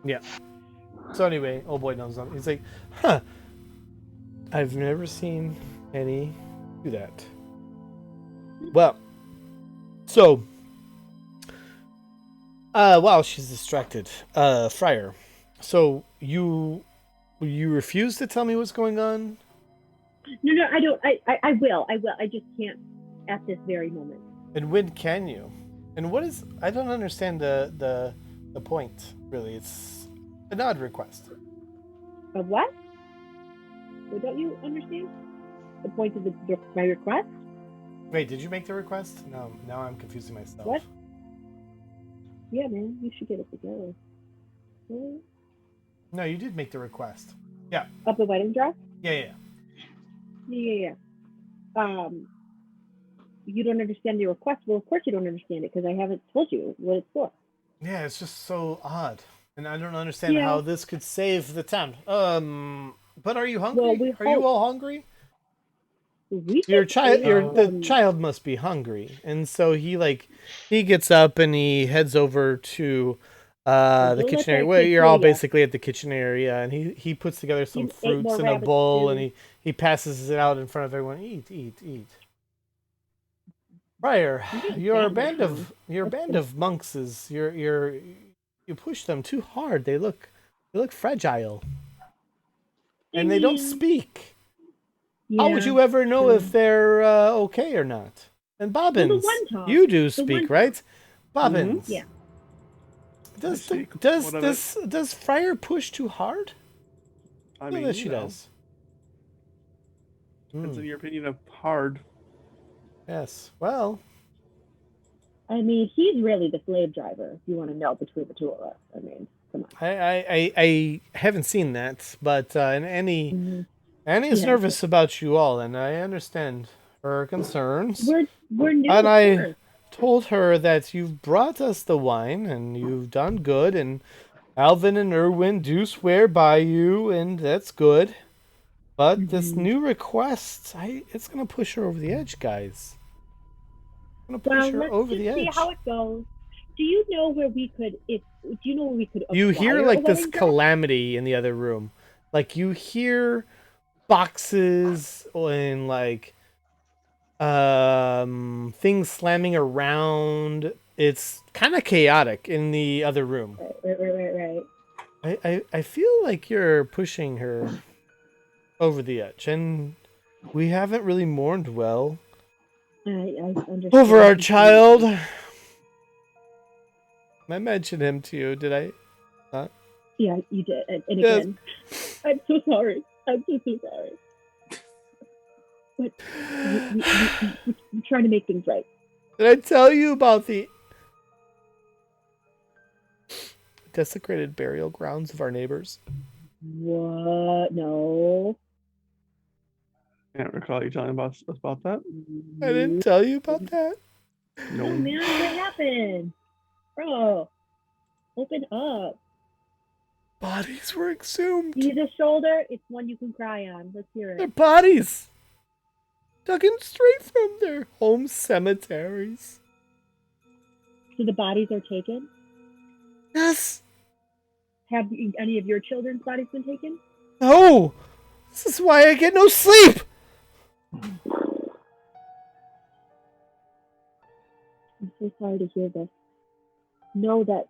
Yeah. So anyway, oh boy knows something. He's like, huh. I've never seen any do that. Well, so wow, she's distracted. Friar. So you refuse to tell me what's going on? No, I don't. I will. I just can't at this very moment. And when can you? And what is? I don't understand the point. Really, it's an odd request. Of what? What don't you understand? The point of my request? Wait, did you make the request? No, now I'm confusing myself. What? Yeah, man, you should get it together. Really? No, you did make the request. Yeah. Of the wedding dress? Yeah. Yeah. You don't understand the request? Well, of course you don't understand it because I haven't told you what it's for. Yeah, it's just so odd. And I don't understand how this could save the town. But are you hungry? Well, are you all hungry? The child must be hungry. And so he gets up and he heads over to the kitchen area. Well, you're all basically at the kitchen area, and he puts together some fruits in a bowl and he passes it out in front of everyone. Eat. Friar, your band of monks is you push them too hard. They look fragile. And they don't speak. Yeah, how would you ever know if they're okay or not? And Bobbins, you do speak, right? Bobbins. Mm-hmm. Yeah. Does Friar push too hard? I mean, that she does. Depends on your opinion of hard. Yes. Well, I mean, he's really the slave driver, if you want to know, between the two of us. I mean, come on. I haven't seen that, but Annie is nervous about you all, and I understand her concerns. We're new. And I told her that you've brought us the wine, and you've done good, and Alvin and Erwin do swear by you, and that's good. But this new request, it's going to push her over the edge, guys. It's going to push her over the edge. See how it goes. Do you know where we could? You hear like this calamity in the other room, like you hear boxes and like things slamming around. It's kind of chaotic in the other room. Right. I feel like you're pushing her over the edge, and we haven't really mourned well I understand. over our child. I mentioned him to you, did I not? Yeah, you did. And again, I'm so sorry. I'm so sorry. But we're trying to make things right. Did I tell you about the desecrated burial grounds of our neighbors? What? No. I can't recall you telling us about that. I didn't tell you about that. No. Oh, man, what happened? Bro, open up. Bodies were exhumed. You need a shoulder? It's one you can cry on. Let's hear it. Their bodies dug in straight from their home cemeteries. So the bodies are taken? Yes. Have any of your children's bodies been taken? No. This is why I get no sleep. I'm so sorry to hear this. Know that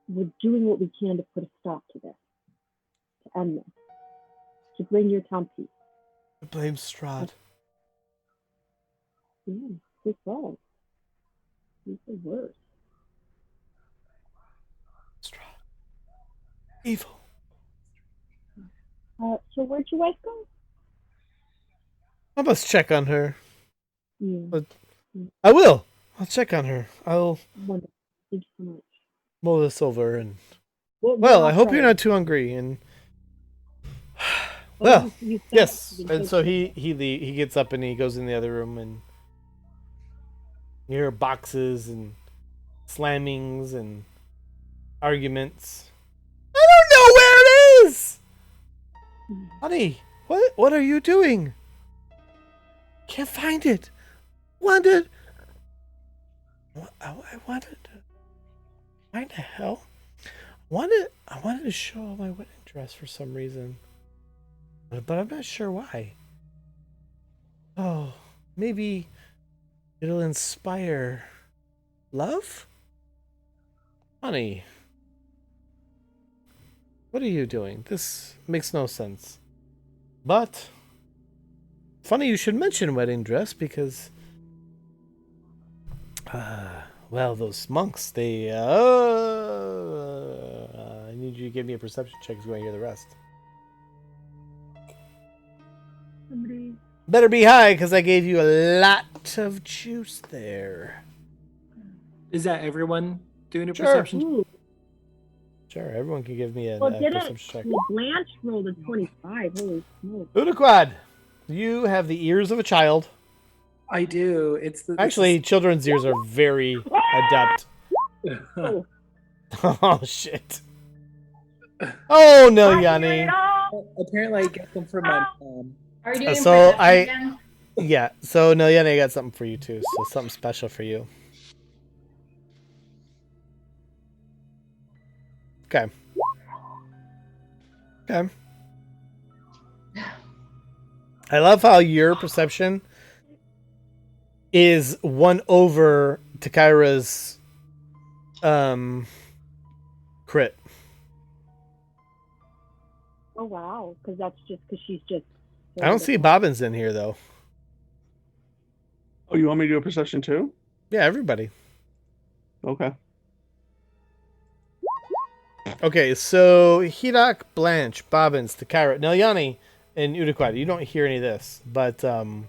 we're doing what we can to put a stop to this, to end this, to bring your town peace. I blame Strahd. Yeah, it's his fault. He's the worst. Strahd. Evil. So where'd your wife go? I must check on her. Yeah. But I will. I'll check on her. Wonderful. Thank you so much. mull this over and. We'll Well, I all hope try. you're not too hungry. And Well, well, you said yes. it. And so he gets up and he goes in the other room, and you hear boxes and slammings and arguments. I don't know where it is, honey. What are you doing? Can't find it. Wanted. I wanted. Why the hell? I wanted to show my wedding dress for some reason, but I'm not sure why. Oh, maybe it'll inspire love? Honey, what are you doing? This makes no sense. But funny you should mention wedding dress because well, those monks, they I need you to give me a perception check if you want to hear the rest. Somebody. Better be high because I gave you a lot of juice there. Is that everyone doing a Sure. perception? Ooh. Sure, everyone can give me a Well, did it? perception check. Well, Blanche rolled a 25. Holy smoke. Udaquad, you have the ears of a child. I do. It's the Actually, children's ears are very adept. Oh, Oh, shit. Oh, no, Yanni. apparently I get them from my mom. Are we doing So perception I- again? Yeah, so no, Yanni, I got something for you, too. So something special for you. Okay. Okay. I love how your perception is one over Takira's crit. oh wow. Because that's just because she's just. I don't see Bobbins in here though. Oh, you want me to do a perception too? Yeah, everybody. Okay. Okay, so Hirak, Blanche, Bobbins, Takira, Nelyani, and Udaquad. You don't hear any of this, but so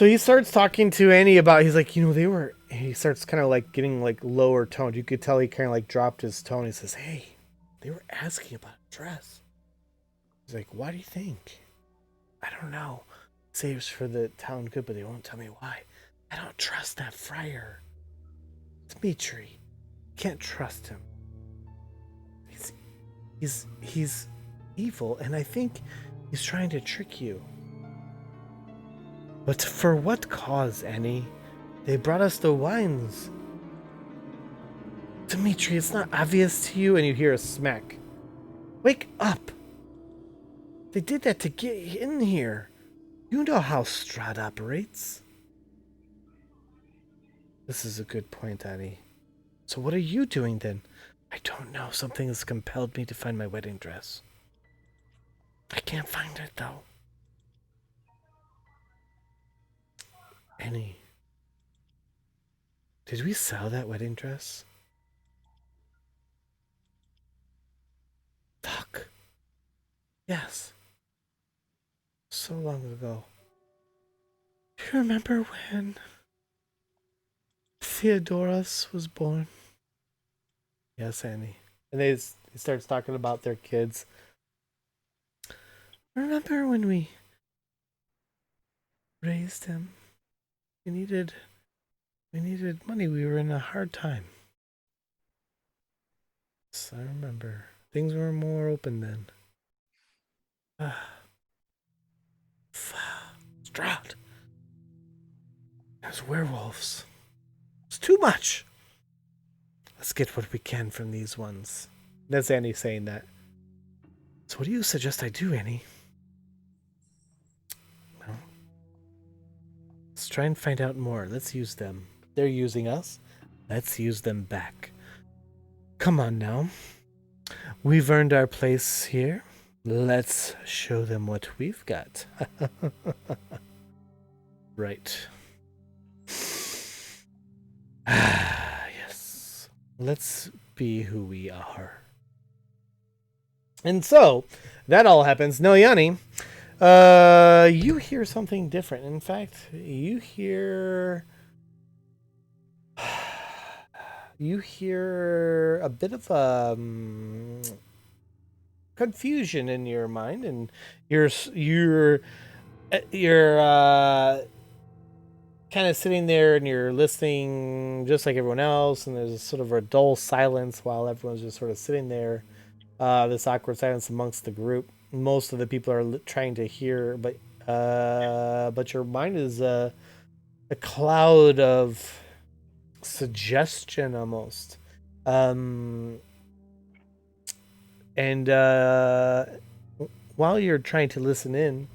he starts talking to Annie about. He's like, he starts kind of like getting like lower toned. You could tell he kind of like dropped his tone. He says, "Hey, they were asking about a dress." He's like, "Why do you think?" "I don't know. Say it's for the town good, but they won't tell me why. I don't trust that friar. Dmitri. Can't trust him. He's evil, and I think he's trying to trick you." "But for what cause, Annie? They brought us the wines." "Dmitri, it's not obvious to you," and you hear a smack. "Wake up! They did that to get in here. You know how Strahd operates." "This is a good point, Annie. So what are you doing then?" "I don't know. Something has compelled me to find my wedding dress. I can't find it, though." "Annie, did we sell that wedding dress?" "Fuck. Yes. So long ago. Do you remember when Theodoros was born?" "Yes, Annie." And he starts talking about their kids. "Remember when we raised him? We needed money. We were in a hard time." "Yes, I remember. Things were more open then." Strahd. There's werewolves. It's too much. Let's get what we can from these ones. That's Annie saying that. "So what do you suggest I do, Annie?" "Well, let's try and find out more. Let's use them. They're using us. Let's use them back. Come on now. We've earned our place here. Let's show them what we've got." Right. Yes. Let's be who we are. And so, that all happens. Nelyani, you hear something different. In fact, you hear you hear a bit of confusion in your mind, and you're kind of sitting there and you're listening just like everyone else, and there's sort of a dull silence while everyone's just sort of sitting there. This awkward silence amongst the group. Most of the people are trying to hear, but your mind is a cloud of suggestion almost. And while you're trying to listen in,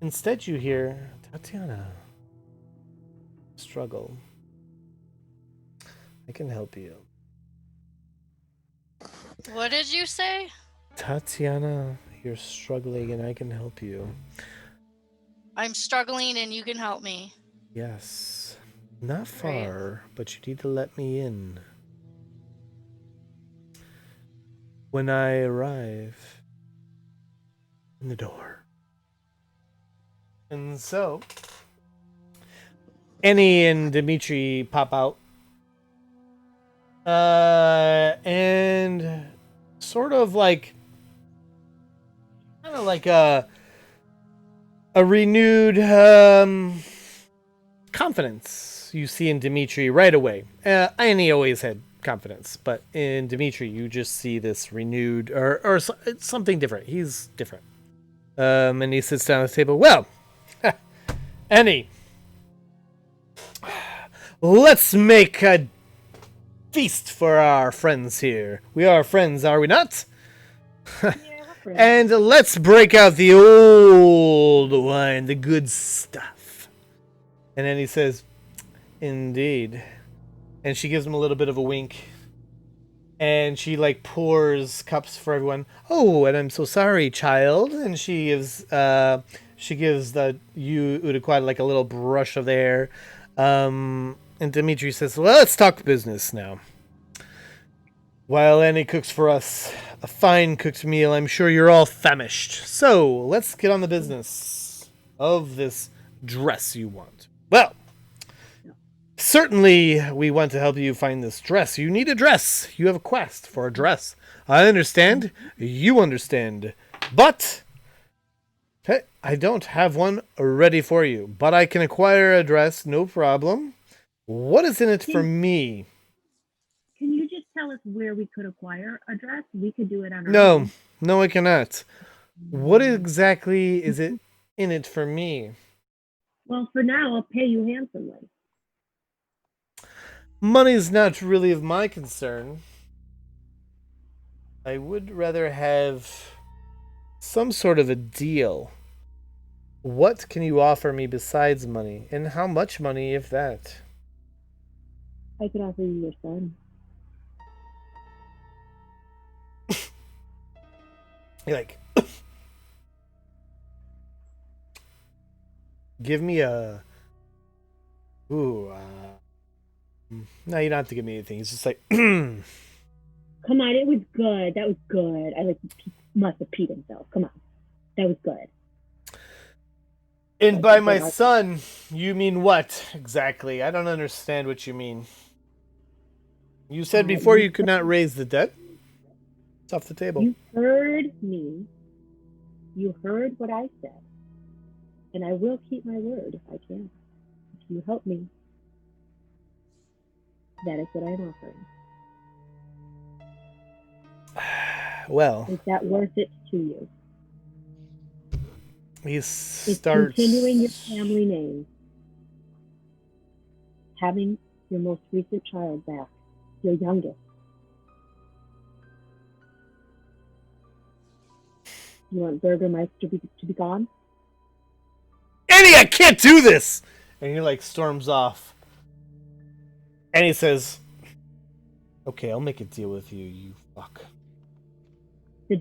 instead you hear Tatiana struggle. I can help you. What did you say? Tatiana, you're struggling and I can help you. I'm struggling and you can help me. Yes. Not far, but you need to let me in. When I arrive in the door. And so, Annie and Dimitri pop out. And sort of like, kind of like a renewed confidence you see in Dimitri right away. Annie always had confidence, but in Dimitri you just see this renewed or it's something different. He's different. And he sits down at the table. Well, Annie, let's make a feast for our friends here. We are friends, are we not? And let's break out the old wine, the good stuff. And then he says, indeed. And she gives him a little bit of a wink. And she like pours cups for everyone. Oh, and I'm so sorry, child. And she gives the you Udaquad like a little brush of the hair. And Dimitri says, well, let's talk business now. While Annie cooks for us a fine cooked meal, I'm sure you're all famished. So let's get on the business of this dress you want. Well, certainly we want to help you find this dress. You need a dress. You have a quest for a dress. I understand. You understand. But I don't have one ready for you. But I can acquire a dress, no problem. What is in it for me? Can you just tell us where we could acquire a dress? We could do it on our own. No, I cannot. What exactly is it in it for me? Well, for now, I'll pay you handsomely. Money's not really of my concern. I would rather have some sort of a deal. What can you offer me besides money? And how much money, if that? I could offer you your son. You're like, give me a... No, you don't have to give me anything. It's just like... Come on, it was good. That was good. I like must have peed himself. Come on. That was good. And by my son, you mean what exactly? I don't understand what you mean. You said before you could not raise the debt. It's off the table. You heard me. You heard what I said. And I will keep my word if I can. If you help me, that is what I'm offering. Well, is that worth it to you? He Is starts continuing your family name, having your most recent child back, your youngest. You want Burgermeister to be gone? Annie, I can't do this! And he like storms off. And he says, okay, I'll make a deal with you, you fuck.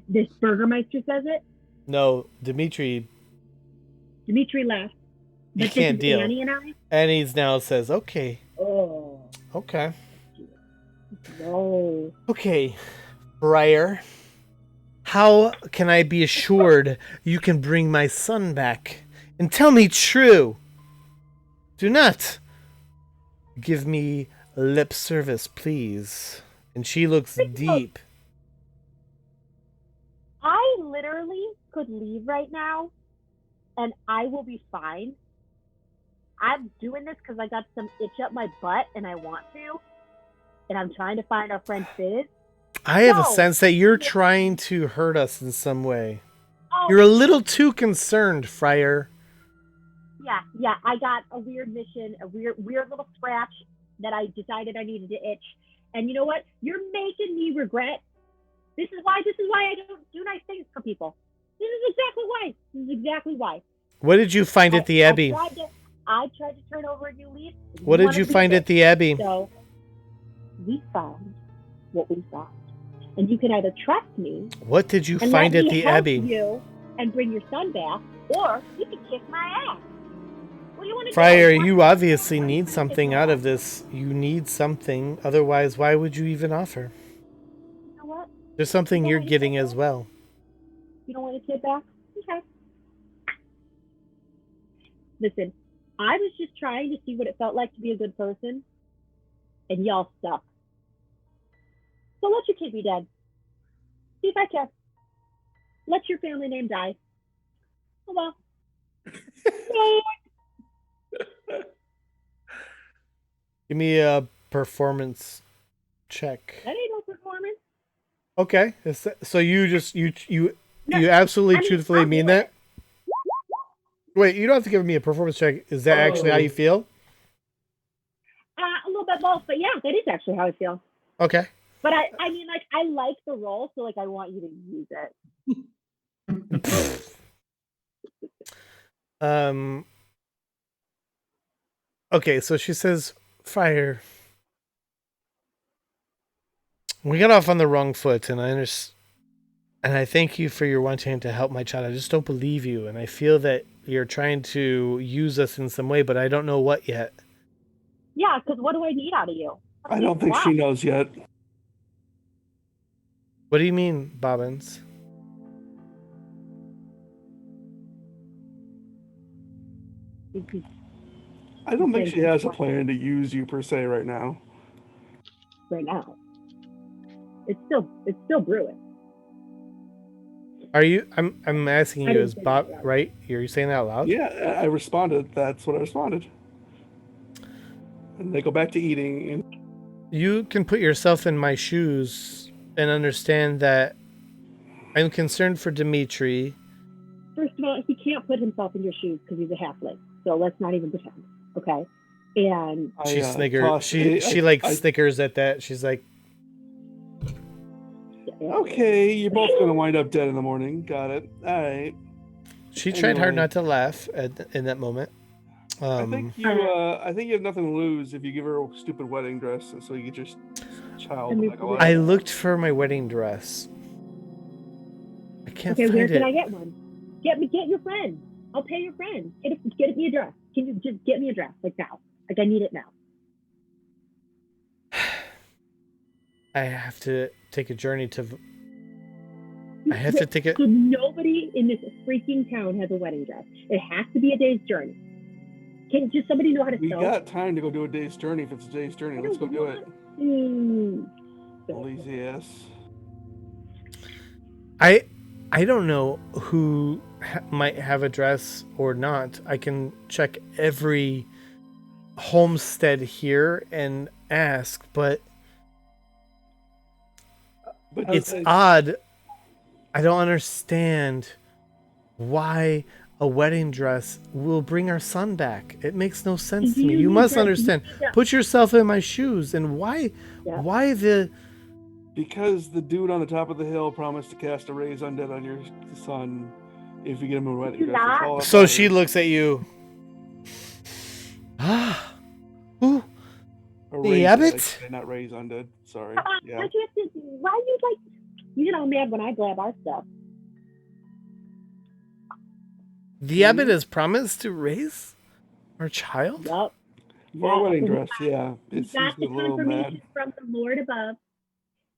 This Burgermeister says it? No, Dimitri laughed. He can't deal. Annie and I? Annie now says, okay. Oh. Okay. No. Okay, Briar. How can I be assured you can bring my son back? And tell me true. Do not give me lip service, please. And she looks deep. I literally could leave right now and I will be fine. I'm doing this because I got some itch up my butt and I want to. And I'm trying to find our friend Fizz. I have a sense that you're trying to hurt us in some way. Oh, You're a little too concerned, Friar. Yeah. I got a weird mission, a weird little scratch that I decided I needed to itch. And you know what? You're making me regret. This is why I don't do nice things for people. This is exactly why. What did you find at the Abbey? I tried to turn over a new leaf. What did you find at the Abbey? So we found what we found. And you can either trust me. What did you find at the Abbey? You and bring your son back, or you can kick my ass. What do you want to Friar, do? you obviously need something out of this. You need something. Otherwise, why would you even offer? You know what? There's something you're getting as well. You don't want your kid back? Okay. Listen, I was just trying to see what it felt like to be a good person, and y'all suck. So let your kid be dead. See if I care. Let your family name die. Oh well. Give me a performance check. That ain't no performance. Okay. So you absolutely truthfully mean that? Wait, you don't have to give me a performance check. Is that actually how you feel? A little bit both, but yeah, that is actually how I feel. Okay. But I mean, like, I like the role, so like, I want you to use it. Okay, so she says, Friar, we got off on the wrong foot, and I thank you for your wanting to help my child. I just don't believe you, and I feel that you're trying to use us in some way, but I don't know what yet. Yeah, because what do I need out of you? I don't think she knows yet. What do you mean, Bobbins? I don't think she has a plan to use you per se right now. Right now, it's still brewing. Are you? I'm asking you, is Bob right? Are you saying that out loud? Yeah, I responded. That's what I responded. And they go back to eating. And you can put yourself in my shoes and understand that I'm concerned for Dimitri. First of all, he can't put himself in your shoes because he's a halfling. So let's not even pretend, okay? And she snickers. She snickers at that. She's like, okay, you're both gonna wind up dead in the morning. Got it. All right. She tried hard not to laugh in that moment. I think you have nothing to lose if you give her a stupid wedding dress, so you get your child. I looked for my wedding dress. I can't find it. Where can I get one? Get your friend. I'll pay your friend. Get me a dress. Can you just get me a dress like now? Like I need it now. I have to take a journey to. I have to take it. So nobody in this freaking town has a wedding dress. It has to be a day's journey. Can just somebody know how to sew? We got time to go do a day's journey. If it's a day's journey, let's go do it. Lazy ass. I don't know who might have a dress or not. I can check every homestead here and ask, but it's odd. I don't understand why a wedding dress will bring our son back. It makes no sense to me. You must understand. Put yourself in my shoes. And why the... Because the dude on the top of the hill promised to cast a raise undead on your son if you get him a wedding dress. So she looks at you. Who? The abbot? Not raise undead. Sorry. Yeah. Why you like... You get all mad when I grab our stuff. The abbot has promised to raise our child? Yep. For a wedding dress, yeah. He's got the confirmation from the Lord above.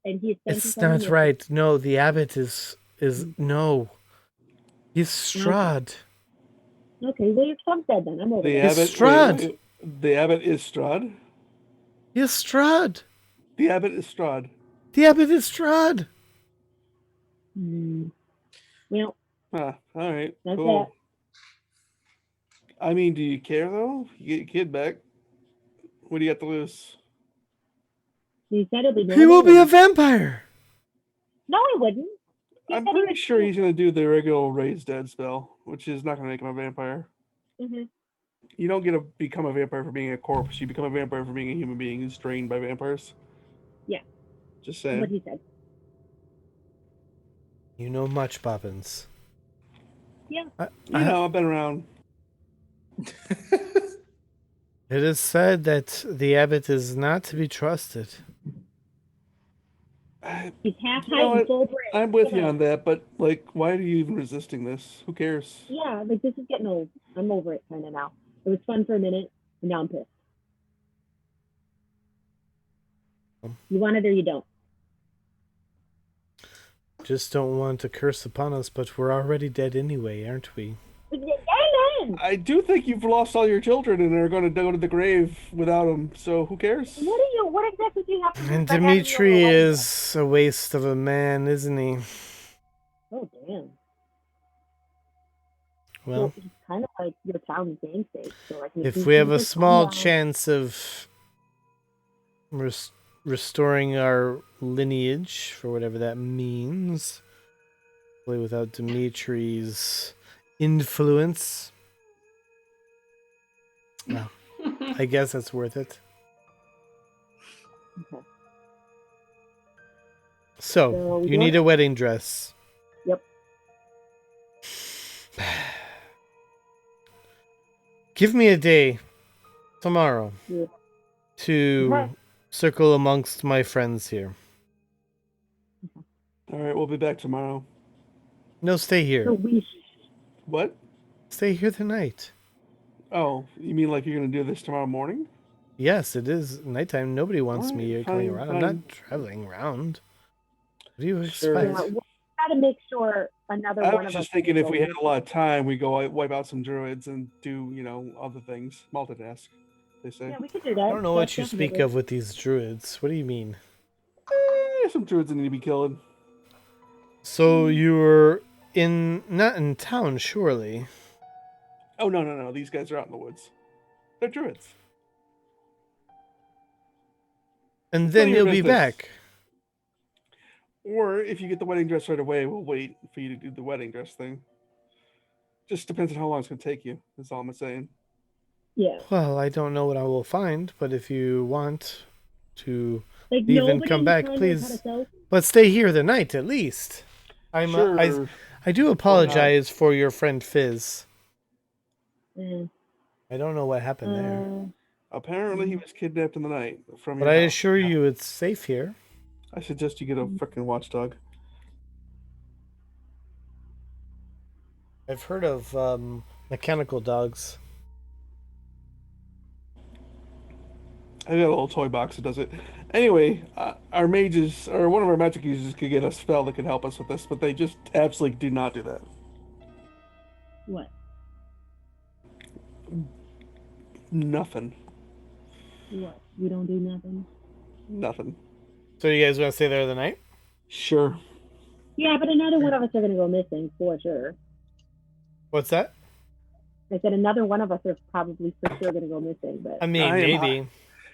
And it's not right. No, the abbot is no. He's Strahd. Okay, well, your son's dead then. I'm over the abbot. The abbot is Strahd? Strahd. The abbot is Strahd. The abbot is Strahd. Well, All right, that's cool. I mean, do you care though? You get your kid back. What do you got to lose? He said it'll be He will be normal. a vampire. No, he wouldn't. I'm pretty sure he's going to do the regular raise dead spell, which is not going to make him a vampire. Mm-hmm. You don't get to become a vampire for being a corpse. You become a vampire for being a human being who's drained by vampires. Yeah. Just saying. What he said. You know much, Bobbins. Yeah. I've been around. It is said that the abbot is not to be trusted. He's half height and full brain. I'm with you on that, but like, why are you even resisting this? Who cares? Yeah, like this is getting old. I'm over it kind of now. It was fun for a minute, and now I'm pissed. You want it or you don't. Just don't want a curse upon us, but we're already dead anyway, aren't we? Amen! I do think you've lost all your children and are going to go to the grave without them, so who cares? What exactly do you have to do? And Dimitri is a waste of a man, isn't he? Oh, damn. Well, he's kind of like your town's namesake. So like, if we have a small chance of restoring our lineage, for whatever that means, hopefully without Dimitri's influence, well, I guess that's worth it. Okay. So you need a wedding dress. Yep. Give me a day tomorrow to circle amongst my friends here. All right, we'll be back tomorrow. No, stay here. What? Stay here tonight. Oh, you mean like you're going to do this tomorrow morning? Yes, it is nighttime. Nobody wants me coming around. Fine. I'm not traveling around. What do you Sure. expect? Yeah, we'll try to make sure another I one was of us. just thinking if we had a lot of time, we go wipe out some druids and do, other things. Multitask, they say. Yeah, we could do that. I don't know what you speak of with these druids. What do you mean? Some druids that need to be killed. So you're not in town, surely? Oh, no. These guys are out in the woods. They're druids. And then you'll be back. Or if you get the wedding dress right away, we'll wait for you to do the wedding dress thing. Just depends on how long it's going to take you. That's all I'm saying. Yeah. Well, I don't know what I will find, but if you want to leave and come back, please. But stay here the night at least. Sure. I do apologize for your friend Fizz. Mm. I don't know what happened there. Apparently, he was kidnapped in the night from. But I assure you, it's safe here. I suggest you get a freaking watchdog. I've heard of mechanical dogs. I got a little toy box that does it. Anyway, our mages, or one of our magic users, could get a spell that could help us with this, but they just absolutely do not do that. What? Nothing. What? We don't do nothing? Nothing. So you guys want to stay there the night? Sure. Yeah, but another one of us are going to go missing for sure. What's that? I said another one of us are probably for sure going to go missing. But I mean, maybe.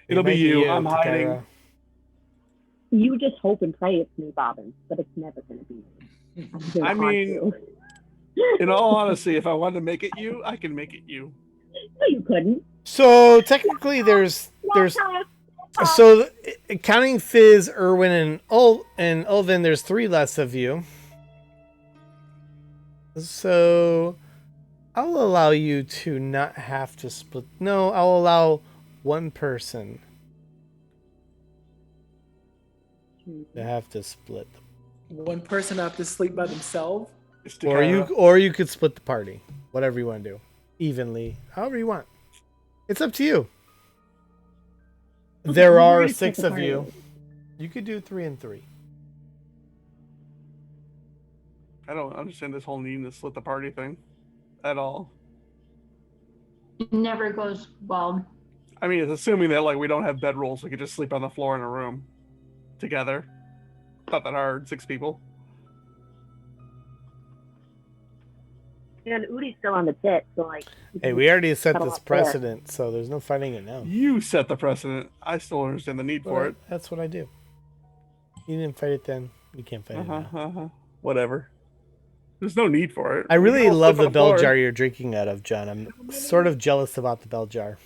It'll be you. I'm hiding. You just hope and pray it's me, Bobbin, but it's never going to be me. I mean, in all honesty, if I wanted to make it you, I can make it you. No, you couldn't. So technically, there's so counting Fizz, Irwin, and Ulvin, there's 3 less of you. So I'll allow you to not have to split. No, I'll allow one person to have to split. One person have to sleep by themselves? Or you could split the party. Whatever you want to do. Evenly. However you want. It's up to you. There are 6 of you. You could do 3 and 3. I don't understand this whole needing to split the party thing at all. It never goes well. I mean, it's assuming that like we don't have bedrolls, we could just sleep on the floor in a room together. Not that hard, 6 people. And Udi's still on the pit, so like. Hey, we already set cuddle this up there. precedent, so there's no fighting it now. You set the precedent. I still understand the need for it. That's what I do. You didn't fight it then. You can't fight it now. Whatever. There's no need for it. I We really can all love sleep the on bell floor. jar you're drinking out of, John. I'm sort of jealous about the bell jar.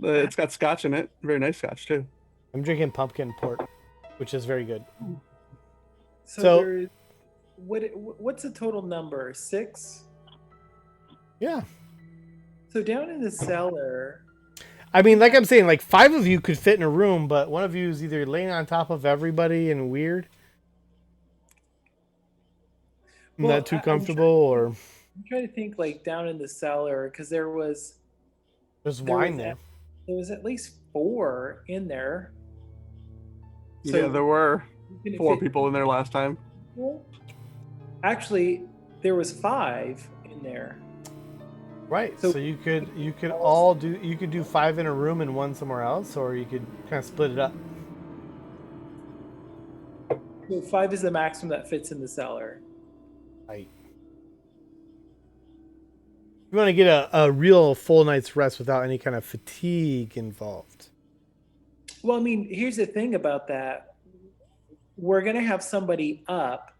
It's got scotch in it. Very nice scotch too. I'm drinking pumpkin port, which is very good. So there's, what's the total number? 6? Yeah. So down in the cellar. I mean, like I'm saying, like 5 of you could fit in a room, but one of you is either laying on top of everybody and weird, not too comfortable, or I'm trying to think like down in the cellar because there's wine there. There was at least 4 in there. So yeah, there were 4 fit- people in there last time. Actually, there was 5 in there. Right. So you could do 5 in a room and 1 somewhere else, or you could kind of split it up. So 5 is the maximum that fits in the cellar. Right. You want to get a real full night's rest without any kind of fatigue involved. Well, I mean, here's the thing about that. We're going to have somebody up,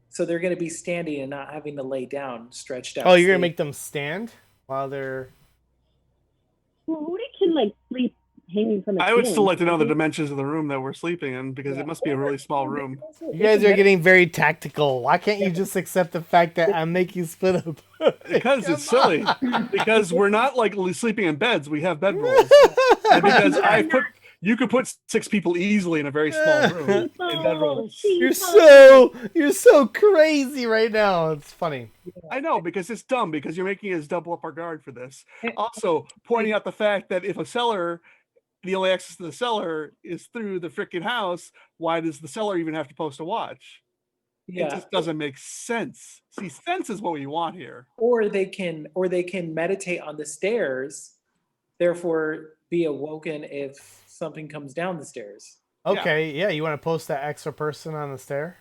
so they're going to be standing and not having to lay down, stretched out. Oh, you're going to make them stand while they're... Well, Udi can like sleep hanging from a I would ceiling. still like to know the dimensions of the room that we're sleeping in because it must be a really small room. You guys are getting very tactical. Why can't you just accept the fact that I'm making split up? Because it's silly. Because we're not like sleeping in beds. We have bedrolls. And because you could put 6 people easily in a very small room in bedrolls. You're so crazy right now. It's funny. I know, because it's dumb, because you're making us double up our guard for this. Also, pointing out the fact that if a cellar, the only access to the cellar is through the freaking house, why does the cellar even have to post a watch? Yeah. It just doesn't make sense. See, sense is what we want here. Or they can meditate on the stairs, therefore be awoken if something comes down the stairs. Okay, yeah, you want to post that extra person on the stair?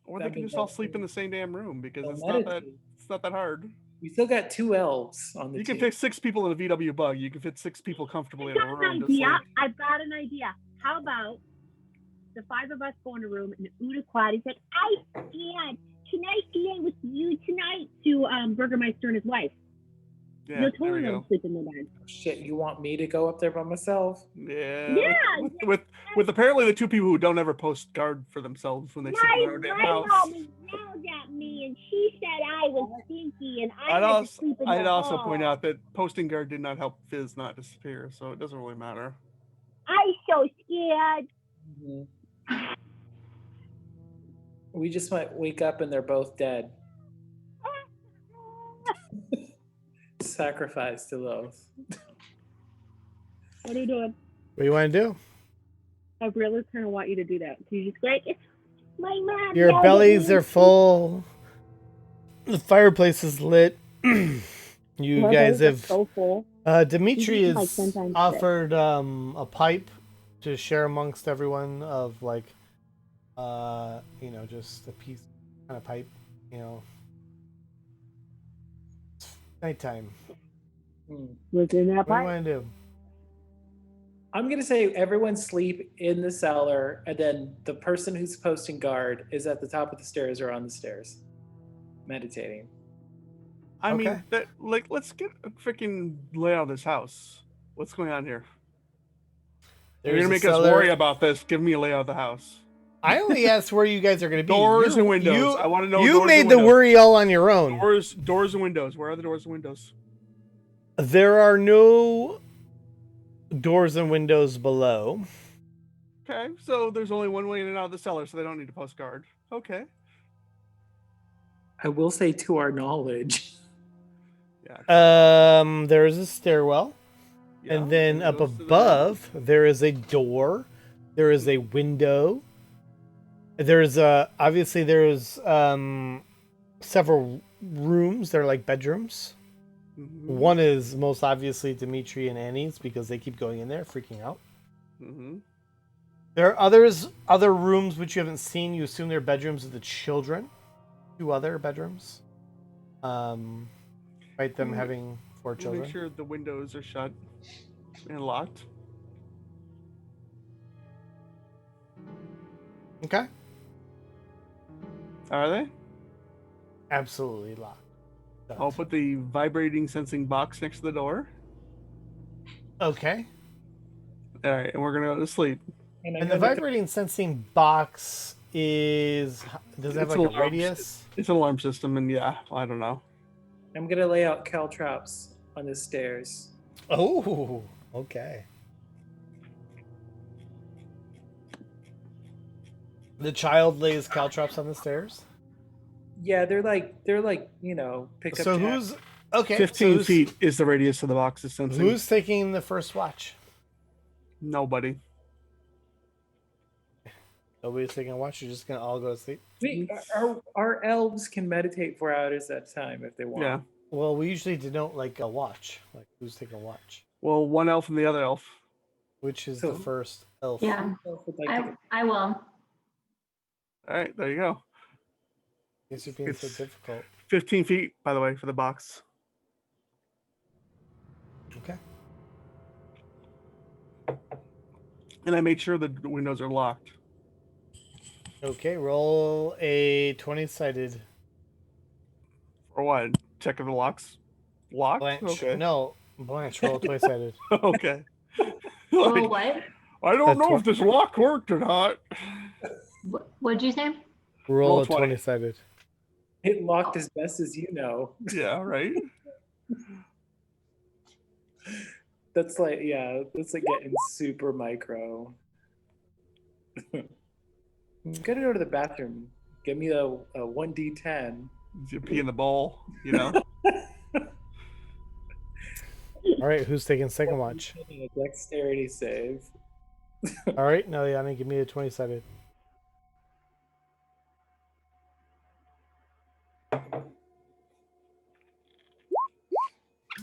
Or they can just all sleep in the same damn room, because it's not that hard. We still got 2 elves on the You team. can fit 6 people in a VW bug. You can fit 6 people comfortably in a room. I've got an idea. How about the 5 of us go in a room and Uda said, "I can I stay with you tonight?" to Burgermeister and his wife. Yeah, No, there totally we don't go. sleep in the bed. Shit, you want me to go up there by myself? Yeah. Yeah. With apparently the 2 people who don't ever post guard for themselves when they sleep in their own damn My house. mom yelled at me and she said I was stinky and I had to sleep in the I'd also hall. point out that posting guard did not help Fizz not disappear, so it doesn't really matter. I'm so scared. Mm-hmm. We just might wake up and they're both dead. Sacrifice to those. What are you doing? What do you want to do? I really kind of want you to do that. So you just go like, "It's my mom." Your yelled at bellies me." are full. The fireplace is lit. You My guys bellies are have... so full. Dimitri You can, like, has 10 times offered a pipe to share amongst everyone of like, just a piece kind of pipe, nighttime. What's in that What do you pipe? want to do? I'm gonna say everyone sleep in the cellar, and then the person who's posting guard is at the top of the stairs or on the stairs, meditating. I mean, let's get a freaking layout of this house. What's going on here? You're gonna make us worry about this. Give me a layout of the house. I only asked where you guys are going to be. Doors and windows. I want to know. You made the worry all on your own. Doors and windows. Where are the doors and windows? There are no doors and windows below. Okay, so there's only one way in and out of the cellar, so they don't need a post guard. Okay. I will say, to our knowledge. Yeah. There is a stairwell, and then up above there is a door. There is a window. There's obviously there's several rooms. They're like bedrooms. Mm-hmm. One is most obviously Dimitri and Annie's because they keep going in there, freaking out. Mm-hmm. There are other rooms which you haven't seen. You assume they're bedrooms of the children. 2 other bedrooms. Despite them having 4 children. Make sure the windows are shut and locked. Okay. Are they? Absolutely locked. Shut. I'll put the vibrating sensing box next to the door. Okay. All right, and we're gonna go to sleep. And the vibrating sensing box does it have like a radius? It's an alarm system, and yeah, I don't know. I'm gonna lay out caltrops on the stairs. Oh, okay. The child lays caltrops on the stairs. Yeah, they're like pick up. So jack. who's okay? 15 feet is the radius of the box is sensing. Who's taking the first watch? Nobody. Nobody's taking a watch. You're just gonna all go to sleep. Wait, our elves can meditate 4 hours at a time if they want. Yeah. Well, we usually denote like a watch, like who's taking a watch. Well, one elf and the other elf. Which is So- the first elf? Yeah, Elf would like to- I will. All right, there you go. These are being so It's- difficult. 15 feet, by the way, for the box. Okay. And I made sure the windows are locked. Okay, roll a 20-sided Or what? Check if the lock's locked? Blanche. Okay. No, Blanche, roll a 20-sided. Okay. Oh, Like, what? I don't That's know what- if this lock worked or not. What'd you say? Roll a 20. 20-sided. It locked as best as you know. Yeah, right? That's like getting super micro. I'm gonna go to the bathroom. Give me a 1d10. You pee in the bowl, you know? All right, who's taking second watch? A dexterity save. All right, no, Yanni, give me a 20-sided.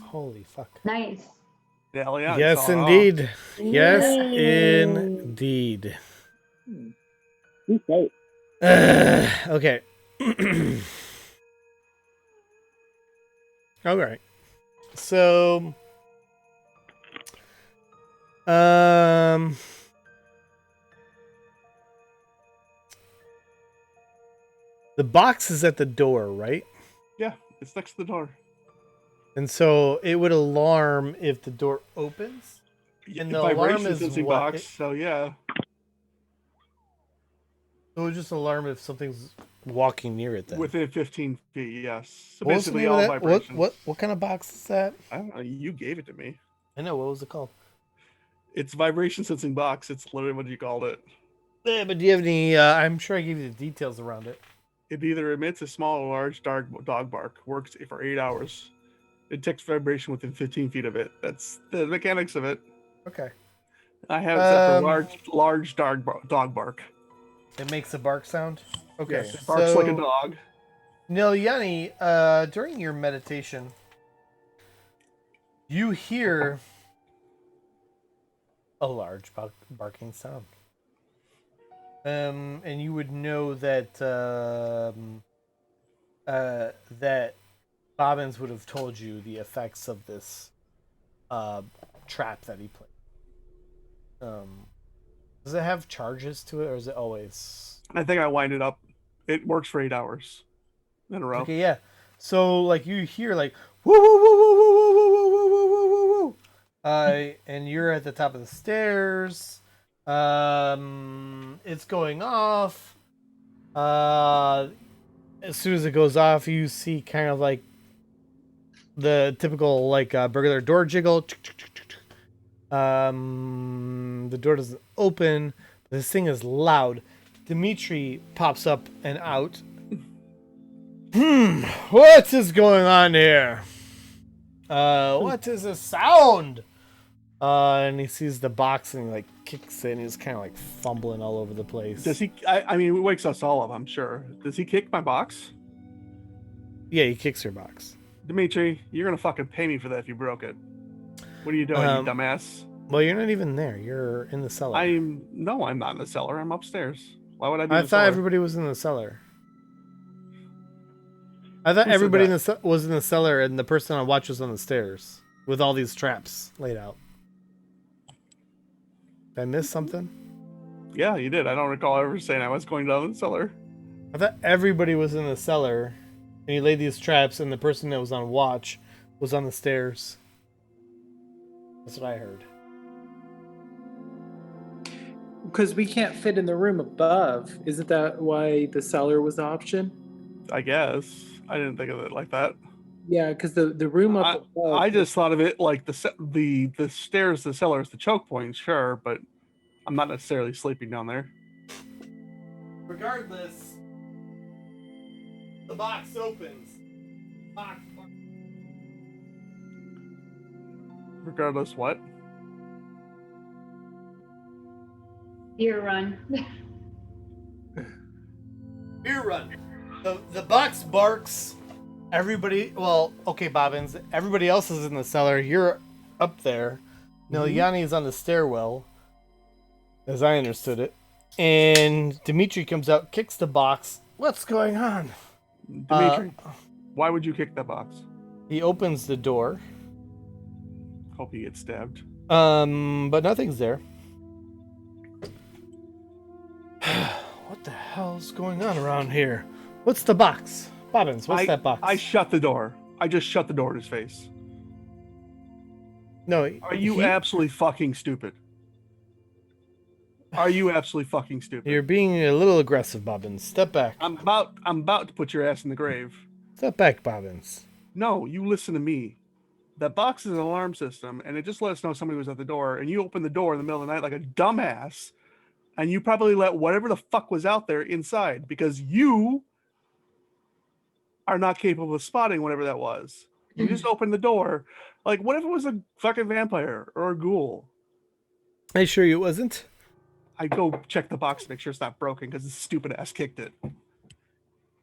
Holy fuck. Nice. Yeah, yeah. Yes, it's all- indeed. Yes, Yay. indeed. Be safe. Okay. All right. So, the box is at the door, right? Yeah, it's next to the door. And so it would alarm if the door opens. And the alarm Vibration is sensing what? box, so yeah. It would just alarm if something's walking near it. Then Within 15 feet, yes. So What was the basically name of all that? vibrations. What kind of box is that? I don't know, you gave it to me. I know. What was it called? It's vibration sensing box. It's literally what you called it. Yeah, but do you have any? I'm sure I gave you the details around it. It either emits a small or large dog bark, works for 8 hours. It detects vibration within 15 feet of it. That's the mechanics of it. Okay. I have it set Um, for large dog bark. It makes a bark sound. Okay. Yes, it barks like a so- dog. Nilyani, during your meditation, you hear a large barking sound. And you would know that that Bobbins would have told you the effects of this trap that he played. Does it have charges to it, or is it always? I think I wind it up. It works for 8 hours in a row. Okay, yeah. So like you hear like woo woo woo woo woo woo woo woo woo woo woo woo, and you're at the top of the stairs. It's going off. As soon as it goes off, you see kind of like the typical like burglar door jiggle. The door doesn't open. But this thing is loud. Dimitri pops up and out. What is going on here? What is this sound? And he sees the box and he like kicks it and he's kind of like fumbling all over the place. Does he? I mean, it wakes us all up, I'm sure. Does he kick my box? Yeah, he kicks your box. Dimitri, you're gonna fucking pay me for that if you broke it. What are you doing, you dumbass? Well, you're not even there. You're in the cellar. I'm not in the cellar. I'm upstairs. Why would I be? I in the thought cellar? everybody was in the cellar. I thought Who said everybody that? was in the cellar, and the person on watch was on the stairs with all these traps laid out. Did I miss something? Yeah, you did. I don't recall ever saying I was going down the cellar. I thought everybody was in the cellar, and you laid these traps, and the person that was on watch was on the stairs. That's what I heard. Because we can't fit in the room above. Isn't that why the cellar was the option? I guess I didn't think of it like that. Yeah, because the room up above. I just thought of it like the stairs, the cellar is the choke point, sure, but I'm not necessarily sleeping down there. Regardless, the box opens. Regardless, what? Beer run. Beer run. The box barks. Everybody, well, okay, Bobbins. Everybody else is in the cellar. You're up there. Yanni's on the stairwell, as I understood it. And Dimitri comes out, kicks the box. What's going on? Dimitri, why would you kick that box? He opens the door. Hope he gets stabbed. But nothing's there. What the hell's going on around here? What's the box? Bobbins, what's that box? I shut the door. I just shut the door in his face. No. Are you absolutely fucking stupid? Are you absolutely fucking stupid? You're being a little aggressive, Bobbins. Step back. I'm about to put your ass in the grave. Step back, Bobbins. No, you listen to me. That box is an alarm system, and it just let us know somebody was at the door, and you opened the door in the middle of the night like a dumbass, and you probably let whatever the fuck was out there inside because you are not capable of spotting whatever that was. You just opened the door. Like, what if it was a fucking vampire or a ghoul? Are you sure it wasn't? I go check the box to make sure it's not broken because this stupid ass kicked it.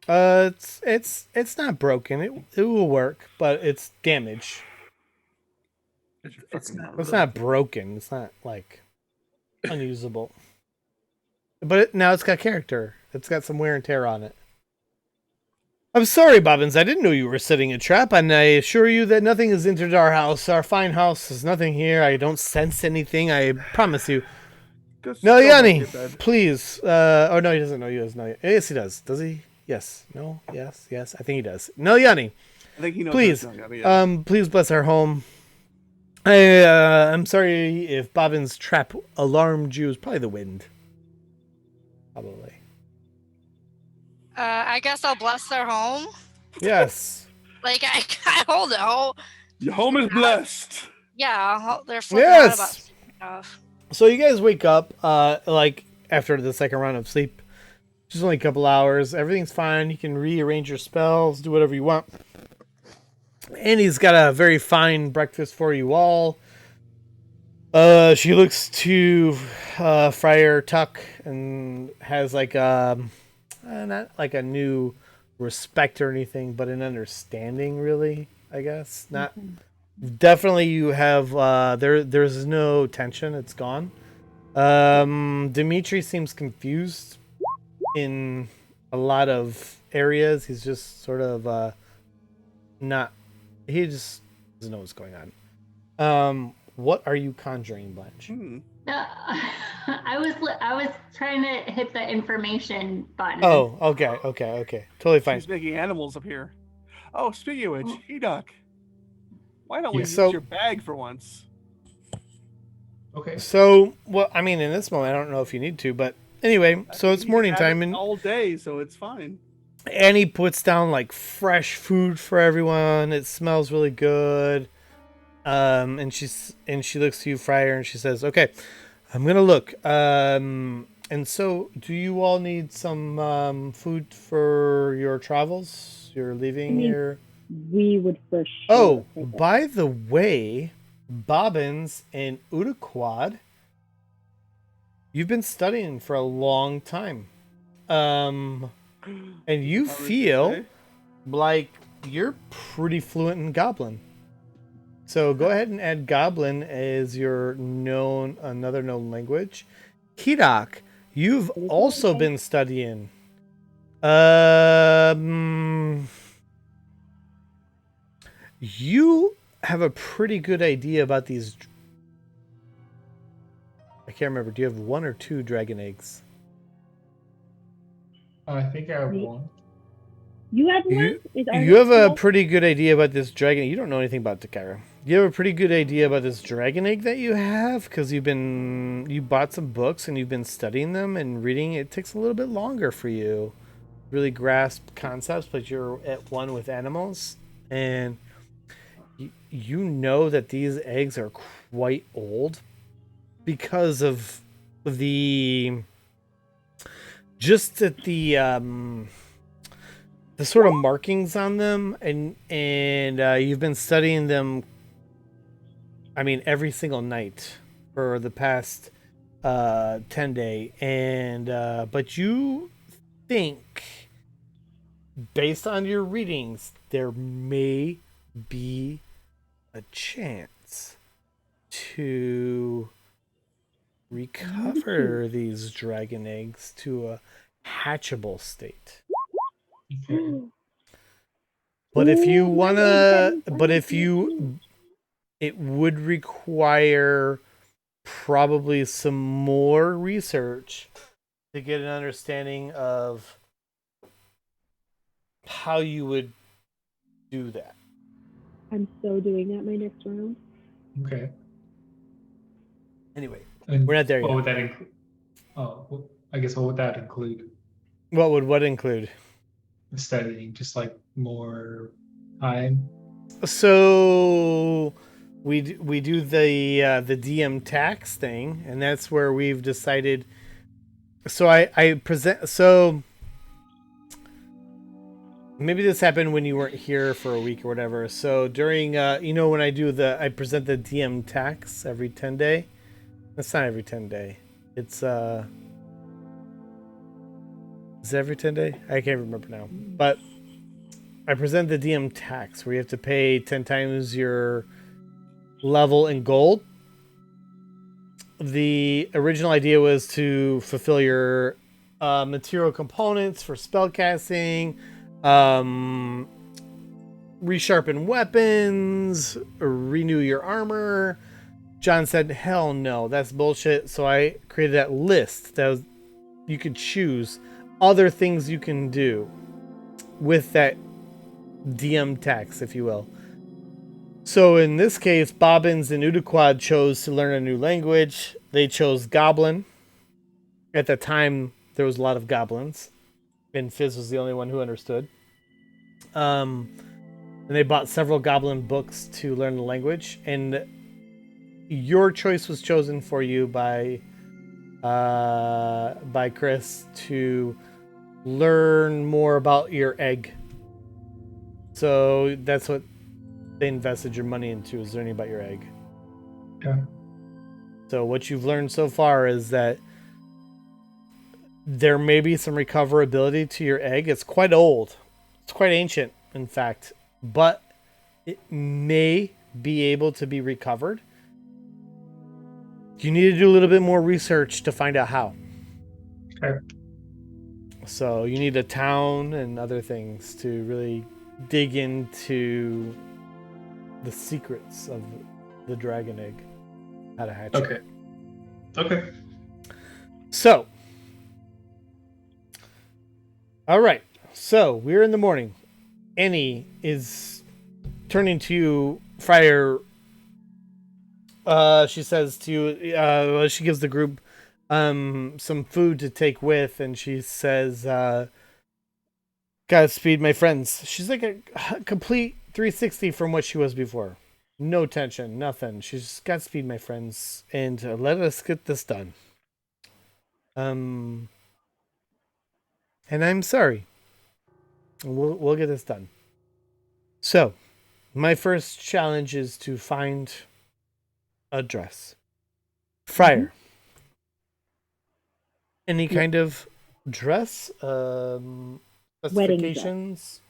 It's not broken. It will work, but it's damaged. It's not broken. It's not like unusable. But now it's got character. It's got some wear and tear on it. I'm sorry, Bobbins. I didn't know you were setting a trap, and I assure you that nothing has entered our house. Our fine house. There's nothing here. I don't sense anything. I promise you. No, Yanni, please. Oh no, he doesn't know you. No, yes, he does. Does he? Yes. No. Yes. Yes. I think he does. No, Yanni. I think he knows. Please. Please bless our home. I'm sorry if Bobbins' trap alarmed you. It was probably the wind. Probably. I guess I'll bless their home. Yes. Like I hold it. Your home is blessed. Yeah, they're flipping out about stuff. So you guys wake up, like after the second round of sleep. Just only a couple hours. Everything's fine. You can rearrange your spells, do whatever you want. And he's got a very fine breakfast for you all. She looks to Friar Tuck and has like not like a new respect or anything, but an understanding, really, I guess. Not definitely you have there's no tension, it's gone. Dimitri seems confused in a lot of areas. He's just sort of he just doesn't know what's going on. What are you conjuring, Blanche? I was trying to hit the information button. Oh, okay. Totally fine. He's making animals appear. Oh, speaking of which, Edok, why don't we use your bag for once? Okay. So, well, I mean, in this moment, I don't know if you need to, but anyway, so it's morning time, and all day, so it's fine. Annie puts down like fresh food for everyone. It smells really good. And she looks to you, Friar, and she says, "Okay, I'm gonna look. And so, do you all need some food for your travels? You're leaving here." We would for sure. Oh, by the way, Bobbins and Udaquad, you've been studying for a long time. And you feel like you're pretty fluent in Goblin. So go ahead and add Goblin as your another known language. Kirak, you've also been studying. You have a pretty good idea about these. I can't remember. Do you have 1 or 2 dragon eggs? I think I have one. You have one? You have a pretty good idea about this dragon. You don't know anything about Takara. You have a pretty good idea about this dragon egg that you have because you bought some books and you've been studying them and reading. It takes a little bit longer for you to really grasp concepts, but you're at one with animals, and you know that these eggs are quite old because of the sort of markings on them, and you've been studying them, I mean, every single night for the past 10 day, and but you think, based on your readings, there may be a chance to recover these dragon eggs to a hatchable state. But if you wanna, it would require probably some more research to get an understanding of how you would do that. I'm so doing that my next round. Okay. Anyway, and we're not there what yet. Would that include? Oh, I guess what would that include? What would what include? Studying, just like more time. So we do the DM tax thing, and that's where we've decided. So I present. So maybe this happened when you weren't here for a week or whatever. So during when I present the DM tax every 10 day. That's not every 10 day. It's is it every 10 day? I can't remember now. But I present the DM tax where you have to pay 10 times your level in gold. The original idea was to fulfill your material components for spellcasting, resharpen weapons, renew your armor. John said, hell no, that's bullshit. So I created that list that you could choose other things you can do with that DM tax, if you will. So in this case, Bobbins and Udaquad chose to learn a new language. They chose Goblin. At the time, there was a lot of goblins, and Fizz was the only one who understood. And they bought several Goblin books to learn the language, and your choice was chosen for you by Chris to learn more about your egg. So that's what they invested your money into, is learning about your egg. Yeah. So what you've learned so far is that there may be some recoverability to your egg. It's quite old. It's quite ancient, in fact, but it may be able to be recovered. You need to do a little bit more research to find out how. Okay. So you need a town and other things to really dig into the secrets of the dragon egg, how to hatch it. Okay. So, all right. So we're in the morning. Annie is turning to you, Friar. She says to you, she gives the group some food to take with, and she says, Godspeed, my friends. She's like a complete 360 from what she was before. No tension, nothing. She's Godspeed, my friends, and let us get this done. And I'm sorry. We'll get this done. So, my first challenge is to find a dress. Friar. Any kind of dress? Specifications?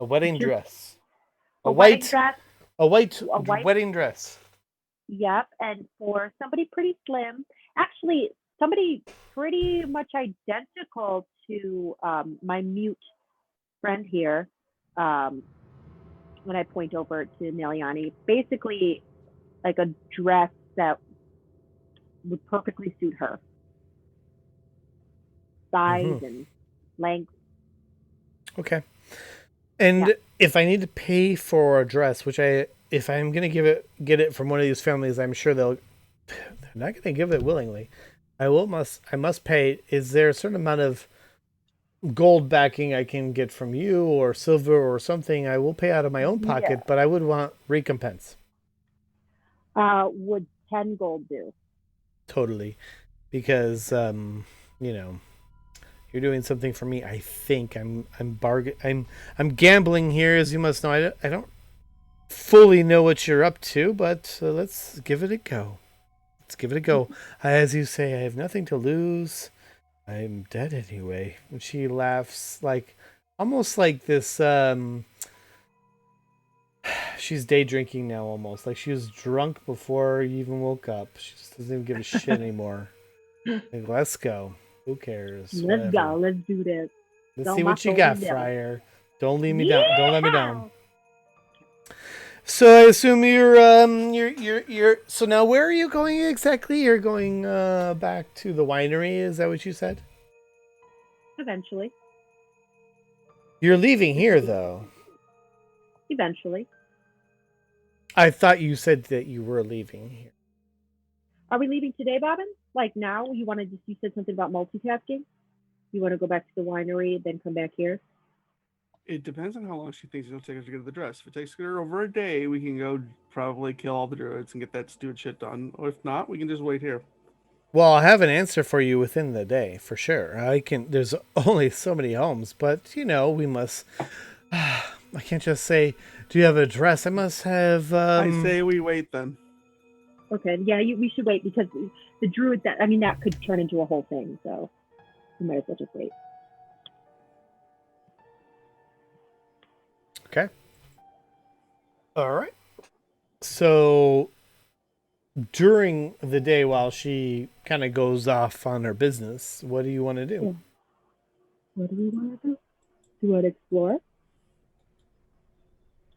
A wedding Just dress. a wedding dress. A white A white. wedding dress. Yep, and for somebody pretty slim, actually somebody pretty much identical to my mute friend here. When I point over to Neliani, basically like a dress that would perfectly suit her size and length. Okay. And Yeah. if I need to pay for a dress, if I'm gonna get it from one of these families, I'm sure they're not gonna give it willingly. I must pay. Is there a certain amount of gold backing I can get from you, or silver, or something? I will pay out of my own pocket, but I would want recompense. Would 10 gold do? Totally, because you're doing something for me. I think I'm gambling here, as you must know. I don't fully know what you're up to, but let's give it a go. As you say, I have nothing to lose. I'm dead anyway. And she laughs almost like this. She's day drinking now, almost like she was drunk before you even woke up. She just doesn't even give a shit anymore. Like, let's go. Who cares? Let's go. Let's do this. Let's see what you got, Friar. Don't leave me down. Don't let me down. So I assume you're. So now, where are you going exactly? You're going back to the winery. Is that what you said? Eventually. You're leaving here, though. Eventually. I thought you said that you were leaving here. Are we leaving today, Bobbin? Like now? You said something about multitasking? You want to go back to the winery, then come back here? It depends on how long she thinks it'll take us to get to the dress. If it takes her over a day, we can go probably kill all the druids and get that stupid shit done. Or if not, we can just wait here. Well, I have an answer for you within the day, for sure. There's only so many homes, but we must. I can't just say, do you have a dress? I must have. I say we wait then. Okay, yeah, we should wait because the druid that could turn into a whole thing. So we might as well just wait. Okay. All right. So during the day, while she kind of goes off on her business, what do you want to do? Yeah. What do we want to do? Do you want to explore?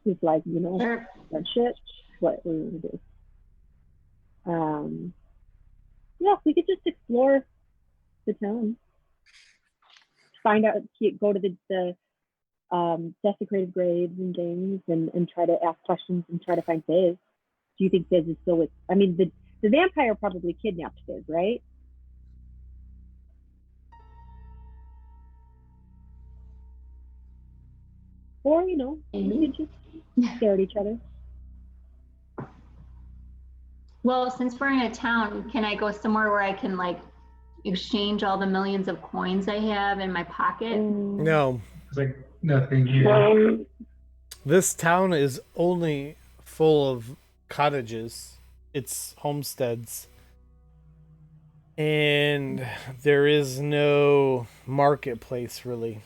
It's like, Sure. that shit. What we want to do? Yeah, we could just explore the town. Find out, go to the desecrated graves and things, and try to ask questions and try to find Fizz. Do you think Fizz is still with? The vampire probably kidnapped Fizz, right? Or we could just stare at each other. Well, since we're in a town, can I go somewhere where I can exchange all the millions of coins I have in my pocket? No. It's like nothing here. This town is only full of cottages. It's homesteads. And there is no marketplace, really,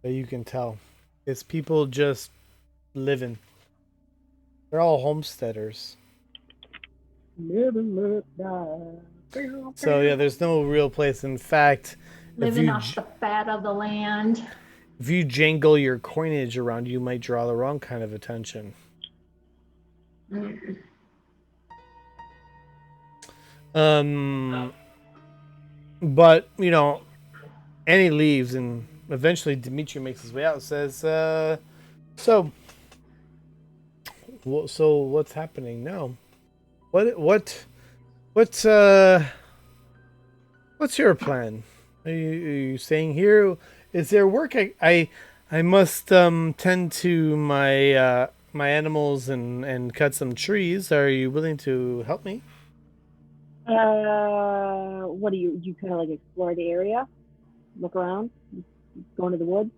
that you can tell. It's people just living. They're all homesteaders. So yeah, there's no real place. In fact, living off the fat of the land. If you jangle your coinage around, you might draw the wrong kind of attention. But Annie leaves, and eventually Dimitri makes his way out and says, so what's happening now? What's your plan? Are you staying here? Is there work? I must tend to my my animals and cut some trees. Are you willing to help me? What do you kind of explore the area, look around, go into the woods?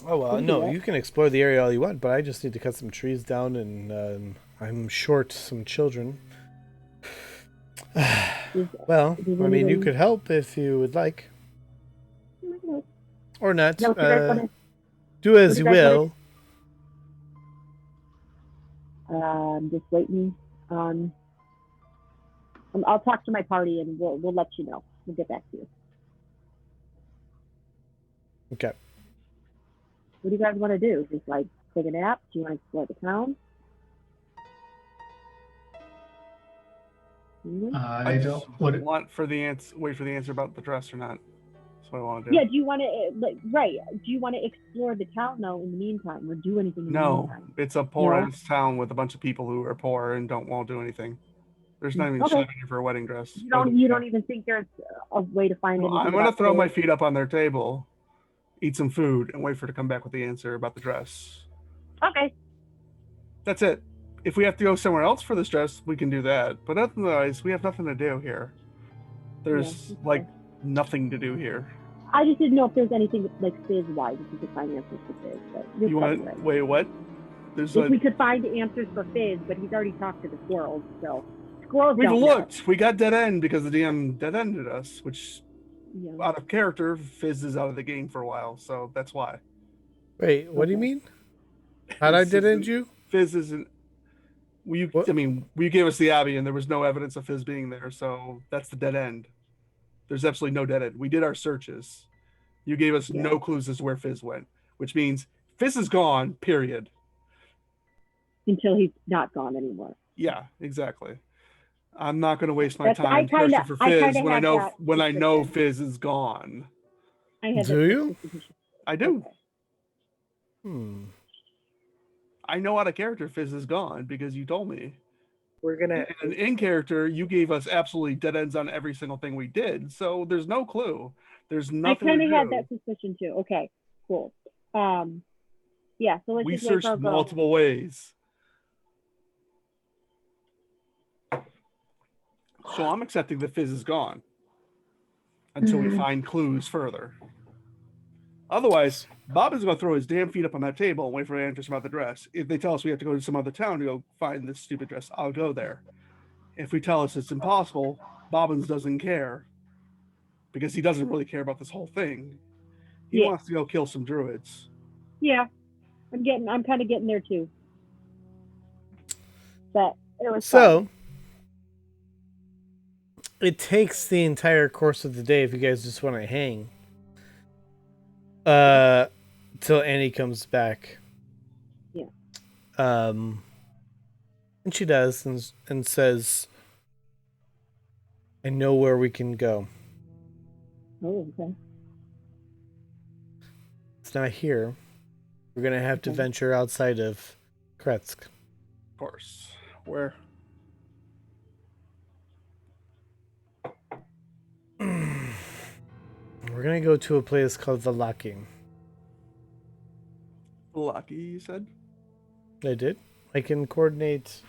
Oh well, no, you can explore the area all you want, but I just need to cut some trees down, and I'm short some children. Well, you could help if you would like. Or not. Do as you will. I'm just waiting on. I'll talk to my party and we'll let you know. We'll get back to you. Okay. What do you guys want to do? Just like take a nap? Do you want to explore the town? I don't. What? Want for the answer. Wait for the answer about the dress or not. That's what I want to do. Yeah. Do you want to right? Do you want to explore the town though in the meantime, or do anything in the meantime? It's a poor ass town with a bunch of people who are poor and won't do anything. There's not even shopping here for a wedding dress. You don't even think there's a way to find anything. I'm gonna throw my feet up on their table, eat some food, and wait for her to come back with the answer about the dress. Okay. That's it. If we have to go somewhere else for this dress, we can do that. But otherwise, we have nothing to do here. There's nothing to do here. I just didn't know if there's anything like Fizz-wise if we could find answers for Fizz. But you want? Wait, what? If we could find answers for Fizz, but he's already talked to the squirrels, so squirrels. We've looked. We got dead end because the DM dead ended us, which out of character, Fizz is out of the game for a while, so that's why. Wait, what do you mean? How'd I dead end you? Fizz isn't. I mean, you gave us the Abbey, and there was no evidence of Fizz being there, so that's the dead end. There's absolutely no dead end. We did our searches. You gave us no clues as to where Fizz went, which means Fizz is gone, period. Until he's not gone anymore. Yeah, exactly. I'm not going to waste my time searching for Fizz when I know Fizz is gone. Do you? I do. Okay. I know out of character Fizz is gone because you told me. We're gonna. And in character, you gave us absolutely dead ends on every single thing we did, so there's no clue. There's nothing. I kind of had that suspicion too. Okay, cool. Yeah. So let's. We searched multiple ways. So I'm accepting that Fizz is gone until we find clues further. Otherwise, Bob is going to throw his damn feet up on that table and wait for answers about the dress. If they tell us we have to go to some other town to go find this stupid dress, I'll go there. If we tell us it's impossible, Bobbins doesn't care because he doesn't really care about this whole thing. He wants to go kill some druids. Yeah, I'm kind of getting there too. But it was fun. It takes the entire course of the day if you guys just want to hang. Till Annie comes back. Yeah. And she does and says, I know where we can go. Oh, okay. It's not here. We're going to have to venture outside of Kretsk. Of course. Where? We're going to go to a place called Valaki. Valaki, you said? I did. I can coordinate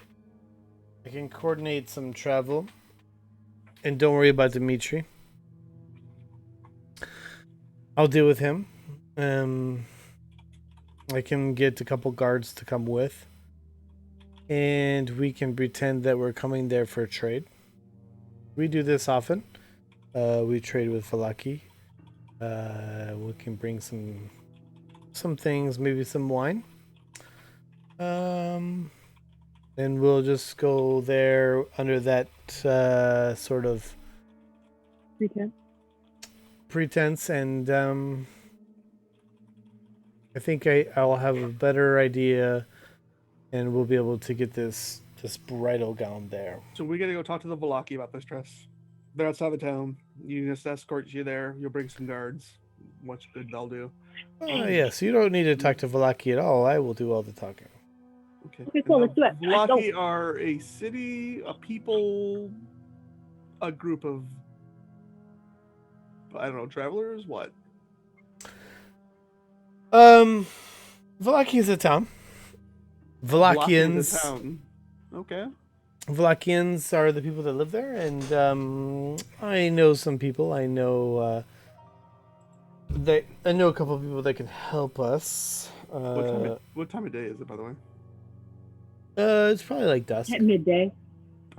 some travel. And don't worry about Dimitri. I'll deal with him. I can get a couple guards to come with. And we can pretend that we're coming there for a trade. We do this often. We trade with Valaki. We can bring some things, maybe some wine. And we'll just go there under that sort of pretense, and I think I'll have a better idea, and we'll be able to get this bridal gown there. So we gotta go talk to the Valaki about this dress. They're outside the town. You just escort you there. You'll bring some guards. What's good they'll do. Oh, yes. You don't need to talk to Valaki at all. I will do all the talking. Okay, cool. Let's do it. Valaki are a city, a people, a group of, I don't know, travelers? What? Valaki is a town. Valakians. Okay. Valakians are the people that live there, and I know some people. I know I know a couple of people that can help us. What time of day is it, by the way? It's probably like dusk. At midday.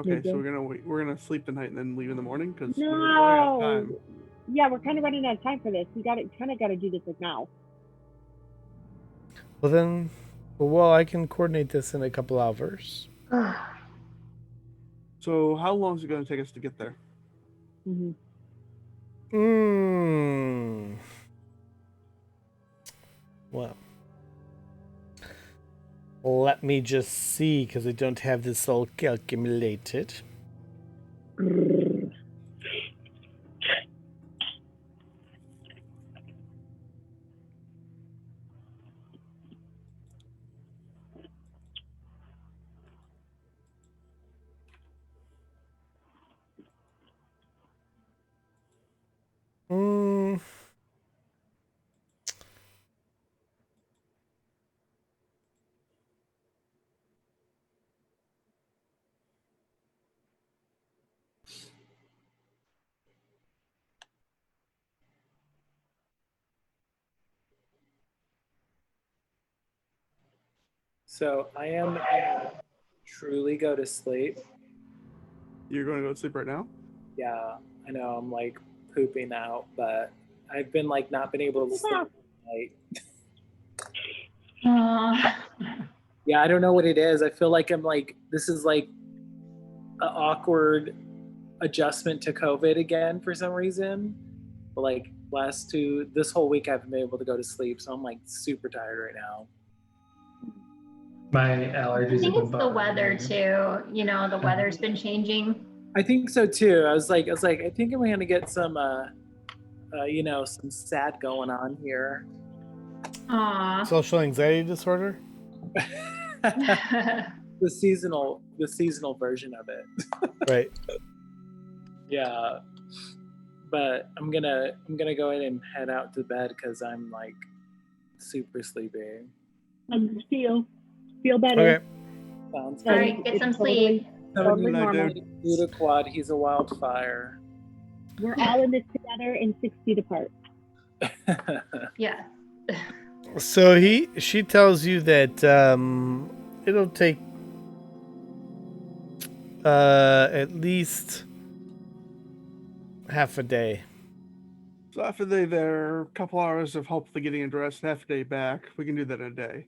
Okay, so we're gonna sleep the night and then leave in the morning because no. we're running out of time. Yeah, we're kind of running out of time for this. We got to do this like now. Well then, Well, I can coordinate this in a couple hours. So how long is it going to take us to get there? Mm-hmm. Well, let me just see, because I don't have this all calculated. So I am gonna truly go to sleep. You're going to go to sleep right now? Yeah, I know I'm like pooping out, but I've been like not been able to sleep at night. Yeah, I don't know what it is. I feel like I'm like this is like an awkward adjustment to COVID again for some reason. But like this whole week I haven't been able to go to sleep, so I'm like super tired right now. My I allergies think have it's been the bothering weather me. too. You know, the weather's been changing. I think so too. I was like, I think I'm gonna get some, some sad going on here. Aw. Social anxiety disorder? the seasonal version of it. Right. Yeah, but I'm gonna go ahead and head out to bed because I'm like super sleepy. Feel better. Okay. Sounds All good. right, get some Totally, sleep. totally Good night, normal. dude. Ludaquad, he's a wildfire. We're all in this together and 6 feet apart. Yeah. So she tells you that it'll take at least half a day. So after they there, a couple hours of hopefully getting dressed, half a day back. We can do that in a day.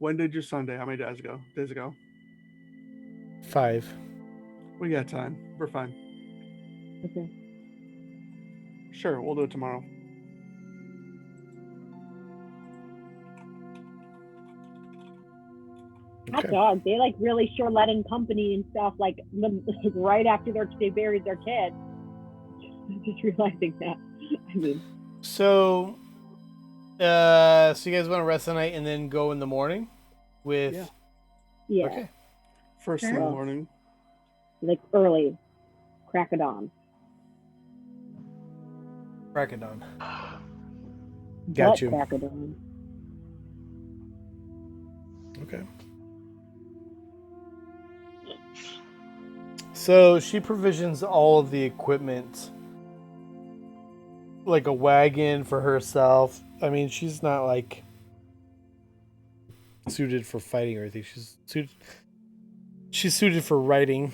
When did your Sunday? How many days ago? 5. We got time. We're fine. Okay. Sure, we'll do it tomorrow. Hot Okay. dog. They like really sure let in company and stuff like right after they buried their kid. Just realizing that. I mean, So you guys want to rest the night and then go in the morning with yeah, Okay. First thing in the morning. like early, crack of dawn. Crack of dawn. Got you. Crack of dawn. Okay. So she provisions all of the equipment, like a wagon for herself. I mean, she's not like suited for fighting or anything. She's suited for riding.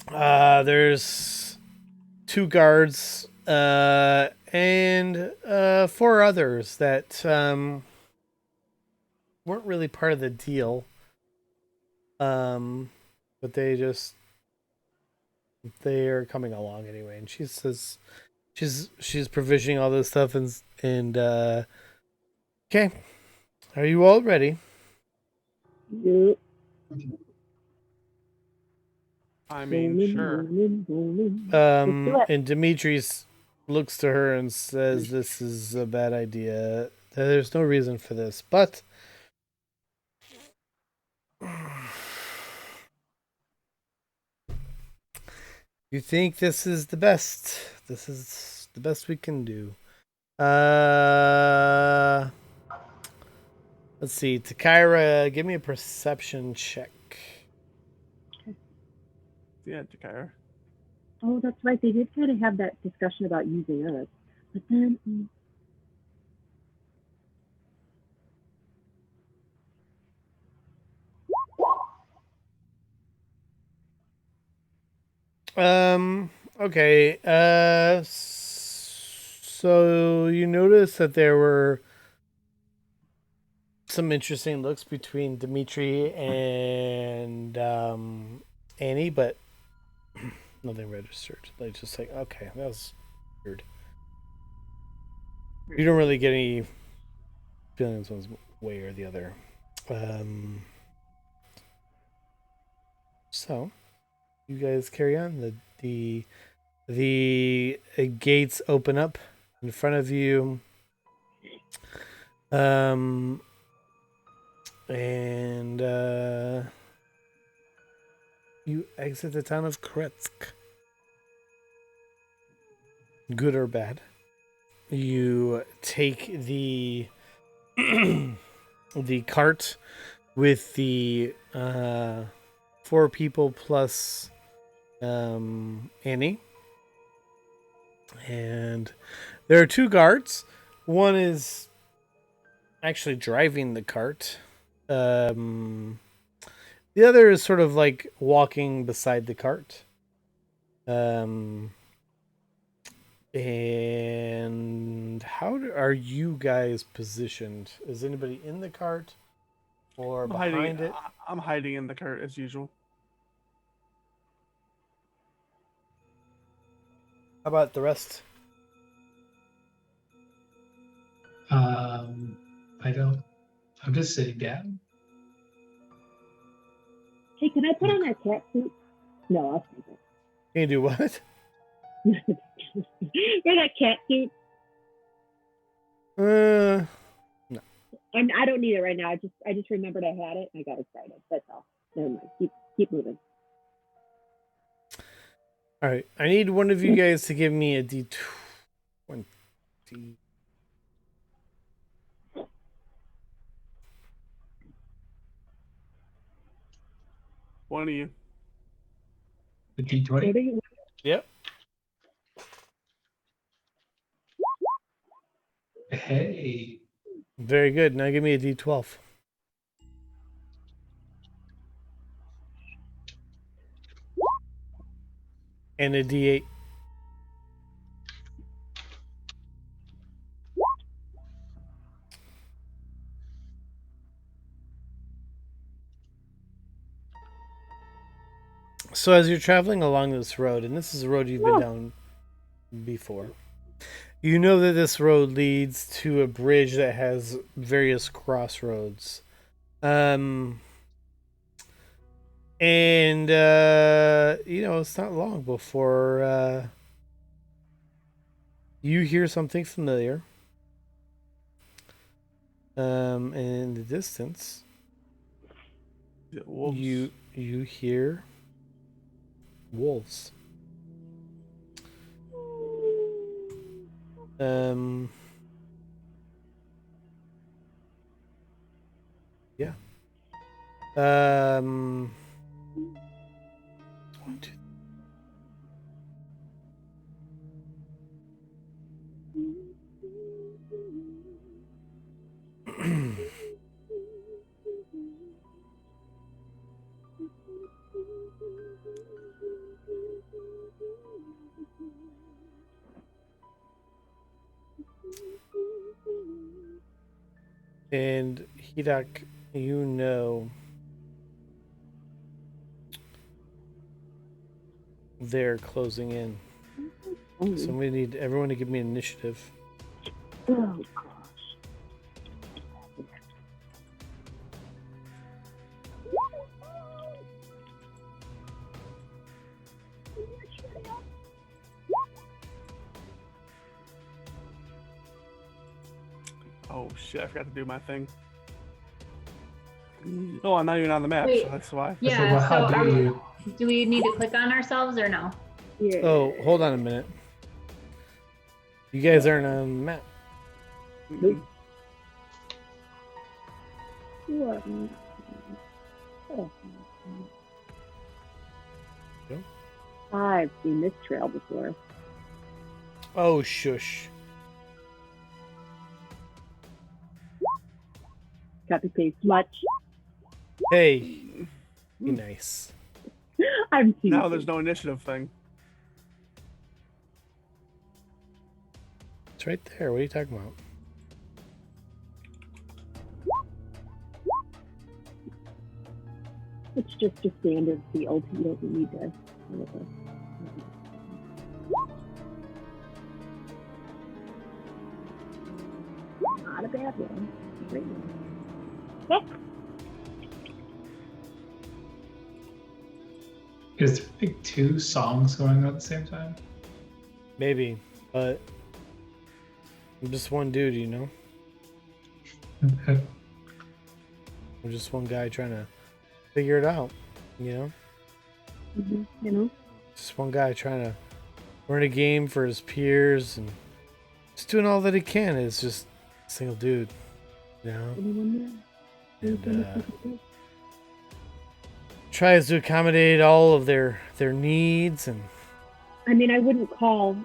There's 2 guards and 4 others that weren't really part of the deal. But they are coming along anyway, and she says she's provisioning all this stuff and okay. Are you all ready? Yep. I mean, sure. And Demetrius looks to her and says, "This is a bad idea. There's no reason for this, but you think this is the best? This is the best we can do." Let's see. Takira, give me a perception check. Yeah, Takira. Oh, that's right. They did kind of have that discussion about using us, but then. Okay. So you notice that there were some interesting looks between Dimitri and Annie, but nothing registered. Like, just like, okay, that was weird. You don't really get any feelings one way or the other. So you guys carry on. The gates open up in front of you. And you exit the town of Kretsk. Good or bad. You take the the cart with the 4 people plus Annie. And there are 2 guards. One is actually driving the cart. The other is sort of like walking beside the cart. And how are you guys positioned? Is anybody in the cart or behind it? I'm hiding in the cart as usual. How about the rest? I don't. I'm just sitting down. Hey, can I put on that cat suit? No, I'll keep it. Can you do what? Wear that cat suit. No. I don't need it right now. I just remembered I had it and I got excited. That's all. Never mind. Keep moving. All right. I need one of you guys to give me a D20. One of you. The D20. Yep. Hey. Very good. Now give me a D12. And a D8. So as you're traveling along this road, and this is a road you've been down before, you know that this road leads to a bridge that has various crossroads. And it's not long before you hear something familiar. And in the distance, you hear wolves. Yeah. 1, 2. And Hidak, you know they're closing in. So we need everyone to give me an initiative. Oh, Oh shit! I forgot to do my thing. Oh, I'm not even on the map, Wait. so that's why. Yeah, So how so do you? do we need to click on ourselves or no? yeah. Oh, hold on a minute. You guys aren't on the map. Mm-mm. I've seen this trail before. Oh, shush. Copy paste much. Hey, be nice. I'm seen Now it. there's no initiative thing. It's right there. What are you talking about? just a standard field. You don't need to. Not a bad one. Great one. Okay. Is there like 2 songs going on at the same time? Maybe, but I'm just one dude, you know? I'm just one guy trying to figure it out, you know? Mm-hmm. You know? Just one guy trying to run a game for his peers and just doing all that he can. It's just a single dude, you know? And tries to accommodate all of their needs. And I mean, I wouldn't call,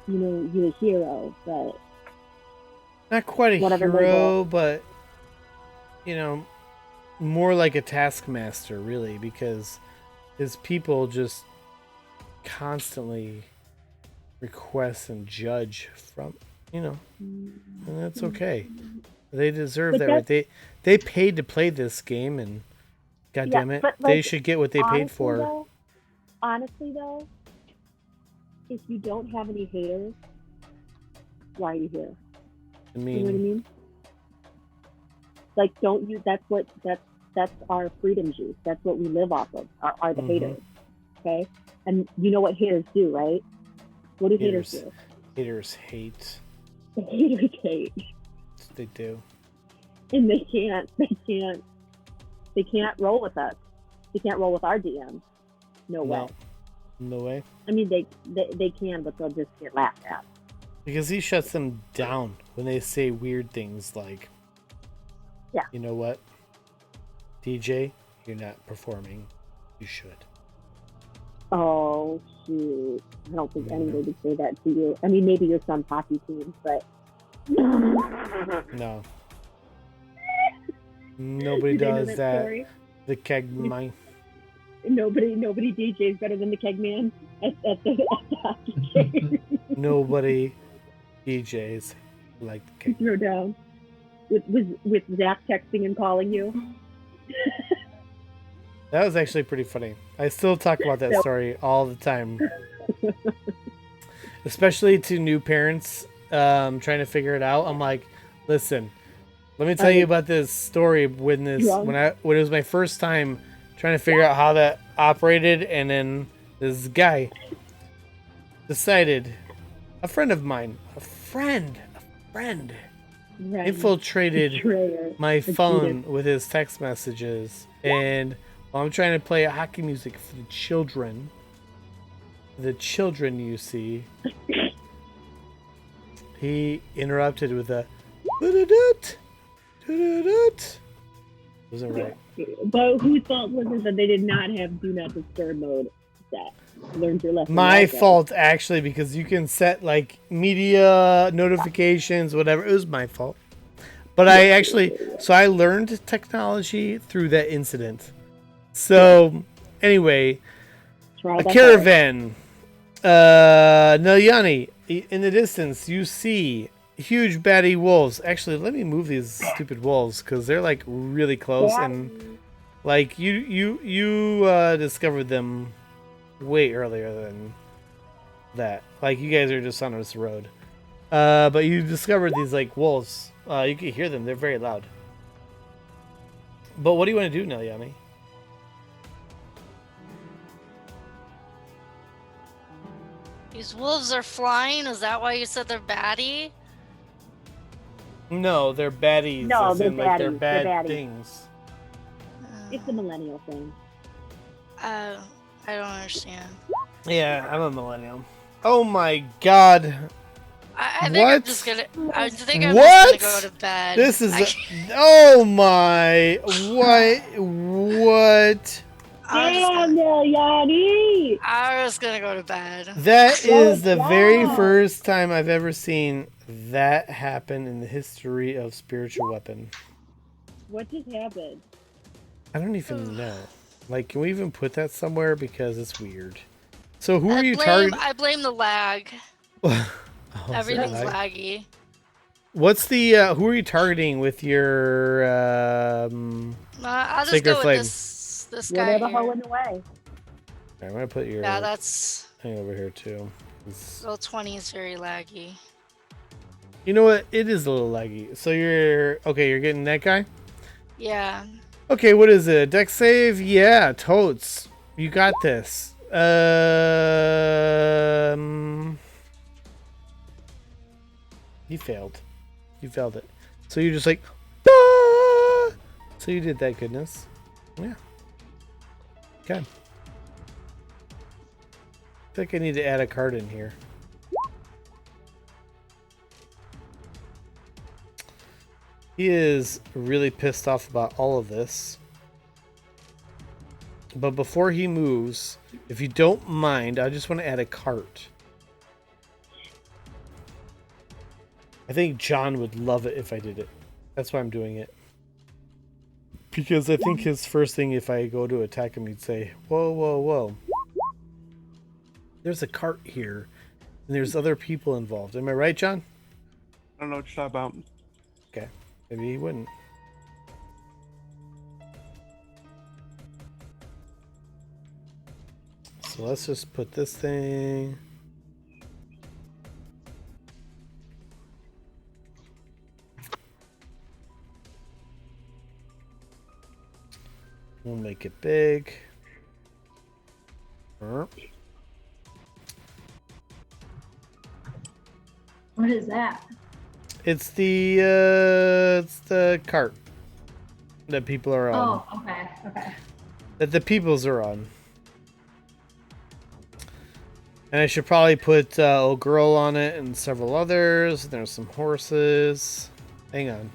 you a hero, but not quite a hero, but more like a taskmaster, really, because his people just constantly request and judge from, and that's okay. They deserve that, right? They paid to play this game, and God damn it, they should get what they paid for. Honestly, though, if you don't have any haters, why are you here? I mean, you know what I mean? Like, don't you? That's our freedom juice. That's what we live off of. Are the haters? Okay, and you know what haters do, right? What do haters do? Haters hate. The haters hate. They do. And they can't roll with us. They can't roll with our DMs. No way. No way. I mean, they can, but they'll just get laughed at. Because he shuts them down when they say weird things like, you know what, DJ, you're not performing. You should. Oh, shoot. I don't think anybody would say that to you. I mean, maybe you're some hockey team, but... No. Nobody does that. Story? The keg mine. Nobody DJs better than the keg man at the hockey game. Nobody DJs like the keg. Throw down with Zach texting and calling you. That was actually pretty funny. I still talk about that story all the time, especially to new parents trying to figure it out. I'm like, listen, let me tell you about this story when it was my first time trying to figure out how that operated, and then this guy decided, a friend of mine, infiltrated my phone with his text messages, and while I'm trying to play hockey music for the children, you see, he interrupted with a wasn't right. But whose fault was it that they did not have do not disturb mode set? Learned your lesson. My fault, actually, because you can set like media notifications, whatever. It was my fault. But I learned technology through that incident. So anyway, a caravan. Nelyani, in the distance, you see huge baddie wolves. Actually, let me move these stupid wolves because they're like really close, and like you discovered them way earlier than that. Like, you guys are just on this road, but you discovered these like wolves. You can hear them; they're very loud. But what do you want to do, Nelyani? These wolves are flying? Is that why you said they're baddie? No, they're baddies. No, they're baddies. They're bad baddies. things. It's a millennial thing. I don't understand. Yeah, I'm a millennial. Oh my god. I think what? I'm just gonna go to bed. This is oh my what? Damn, Nelyani! I was gonna go to bed. That is the very first time I've ever seen that happen in the history of Spiritual Weapon. What just happened? I don't even know. Like, can we even put that somewhere? Because it's weird. So who are you targeting? I blame the lag. Everything's laggy. What's the who are you targeting with your I'll just Sacred go Flame? with this You're guy there the here. hoe in the way. I'm gonna put your Yeah, that's thing over here too. roll 20 is very laggy. You know what? It is a little laggy. So you're okay. You're getting that guy. Yeah. Okay, what is it? Deck save? Yeah, totes. You got this. He failed. You failed it. So you're just like, ah! So you did that goodness. Yeah. Okay. I think I need to add a card in here. He is really pissed off about all of this. But before he moves, if you don't mind, I just want to add a cart. I think John would love it if I did it. That's why I'm doing it. Because I think his first thing, if I go to attack him, he'd say, whoa, whoa, whoa. There's a cart here, and there's other people involved. Am I right, John? I don't know what you're talking about. Okay. Maybe he wouldn't. So let's just put this thing. We'll make it big. What is that? It's the cart that people are on. Oh, okay, okay. That the peoples are on. And I should probably put old girl on it and several others. There's some horses. Hang on.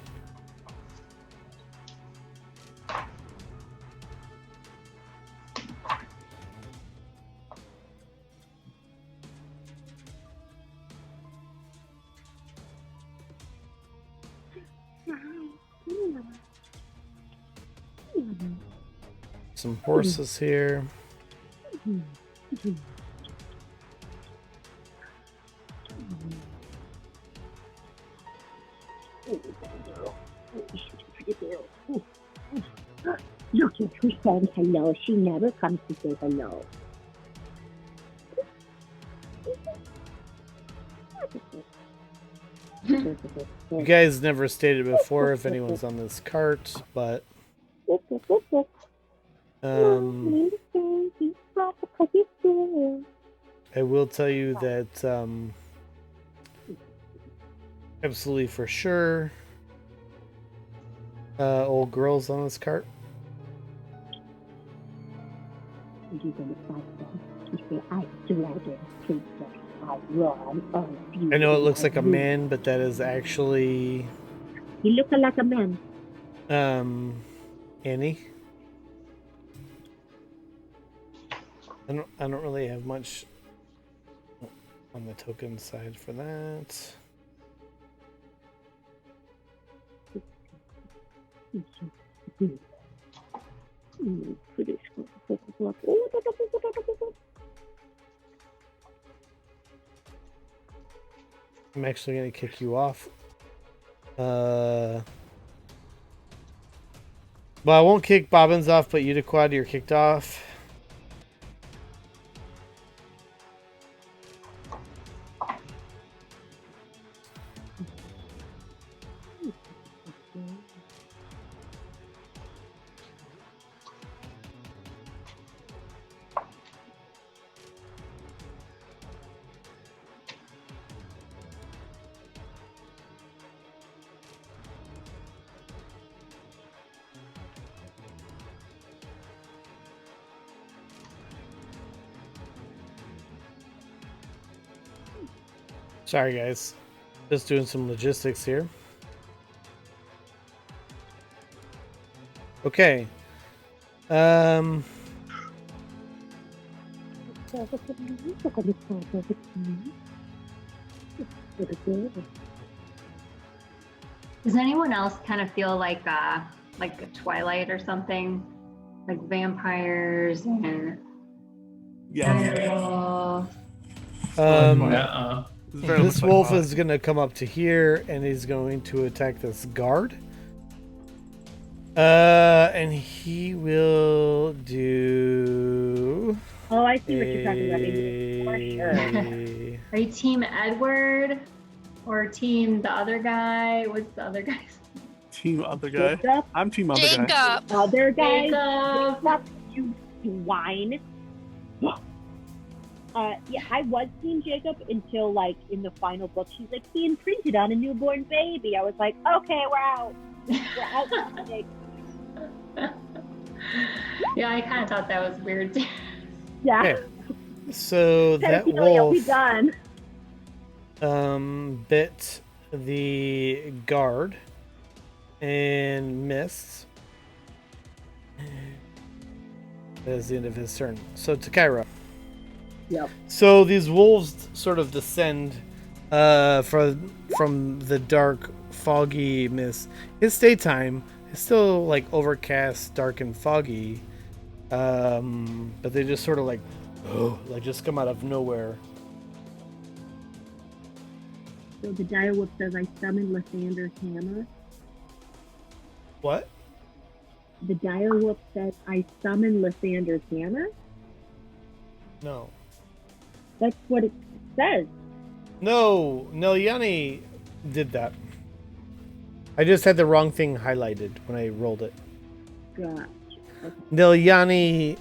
Some horses here. Look at who said hello. She never comes to say hello. You guys never stated before if anyone's on this cart, but I will tell you that absolutely for sure old girl's on this cart. I know it looks like a man, but that is actually You look like a man. Annie. I don't really have much on the token side for that. I'm actually gonna kick you off. Well, I won't kick Bobbins off, but Udiquad, you're kicked off. Sorry, guys. Just doing some logistics here. Okay. Does anyone else kind of feel like a Twilight or something? Like vampires and Yeah. This wolf is going to come up to here and he's going to attack this guard. And he will do. Oh, I see what you're talking about. For sure. Are you team Edward or team the other guy? What's the other guy's? Team other guy. Jacob? I'm team other guy. Jacob. Other guys. Jacob. Fuck you, swine. Yeah, I was Team Jacob until like in the final book, she's like, he imprinted on a newborn baby. I was like, okay, we're out. We're out. Jacob. Yeah, I kind of thought that was weird too. Yeah. Okay. So that Pedophilia, we wolf done. bit the guard and missed. That is the end of his turn. So Takira. Yep. So these wolves sort of descend from the dark, foggy mist. It's daytime. It's still like overcast, dark, and foggy. But they just sort of like just come out of nowhere. So the direwolf says, I summon Lysander's hammer. What? The direwolf says, I summon Lysander's hammer? No. That's what it says. No, Yanni did that. I just had the wrong thing highlighted when I rolled it. Gotcha. Okay. Nilyani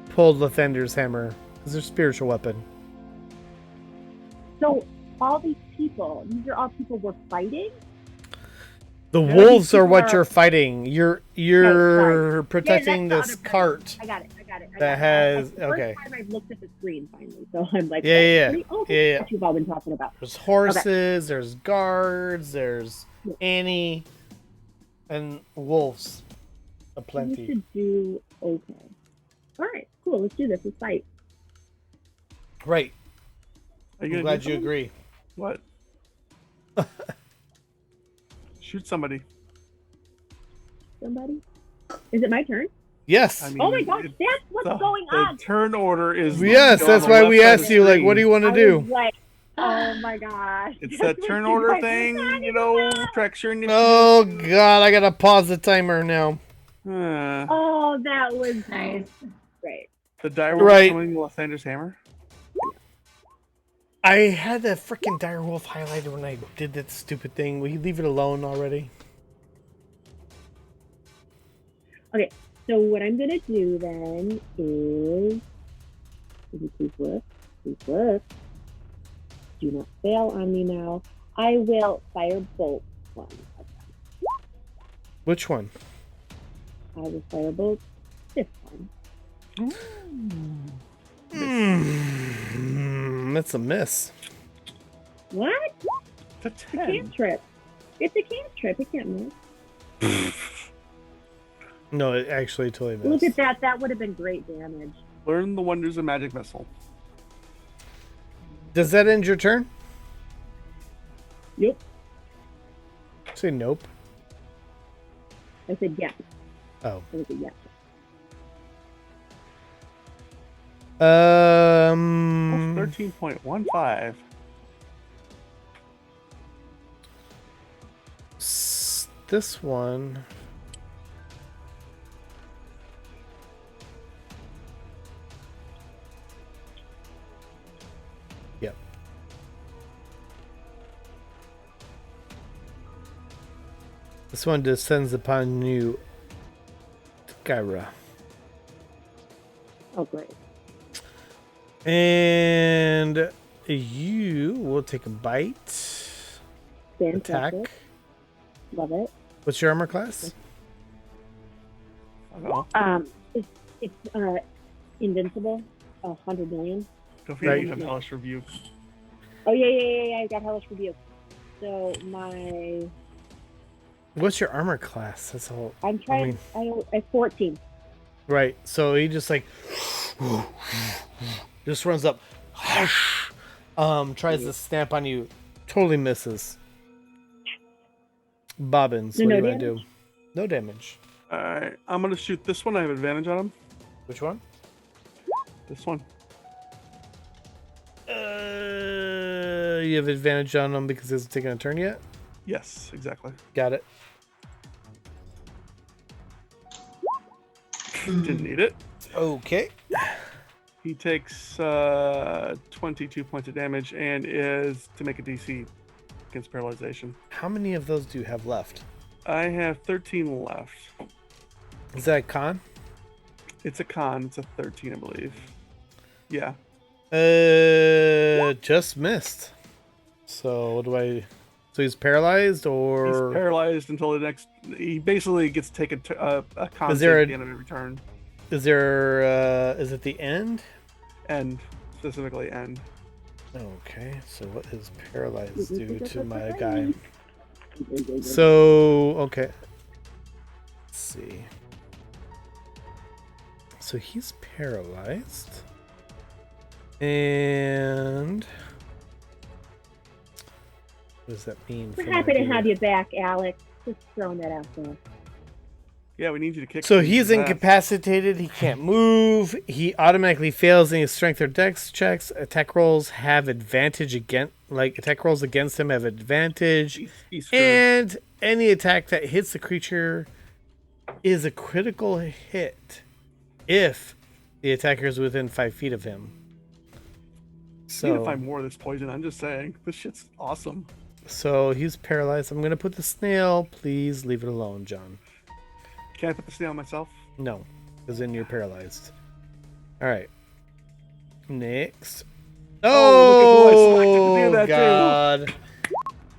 pulled Lathander's hammer. It's their spiritual weapon. So all these are all people we're fighting? The Yeah, wolves these are people what are- you're fighting. You're sorry. protecting Yeah, that's this the other cart. person. I got it. That has- That's the okay. first time I've looked at the screen finally, so I'm like, Yeah. Oh, Yeah. what you've all been talking about. There's horses, there's guards, there's Yeah. Annie, and wolves We aplenty. should do okay. All right, cool. Let's do this. Let's fight. Right. Are I'm you glad do you something? agree. What? Shoot somebody. Somebody? Is it my turn? Yes. I mean, Oh my gosh, that's what's going on. The turn order is. Yes, on that's the why left we side of asked the you, like, screen. what do you want to I do? was like, oh my gosh. It's that turn order thing, you know, tracks your initiative. Oh god, I gotta pause the timer now. Oh, that was Nice. great. The dire Right. wolf summoning Lathander's hammer. I had that freaking direwolf highlighted when I did that stupid thing. Will you leave it alone already? Okay, so what I'm gonna do then is, please look, do not fail on me now. I will fire bolt one of them. Which one? I will fire bolt this one. That's a miss. What? It's a A 10. cantrip. It's a cantrip. It can't move. No, it actually totally missed. Look at that. That would have been great damage. Learn the wonders of magic missile. Does that end your turn? Yep. Say nope. I said yes. Oh. It was a yes. That's Um. 13.15. This one. Yep. This one descends upon you, Gyra. Oh, great. And you will take a bite. Attack. Fantastic. Love it. What's your armor class? I don't know. It's invincible. 100 million. Don't forget Right. you have hellish review. Oh yeah. I got hellish rebuke. So my, What's your armor class? That's all. I'm trying. I 14. Right. So he just like just runs up, tries to stamp on you, totally misses. Bobbins, No what do you want to damage? do? No damage. Alright, I'm gonna shoot this one. I have advantage on him. Which one? This one. You have advantage on him because he hasn't taken a turn yet. Yes, exactly. Got it. Didn't need it. Okay. He takes 22 points of damage and is to make a DC against paralyzation. How many of those do you have left? I have 13 left. Is that a con? It's a con. It's a 13, I believe. Yeah. Just missed. So what do I? So he's paralyzed, or He's paralyzed until the next. He basically gets to take a con Is save there at a- the end of every turn. is there? Is it the end? End. Specifically end. Okay. So what is paralyzed do to my guy? So okay. Let's see. So he's paralyzed, and what does that mean? We're for happy my to dude? have you back, Alex. Just throwing that out there. Yeah, we need you to kick. So some he's ass. incapacitated. He can't move. He automatically fails any strength or dex checks. Attack rolls have advantage against, attack rolls against him have advantage, He's screwed. and any attack that hits the creature is a critical hit if the attacker is within 5 feet of him. We need to So, find more of this poison. I'm just saying, this shit's awesome. so he's paralyzed. I'm gonna put the snail. Please leave it alone, John. Can I put the snail on myself? No, because then you're paralyzed. All right. Next. Oh, look at who I selected to do that too. God.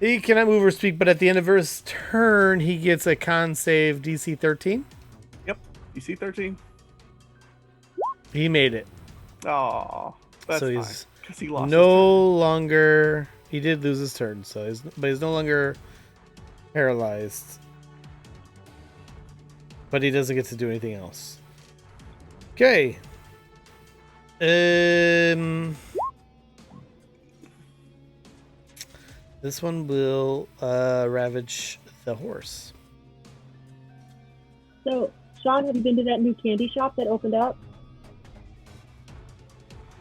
He cannot move or speak, but at the end of his turn, he gets a con save DC 13. Yep. DC 13. He made it. Oh, that's So fine. he's Because he lost. no longer. He did lose his turn, but he's no longer paralyzed. But he doesn't get to do anything else. Okay. This one will ravage the horse. So, Sean, have you been to that new candy shop that opened up?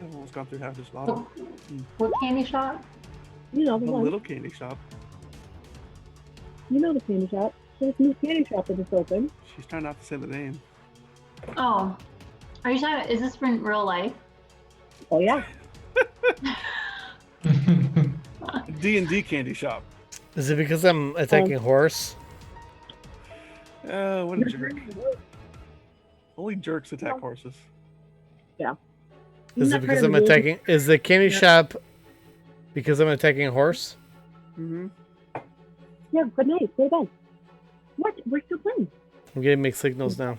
I've almost gone through half this bottle. What candy shop? You know the A one. little candy shop. You know the candy shop. There's a new candy shop that just opened. She's trying not to say the name. Oh, are you talking? Is this from real life? Oh yeah. D&D candy shop. Is it because I'm attacking horse? What a jerk. Only jerks attack horses. Is it because I'm attacking? Is the candy shop because I'm attacking a horse? Mm-hmm. Yeah. Good night. Go to bed. What? We're still playing. I'm getting mixed signals now.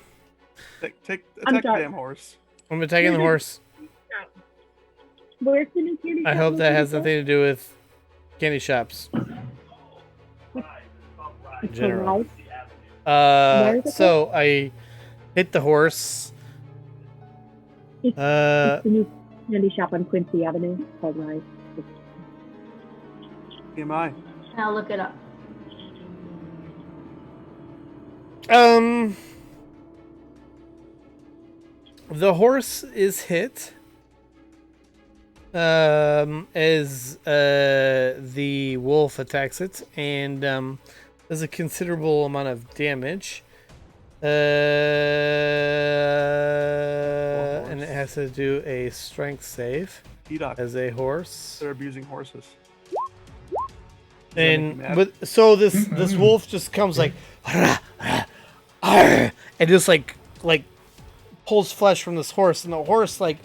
Attack the sorry. damn horse. I'm attacking the horse. Where's the new candy shop? I hope that has nothing to do with candy shops. It's general. Sunrise. Where is it So I hit the horse. It's the new candy shop on Quincy Avenue called Rise. TMI. I'll look it up. The horse is hit. As the wolf attacks it, and does a considerable amount of damage. And it has to do a strength save E-Doc. as a horse. They're abusing horses. And mad? but so this wolf just comes like and just like pulls flesh from this horse, and the horse like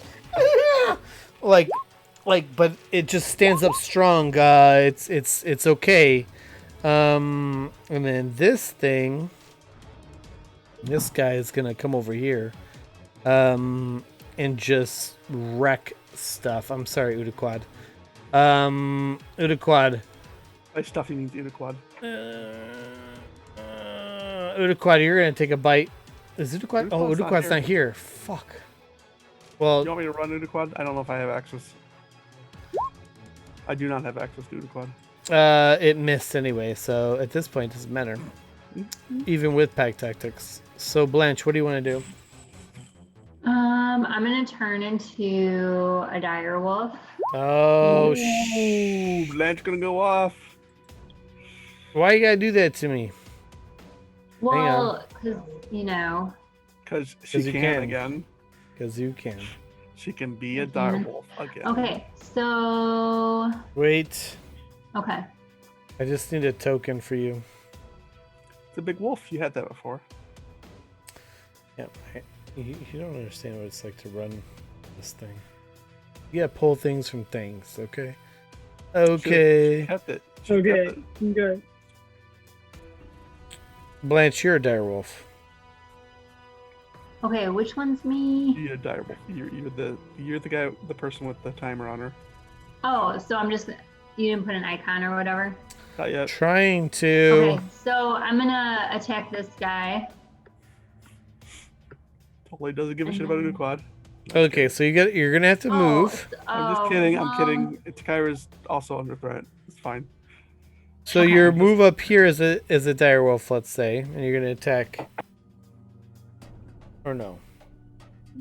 but it just stands up strong. It's okay. And then this guy is gonna come over here and just wreck stuff. I'm sorry, Udaquad. Udaquad. By stuff he means Udaquad. Udaquad, you're gonna take a bite. Is Udaquad? Oh, Udaquad's not Udaquad's not here. Fuck. Well, You want me to run Udaquad? I don't know if I have access. I do not have access to Udaquad. it missed anyway, so at this point it doesn't matter. Even with pack tactics. So Blanche, what do you want to do? I'm gonna turn into a dire wolf. Oh, Ooh, Blanche gonna go off. why you gotta do that to me? Well, because Because she 'Cause you can can. again. Because you can. She can be a direwolf again. Okay, so Wait. okay. I just need a token for you. It's a big wolf. You had that before. Yeah, you don't understand what it's like to run this thing. You gotta pull things from things, okay? Okay. She kept it. She kept it. Okay. Blanche, you're a direwolf. Okay, which one's me? You're a direwolf. You're the guy, the person with the timer on her. Oh, so I'm just, you didn't put an icon or whatever? Not yet. Trying to. Okay, so I'm gonna attack this guy. Totally doesn't give a shit about a new quad. Okay, so you're gonna have to move. I'm just kidding. I'm kidding. Tyra's also under threat. It's fine. So your move up here is a direwolf, let's say, and you're gonna attack. Or no?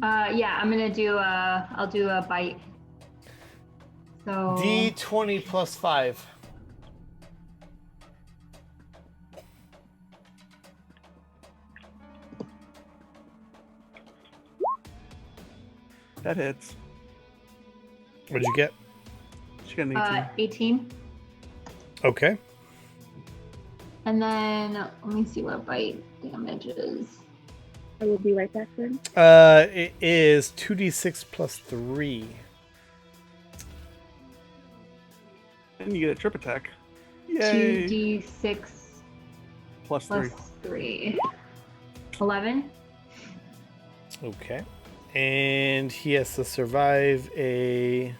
Yeah, I'm gonna do I'll do a bite. So D20 plus 5. That hits. What'd you get? She got an 18. 18. Okay. And then let me see what bite damage is. I will be right back then. It is 2d6 plus 3. And you get a trip attack. Yay! 2d6 Plus plus 3. 3. 11. Okay. And he has to survive a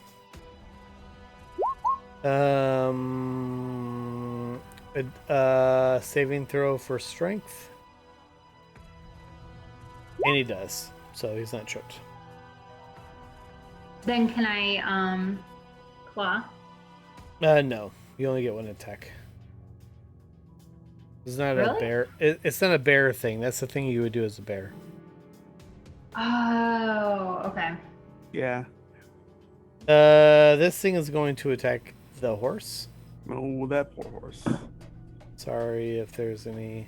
saving throw for strength. And he does. So he's not tripped. Then can I claw? No. You only get one attack. It's not a Really? bear. It's not a bear thing. That's the thing you would do as a bear. Oh, okay. Yeah. This thing is going to attack the horse. Oh, that poor horse. Sorry if there's any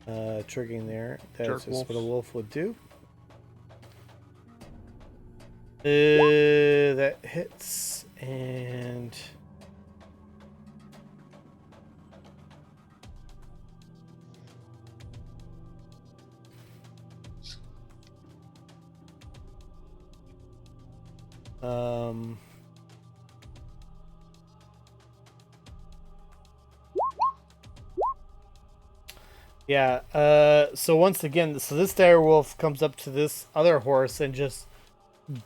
triggering there. That's Jerk just wolves. what a wolf would do. That hits and yeah, so once again, so this direwolf comes up to this other horse and just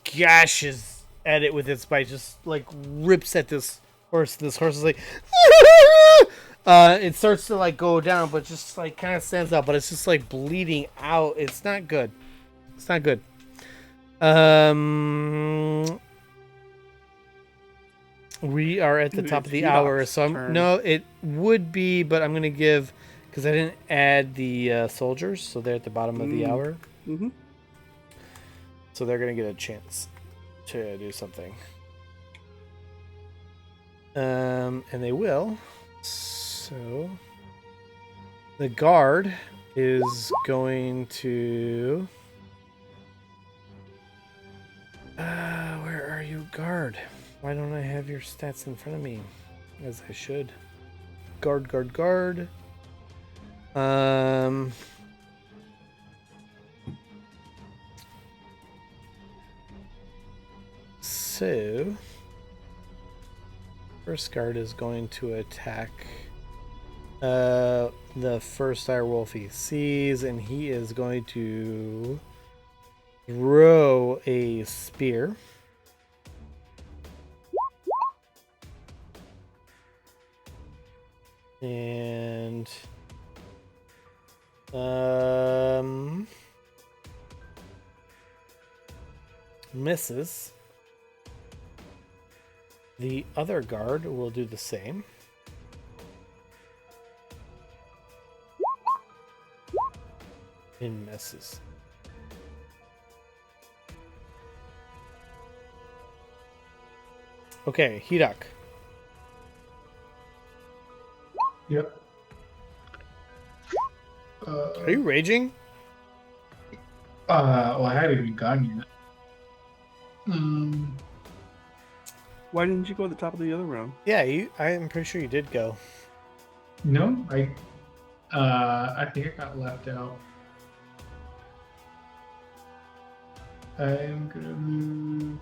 gashes at it with its bite, just like rips at this horse. This horse is like, it starts to like go down, but just like kind of stands up, but it's just like bleeding out. It's not good. It's not good. We are at the top of the hour, so no, it would be, but I'm gonna give, because I didn't add the soldiers, so they're at the bottom of the hour. Mm-hmm. So they're gonna get a chance to do something. And they will. So the guard is going to where are you, guard? Why don't I have your stats in front of me? As I should. Guard. So first guard is going to attack the first direwolf he sees, and he is going to throw a spear. And misses. The other guard will do the same. And misses. Okay, Hidak. Yep. Are you raging? Well, I haven't even gone yet. Why didn't you go at the top of the other round? Yeah, I'm pretty sure you did go. No, I think I got left out. I'm gonna move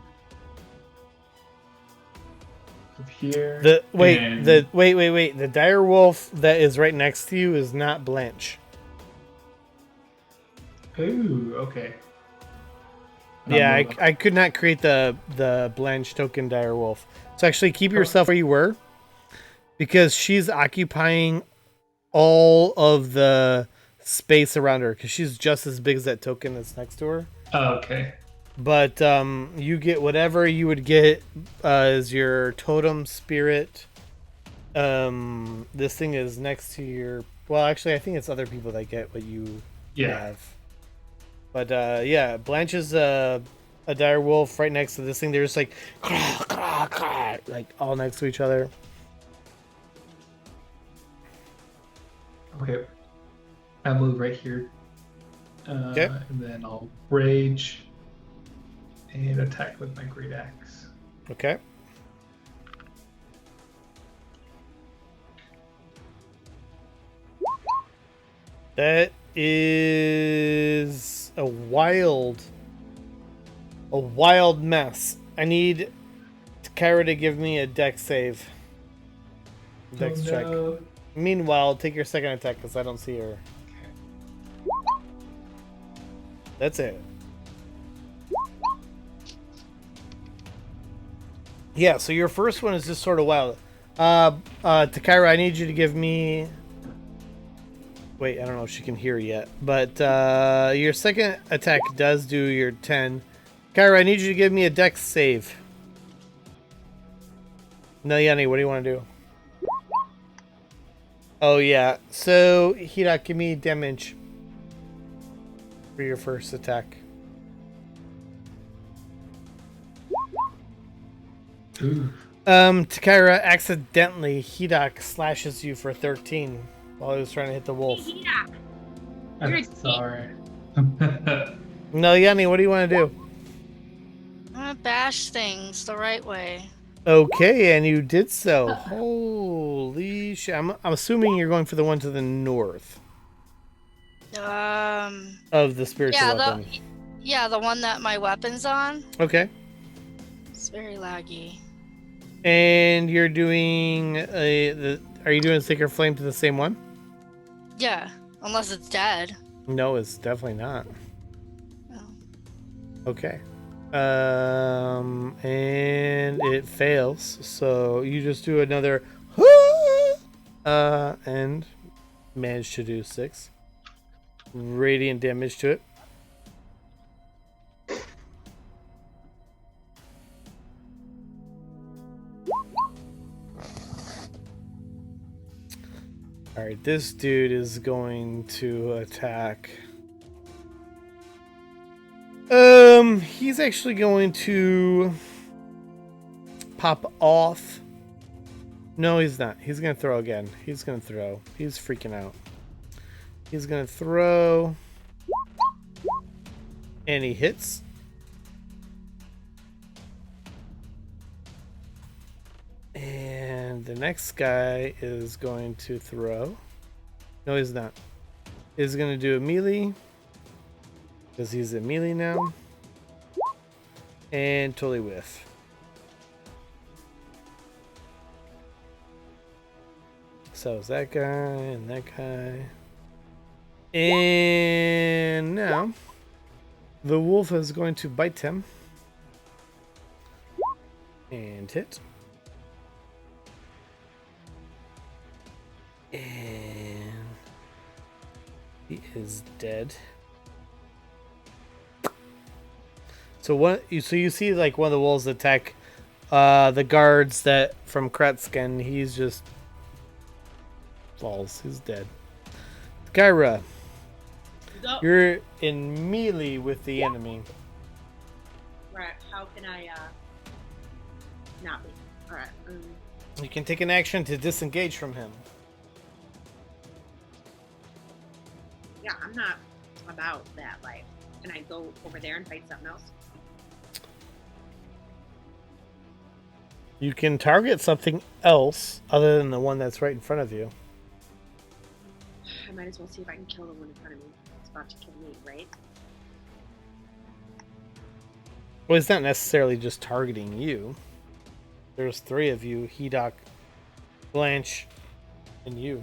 up here. Wait. The dire wolf that is right next to you is not Blanche. Ooh, okay. Yeah, I could not create the Blanche token dire wolf. So actually keep yourself where you were, because she's occupying all of the space around her, because she's just as big as that token that's next to her. Oh, okay. But you get whatever you would get as your totem spirit. This thing is next to your... Well, actually, I think it's other people that get what you have. But yeah, Blanche is a dire wolf right next to this thing. They're just like, like all next to each other. Okay. I'll move right here. Okay. And then I'll rage and attack with my great axe. Okay. That is a wild mess. I need Kyra to give me a dex save. Dex check. Meanwhile, take your second attack because I don't see her. That's it. Yeah, so your first one is just sort of wild. Kyra, I need you to give me... Wait, I don't know if she can hear yet. But your second attack does do your 10. Kyra, I need you to give me a dex save. Nelyani, what do you want to do? Oh, yeah. So, Hira, give me damage for your first attack. Ooh. Kyra, accidentally, Hidak slashes you for 13 while he was trying to hit the wolf. I'm sorry. Nelyani, what do you want to do? I'm gonna bash things the right way. Okay, and you did so. Holy shit. I'm assuming you're going for the one to the north. Of the spiritual weapon. The one that my weapon's on. Okay. It's very laggy. And you're doing are you doing Sacred Flame to the same one? Yeah, unless it's dead. No, it's definitely not. Oh. Okay. And it fails. So you just do another and manage to do 6 radiant damage to it. Alright, this dude is going to attack. He's actually going to pop off. No, he's not. He's gonna throw again. He's gonna throw. He's freaking out. He's gonna throw. And he hits. And the next guy is going to throw. No, he's not. He's going to do a melee. Because he's a melee now. And totally whiff. So is that guy and that guy. And now the wolf is going to bite him. And hit. And he is dead. So you see like one of the wolves attack the guards that from Kretsk, and he's just falls. He's dead. Kyra, you're in melee with the enemy. Right. How can I not be? All right. You can take an action to disengage from him. Yeah, I'm not about that life. Can I go over there and fight something else? You can target something else other than the one that's right in front of you. I might as well see if I can kill the one in front of me. It's about to kill me, right? Well, it's not necessarily just targeting you. There's 3 of you, Hedok, Blanche, and you.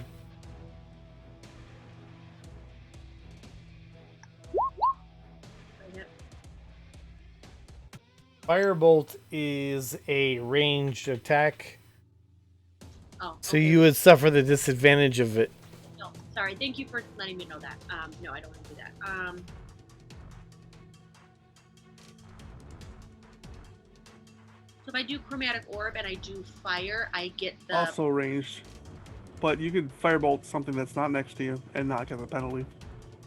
Firebolt is a ranged attack. Oh, So okay. you would suffer the disadvantage of it. No, sorry. Thank you for letting me know that. No, I don't want to do that. So if I do chromatic orb and I do fire, I get the. Also ranged. But you could firebolt something that's not next to you and not get the penalty.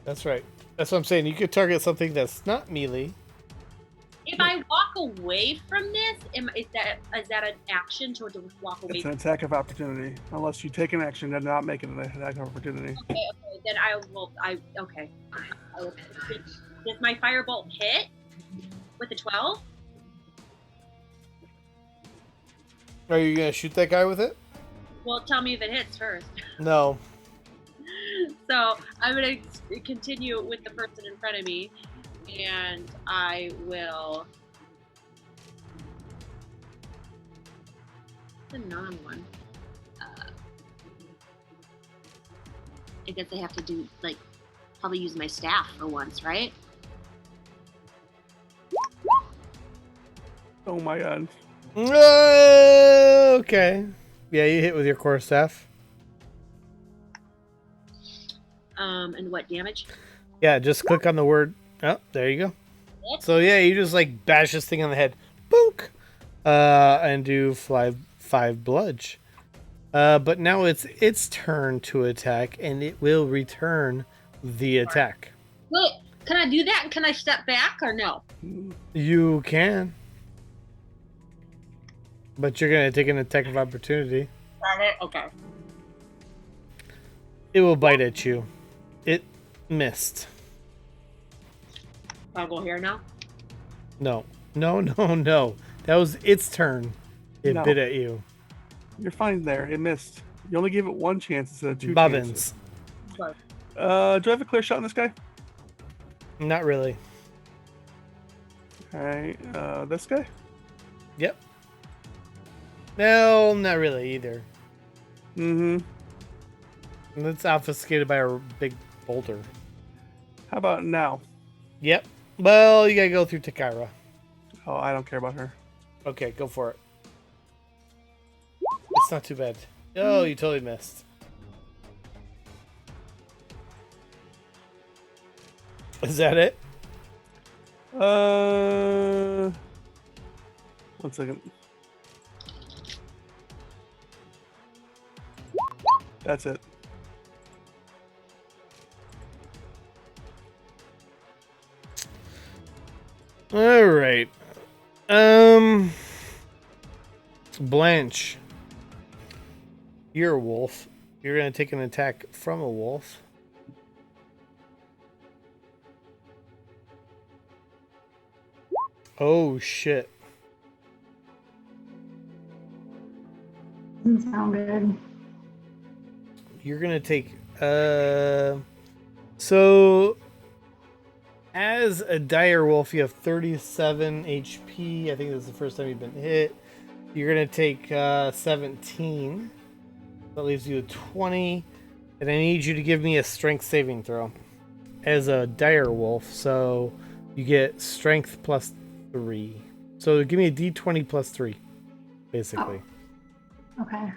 That's right. That's what I'm saying. You could target something that's not melee. If I walk away from this, is that an action to walk away? It's an attack of opportunity. Unless you take an action and not make it an attack of opportunity. Okay, then I will. Okay. Does my firebolt hit with the 12? Are you gonna shoot that guy with it? Well, tell me if it hits first. No. So I'm gonna continue with the person in front of me, and I will. The non one. I guess I have to do probably use my staff for once, right? Oh my god. Okay. Yeah, you hit with your core staff. And what damage? Yeah, just click on the word. Oh, there you go. So yeah, you just bash this thing on the head. Boonk! And do 5 bludge. But now it's its turn to attack, and it will return the attack. Wait, can I do that? Can I step back or no? You can. But you're going to take an attack of opportunity. Okay. It will bite at you. It missed. I'll go here now. No. That was its turn. It bit at you. You're fine there. It missed. You only gave it 1 chance instead of 2 Bobbins. chances. Do I have a clear shot on this guy? Not really. Alright, this guy? Yep. No, not really either. Mm-hmm. That's obfuscated by a big boulder. How about now? Yep. Well, you gotta go through Takara. Oh, I don't care about her. Okay, go for it. It's not too bad. Oh, you totally missed. Is that it? 1 second. That's it. All right. Blanche. You're a wolf. You're going to take an attack from a wolf. Oh, shit. Doesn't sound good. You're going to take... So... As a dire wolf, you have 37 HP. I think this is the first time you've been hit. You're going to take 17. That leaves you with 20. And I need you to give me a strength saving throw. As a dire wolf, so you get strength plus 3. So give me a d20 plus 3, basically. Oh. Okay.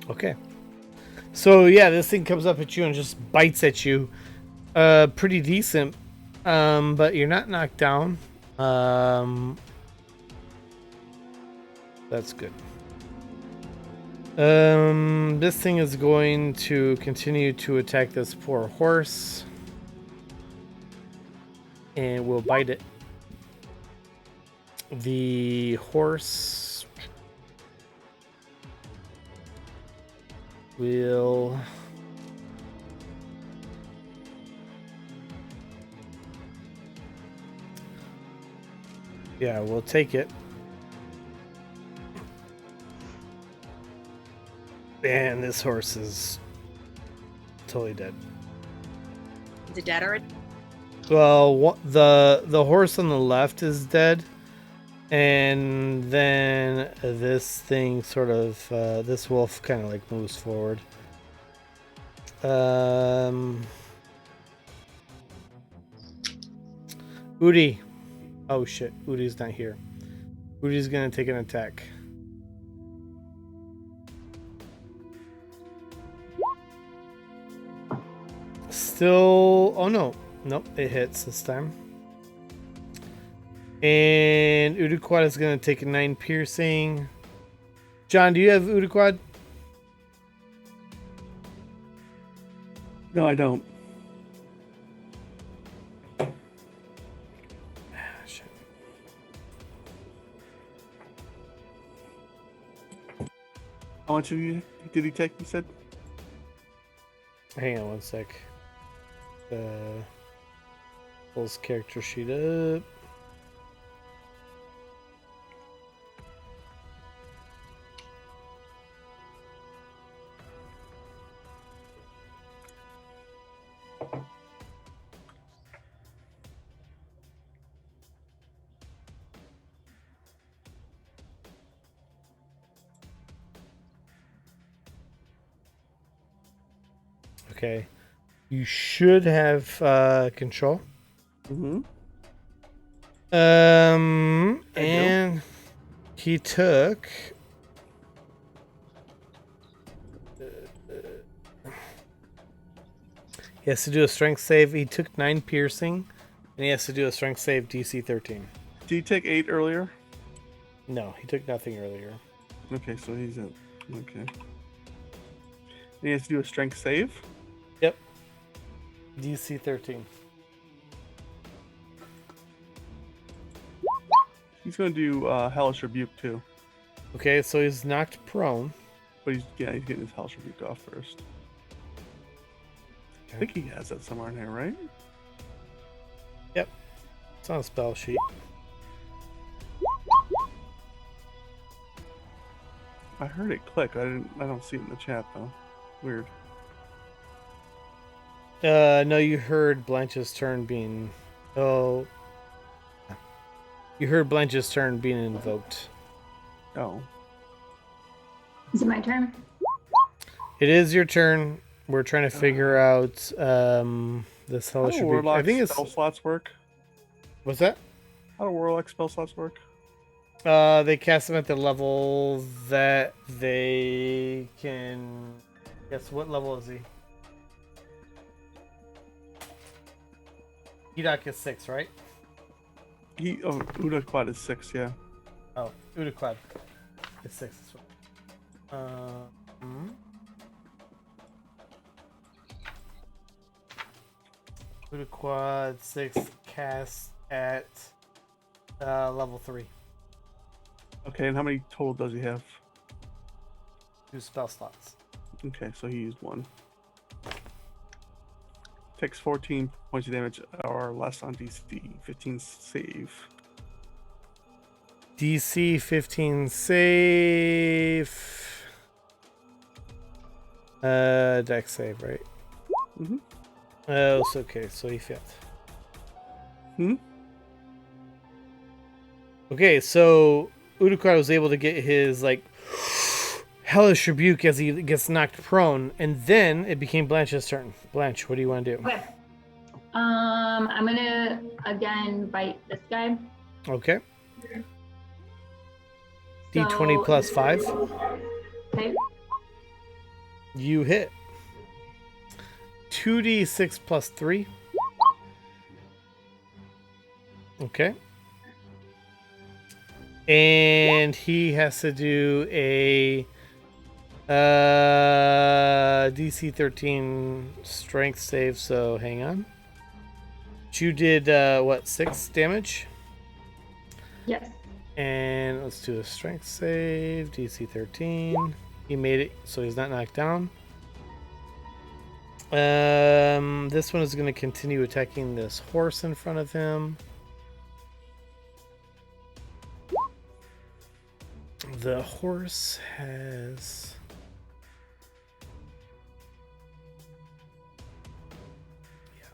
Okay. So yeah, this thing comes up at you and just bites at you. Pretty decent. But you're not knocked down. That's good. This thing is going to continue to attack this poor horse. And we'll bite it. The horse will we'll take it. And this horse is totally dead. Is it dead already? Well, the horse on the left is dead, and then this thing sort of this wolf kind of like moves forward. Udi. Oh shit, Udi's not here. Udi's gonna take an attack. Still, oh no. Nope, it hits this time. And Uduquad is going to take a 9 piercing. John, do you have Uduquad? No, I don't. Shit. How much of you did he take, you said? Hang on one sec. Pulls character sheet up. Okay. You should have control. Mm-hmm. And he took he has to do a strength save. He took 9 piercing, and he has to do a strength save DC 13. Did he take 8 earlier? No, he took nothing earlier. Okay, so he's at okay. And he has to do a strength save? Yep. DC 13. He's gonna do Hellish Rebuke too. Okay, so he's knocked prone. But he's getting his Hellish Rebuke off first. I think he has that somewhere in here, right? Yep. It's on a spell sheet. I heard it click. I don't see it in the chat though. Weird. No, you heard Blanche's turn being... Oh. You heard Blanche's turn being invoked. Oh. Is it my turn? It is your turn. We're trying to figure out this How hellish do rebuke. I think it's... spell slots work? What's that? How do Warlock spell slots work? They cast them at the level that they can... Guess what level is he? Edok is 6, right? Udaquad is 6, yeah. Oh, Udaquad is 6 as well. Udaquad 6 cast at level 3. Okay, and how many total does he have? 2 spell slots. Okay, so he used 1. Takes 14 points of damage or less on DC 15 save. DC 15 save. Dex save, right? Mm-hmm. Oh, it's okay. So he failed. Okay, so Udukai was able to get his hellish rebuke as he gets knocked prone, and then it became Blanche's turn. Blanche, what do you want to do? Okay. I'm gonna again bite this guy. Okay. D20 plus 5. Okay. You hit. 2d6 plus 3. Okay. And he has to do a DC 13 strength save, so hang on. You did 6 damage? Yes. And let's do a strength save, DC 13. He made it, so he's not knocked down. This one is going to continue attacking this horse in front of him. The horse has... Yeah.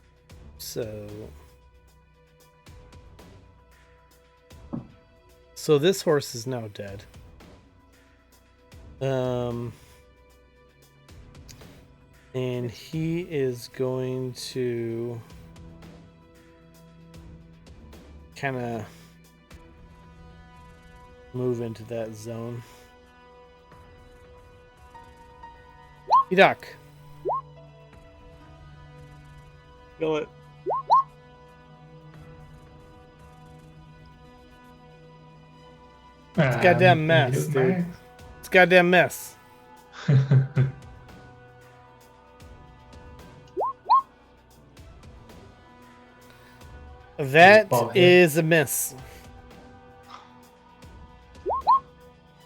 So this horse is now dead. And he is going to kind of move into that zone. Duck. Kill it. It's a goddamn mess, dude. It's a goddamn mess. That is a miss.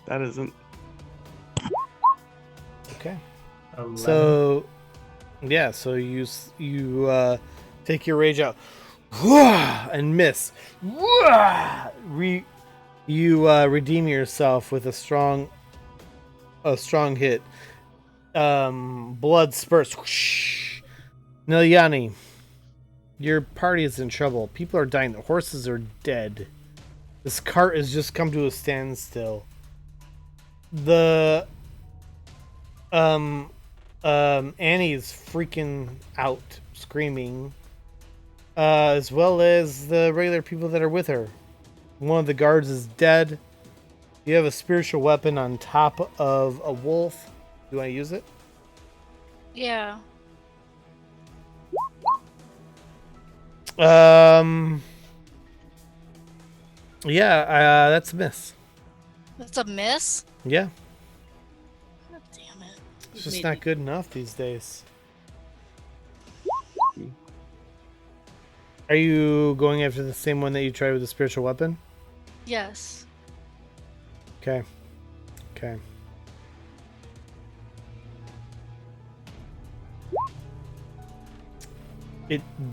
That isn't. Okay. 11. So, yeah. So you take your rage out and miss. You redeem yourself with a strong hit. Blood spurts. Nilyani, your party is in trouble. People are dying. The horses are dead. This cart has just come to a standstill. The Annie is freaking out, screaming, as well as the regular people that are with her. One of the guards is dead. You have a spiritual weapon on top of a wolf. Do you want to use it? Yeah. Yeah, that's a miss. That's a miss? Yeah. God damn it. It's just not good enough these days. Are you going after the same one that you tried with the spiritual weapon? Yes. Okay. Okay.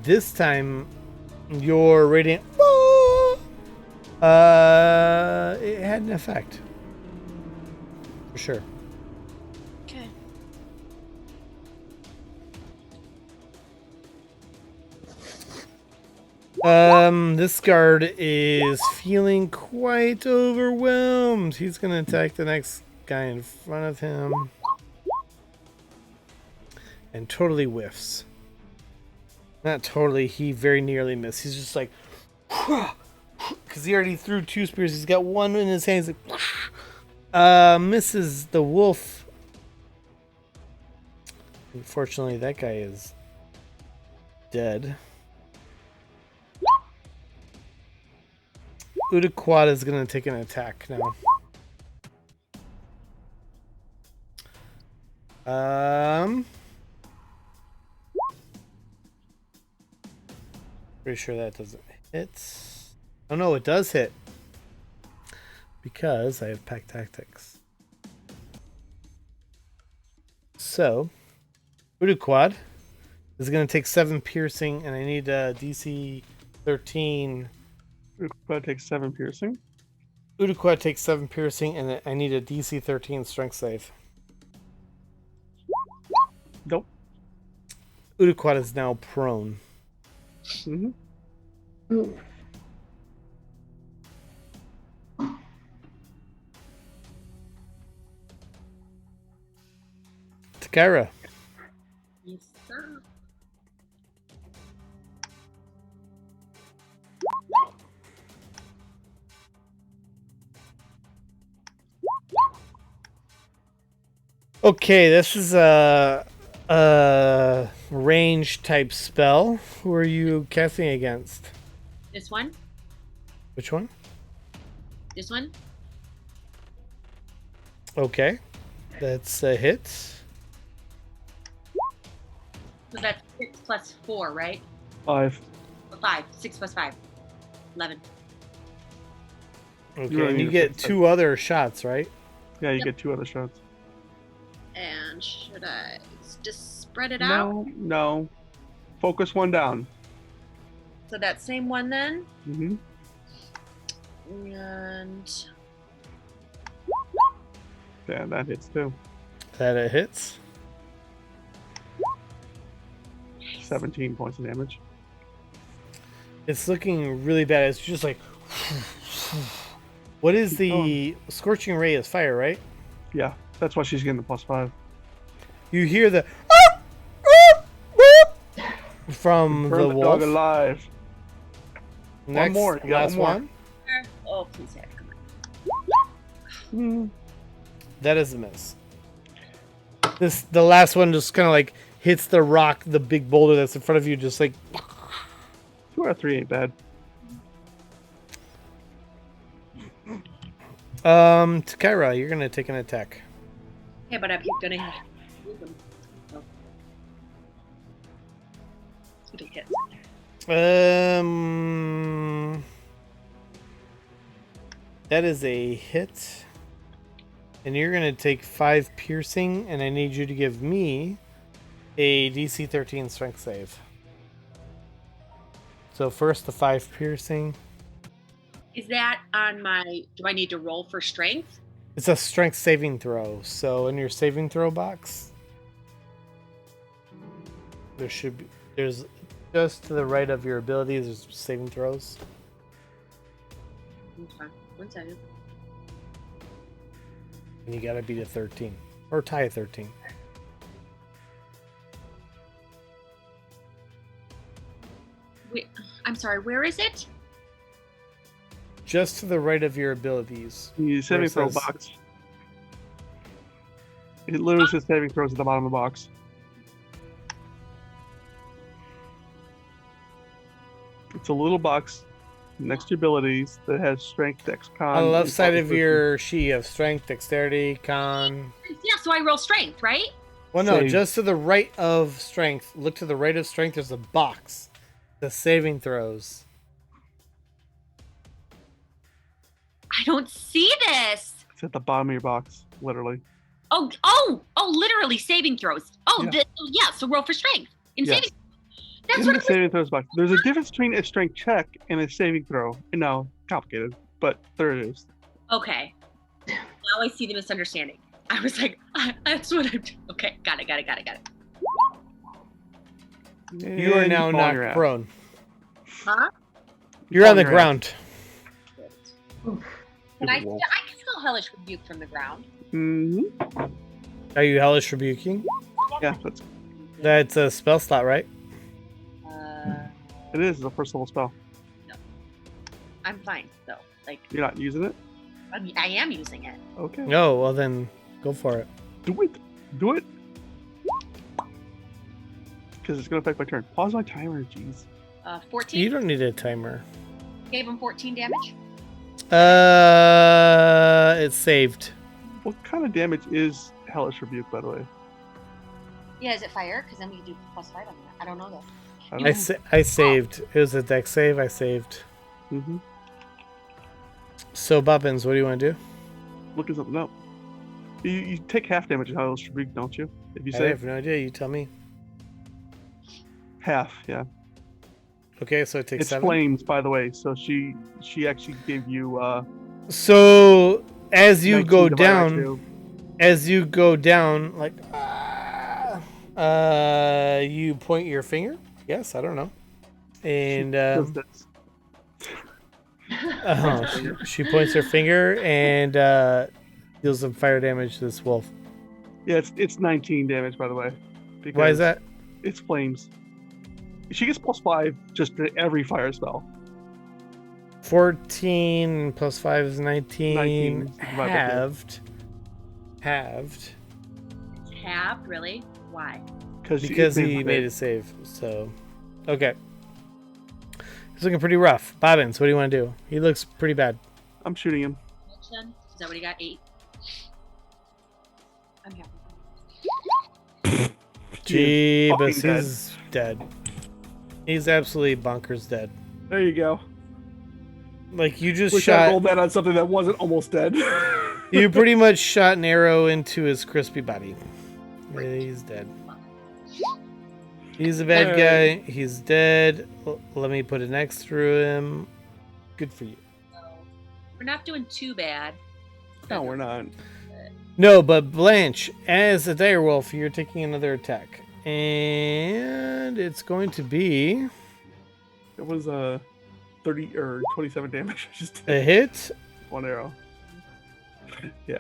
This time your radiant it had an effect. For sure. Okay. This guard is feeling quite overwhelmed. He's gonna attack the next guy in front of him. And totally whiffs. Not totally, he very nearly missed. He's just like, because he already threw 2 spears. He's got one in his hands. Like, misses the wolf. Unfortunately, that guy is dead. Udaquad is going to take an attack now. Pretty sure that doesn't hit. Oh no, it does hit. Because I have pack tactics. So, Udaquad is going to take 7 piercing, and I need a DC 13. Udaquad takes 7 piercing. Udaquad takes 7 piercing, and I need a DC 13 strength save. Nope. Udaquad is now prone. Mm-hmm. Ooh. Takara. Yes, sir. Okay, this is a range type spell. Who are you casting against? This one? Which one? This one? Okay, that's a hit. So that's 6 plus 4, right? 5. 5. 6 plus 5. 11. Okay, really and need you to get fix 2 other shots, right? Yeah, you get 2 other shots. And should I dispel spread it out? No. Focus one down. So that same one then? Mm-hmm. And Yeah, that hits too. That it hits. 17 points of damage. It's looking really bad. It's just like... What is the scorching ray is fire, right? Yeah, that's why she's getting the +5. You hear the from Burn the the wolf. dog alive. Next, One more. Yeah, last one more. oh, please hit. Come on. That is a miss. The last one just kind of like hits the rock, the big boulder that's in front of you, just like. 2 out of 3 ain't bad. Takira, you're gonna take an attack. Okay, but I'm gonna hit. Oh. It's gonna hit. That is a hit. And you're going to take 5 piercing, and I need you to give me a DC 13 strength save. So first the 5 piercing. Is that on my... Do I need to roll for strength? It's a strength saving throw. So in your saving throw box, there's just to the right of your abilities, there's saving throws. Okay. 1 second. And you gotta beat a 13. Or tie a 13. Wait, I'm sorry, where is it? Just to the right of your abilities. You saving throw says- box. It literally says saving throws at the bottom of the box. It's a little box next to abilities that has strength, dex, con. On the left and side of constitution. your sheet, you have strength, dexterity, con. Yeah, so I roll strength, right? Well, no, Save. just to the right of strength. Look to the right of strength. There's a box. The saving throws. I don't see this. It's at the bottom of your box, literally. Oh, literally saving throws. Oh, Yeah. yeah, so roll for strength. In Yes. saving. That's In what the it was. saving throws box. There's a difference between a strength check and a saving throw. No, complicated, but there it is. Okay. Now I see the misunderstanding. I was like, that's what I'm doing. Okay, got it. You are And now fall on your knocked ass. prone. Huh? You're fall on the your ass. ground. Can I can still hellish rebuke from the ground. Mm-hmm. Are you hellish rebuking? Yeah, That's a spell slot, right? it is a first level spell. I'm fine though. Like You're not using it? I am using it. Okay. No, well then, go for it. Do it. Because it's going to affect my turn. Pause my timer, jeez. 14. You don't need a timer. Gave him 14 damage. It's saved. What kind of damage is Hellish Rebuke, by the way? Yeah, is it fire? Because then we do +5 on that. I don't know that. I don't know. I saved. It was a dex save. I saved. Mm-hmm. So, Bobbins, what do you want to do? Looking something up. You take half damage in Hellish Rebuke, don't you? If you I save have no idea. You tell me. half, yeah. Okay, so it takes It's 7. flames, by the way. So she actually gave you So as you 19 go divided by down, 2. Like, you point your finger. Yes, I don't know. And Does this. she points her finger and deals some fire damage to this wolf. Yeah, it's 19 damage, by the way. Why is because that? It's flames. She gets +5 just to every fire spell. 14 plus 5 is 19. 19 divided by 2. Halved. It's halved, really? Why? Because he made a save. So, okay. He's looking pretty rough. Bobbins, what do you want to do? He looks pretty bad. I'm shooting him. Then? Is that what he got? 8? I'm happy. Gee, but fucking dead. he's dead. He's absolutely bonkers dead. There you go. Like, you just Wish I shot. rolled that on something that wasn't almost dead. You pretty much shot an arrow into his crispy body. Yeah, he's dead. He's a bad guy. He's dead. Let me put it next to him. Good for you. We're not doing too bad. No, we're not. No, but Blanche, as a direwolf, you're taking another attack. And it's going to be... It was 30 or 27 damage. I just a hit. One arrow. Yeah.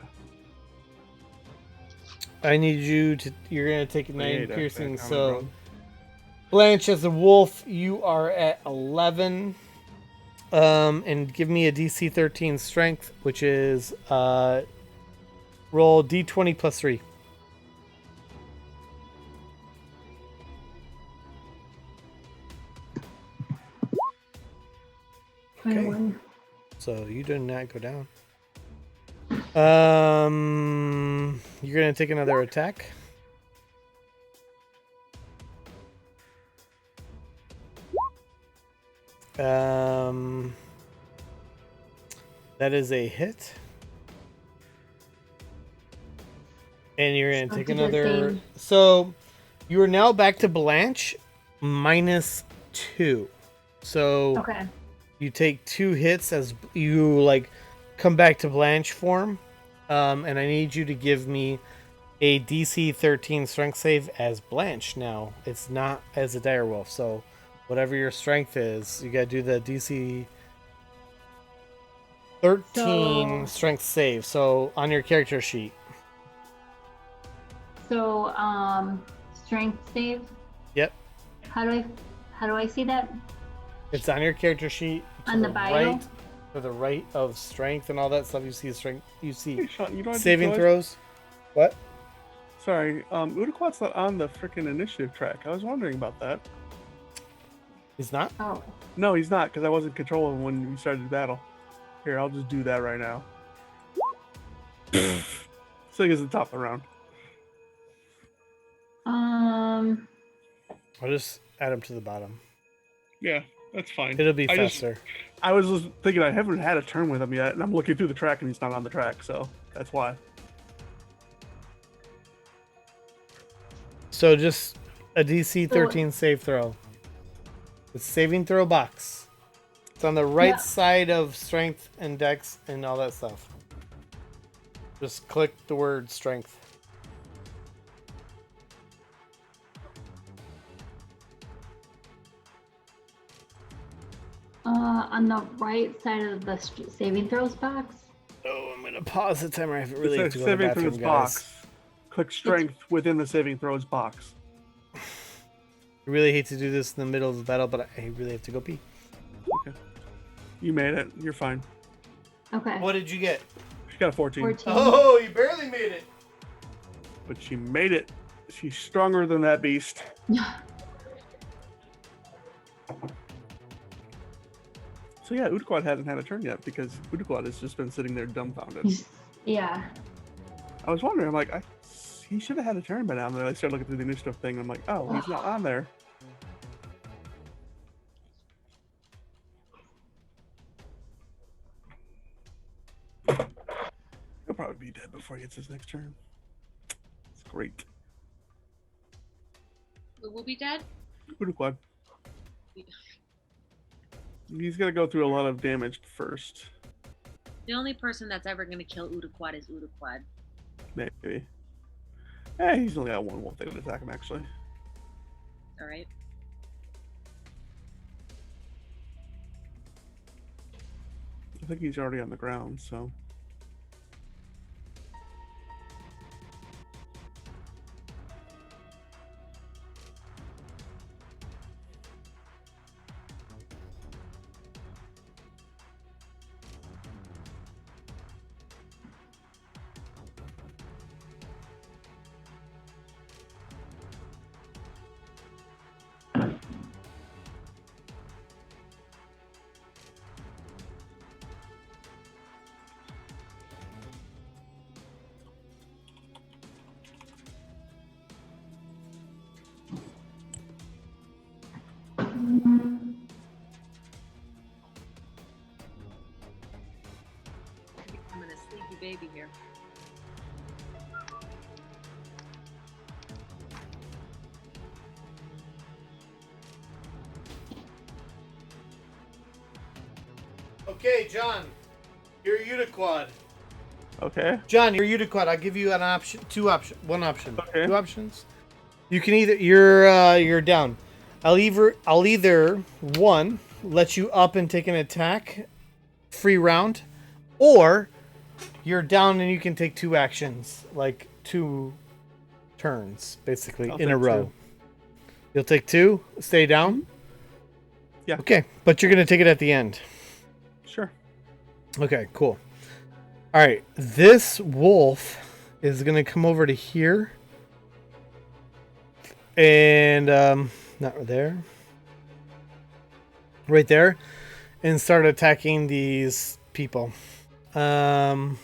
I need you to... You're going to take 9 piercing, so... Wrong. Blanche, as a wolf, you are at 11. And give me a DC 13 strength, which is roll D20 plus 3. Okay. So you do not go down. You're gonna take another attack. That is a hit. And you're going to take another... So, you are now back to Blanche, -2. So, Okay. you take 2 hits as you, like, come back to Blanche form. And I need you to give me a DC 13 strength save as Blanche now. It's not as a direwolf. So, whatever your strength is, you got to do the DC 13 strength save. So, on your character sheet. So, strength save. Yep. How do I see that? It's on your character sheet. On the bio? Right, to the right of strength and all that stuff. You see strength. You see Hey, Sean, you know what I just saving realized? throws. What? Sorry, Udaquat's not on the freaking initiative track. I was wondering about that. He's not? Oh. No, he's not, because I wasn't controlling when we started the battle. Here, I'll just do that right now. So he's the top of the round. I'll just add him to the bottom. Yeah, that's fine. It'll be faster. I was just thinking I haven't had a turn with him yet, and I'm looking through the track and he's not on the track, so that's why. So just a DC 13 save throw. The saving throw box. It's on the right side of strength and dex and all that stuff. Just click the word strength. On the right side of the saving throws box. Oh, I'm gonna pause the timer. I have really have to go to the saving bathroom, throws guys. box. Click strength within the saving throws box. I really hate to do this in the middle of the battle, but I really have to go pee. Okay. You made it. You're fine. Okay. What did you get? She got a 14. 14. Oh, you barely made it. But she made it. She's stronger than that beast. So yeah, Udaquat hasn't had a turn yet because Udaquat has just been sitting there dumbfounded. Yeah. I was wondering, I'm like, he should have had a turn by now. And then I started looking through the initiative thing. I'm like, oh, he's not on there. He'll probably be dead before he gets his next turn. It's great. Who will be dead? Udaquat. He's gonna go through a lot of damage first. The only person that's ever going to kill Udaquat is Udaquat. Maybe. He's only got one wolf that can attack him, actually. All right. I think he's already on the ground, so. I'm a sleepy baby here. Okay, John. You're Uniquad. Okay. John, you're Uniquad. I'll give you an option. One option. Okay. 2 options. You can either you're down. I'll either one let you up and take an attack, free round, or you're down and you can take 2 actions, like 2 turns, basically in a row. 2. You'll take 2, stay down. Yeah. Okay, but you're gonna take it at the end. Sure. Okay, cool. All right, this wolf is gonna come over to here, and not there, right there, and start attacking these people. And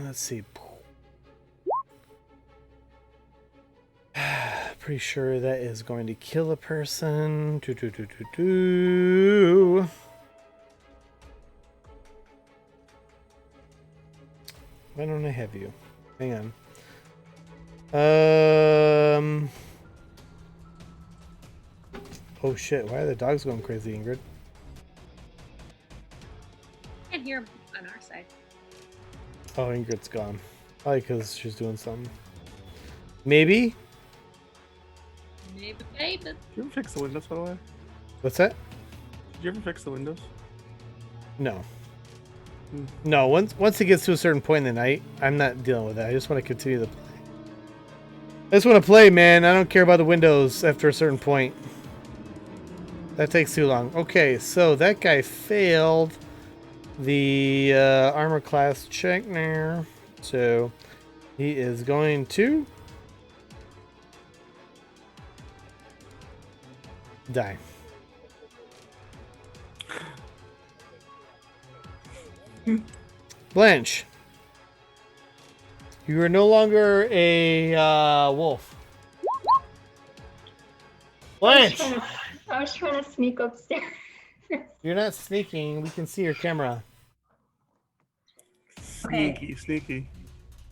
let's see. Pretty sure that is going to kill a person. Why don't I have you? Hang on. Oh shit! Why are the dogs going crazy, Ingrid? I can hear him on our side. Oh, Ingrid's gone. Probably because she's doing something. Maybe. Maybe, baby. Did you ever fix the windows, by the way? What's that? Did you ever fix the windows? No. No, once it gets to a certain point in the night, I'm not dealing with that. I just want to continue to play. I just want to play, man. I don't care about the windows after a certain point. That takes too long. Okay, so that guy failed the armor class check now. So he is going to die. Blanche, you are no longer a wolf. Blanche, I was trying to sneak upstairs. you're not sneaking. We can see your camera. Sneaky, sneaky.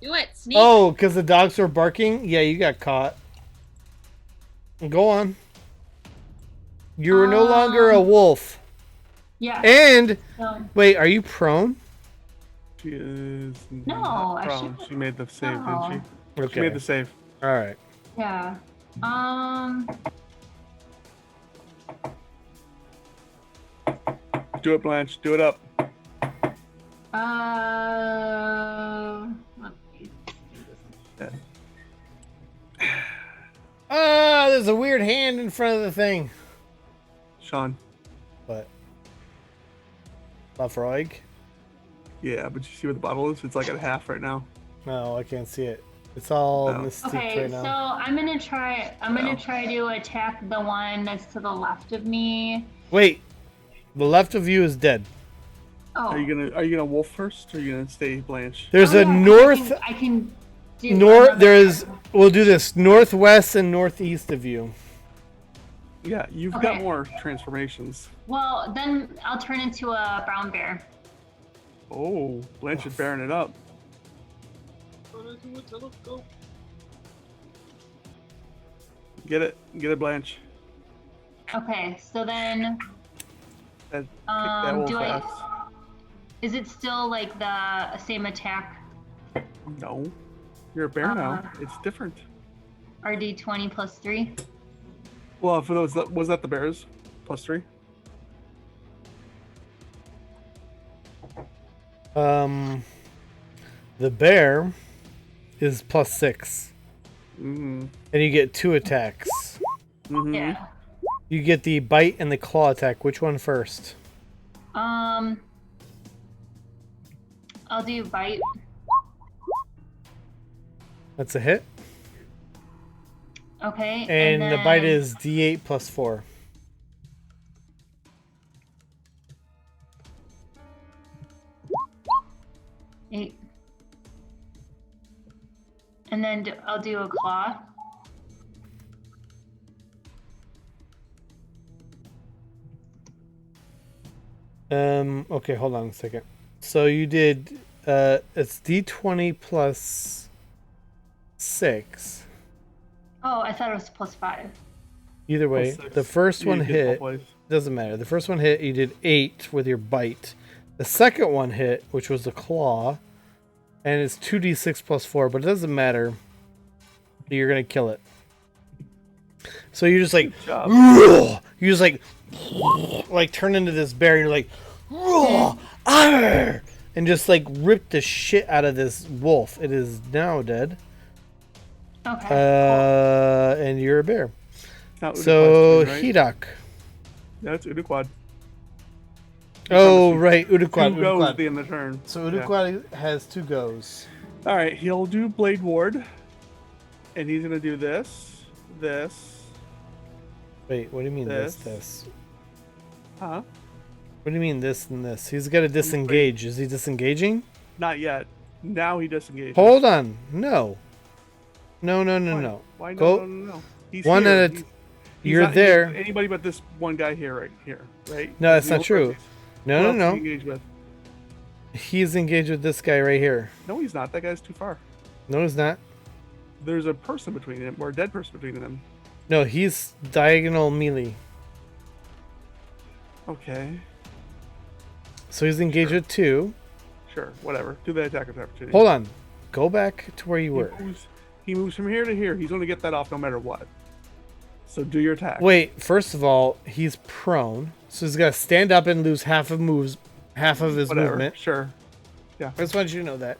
Do it, sneak. Oh, because the dogs were barking? Yeah, you got caught. Go on. You are no longer a wolf. Yeah. And, No. wait, are you prone? She is No, not I prone. should- She made the save, No. didn't she? Okay. She made the save. All right. Yeah. Do it, Blanche. Do it up. Let's see. Ah, there's a weird hand in front of the thing. Sean. What? Lafroig? Yeah, but you see where the bottle is? It's like at half right now. No, I can't see it. It's all No. mystique Okay, right so now. I'm gonna try No. to attack the one that's to the left of me. Wait, the left of you is dead. Oh. Are you gonna wolf first, or are you gonna stay Blanche? There's Oh, a yeah, north, I can do north. another- There's. We'll do this northwest and northeast of you. Yeah, you've Okay. got more transformations. Well, then I'll turn into a brown bear. Oh, Blanche is bearing it up. Get it, Blanche. Okay, so then Kick that wolf do I? ass. Is it still like the same attack? No, you're a bear now. It's different. RD20 plus 3. Well, for those was that the bears plus 3? The bear is plus 6, Mm-hmm. and you get 2 attacks. Mm-hmm. Yeah. You get the bite and the claw attack. Which one first? I'll do bite. That's a hit. Okay. And the bite then- is D8 plus 4. Eight. And then I'll do a claw. Okay, hold on a second. So you did, it's D20 plus 6. Oh, I thought it was plus 5. Either way, +6. the first You one get hit. both ways. Doesn't matter. The first one hit, you did 8 with your bite. The second one hit, which was the claw, and it's 2d6 plus 4, but it doesn't matter. You're gonna kill it. So you're just like, you just like turn into this bear, and you're like, arr! And just like rip the shit out of this wolf. It is now dead. Okay. And you're a bear. Not So Uduquad's turn, right? Hidok. Yeah, it's Uduquad. Oh right, Uduquad. Two goes at the end of the turn. So Uduquad has 2 goes. All right, he'll do Blade Ward, and he's gonna do this. Wait, what do you mean This. this? Huh? What do you mean this and this? He's got to disengage. Is he disengaging? Not yet. Now he disengages. Hold on. No. No. Why Go. no. He's One here. at a. He's You're not- there. he's anybody but this one guy here, right? No, that's He's the not only true. person Who else is he No. engaged with? He's engaged with this guy right here. No, he's not. That guy's too far. No, he's not. There's a person between him, or a dead person between them. No, he's diagonal melee. Okay, So he's engaged with 2. sure, whatever. Do the attack of opportunity. Hold on. Go back to where you were. He moves from here to here. He's going to get that off no matter what. So do your attack. Wait, first of all, he's prone. So he's got to stand up and lose half of his Whatever. movement. Sure. I just want you to know that.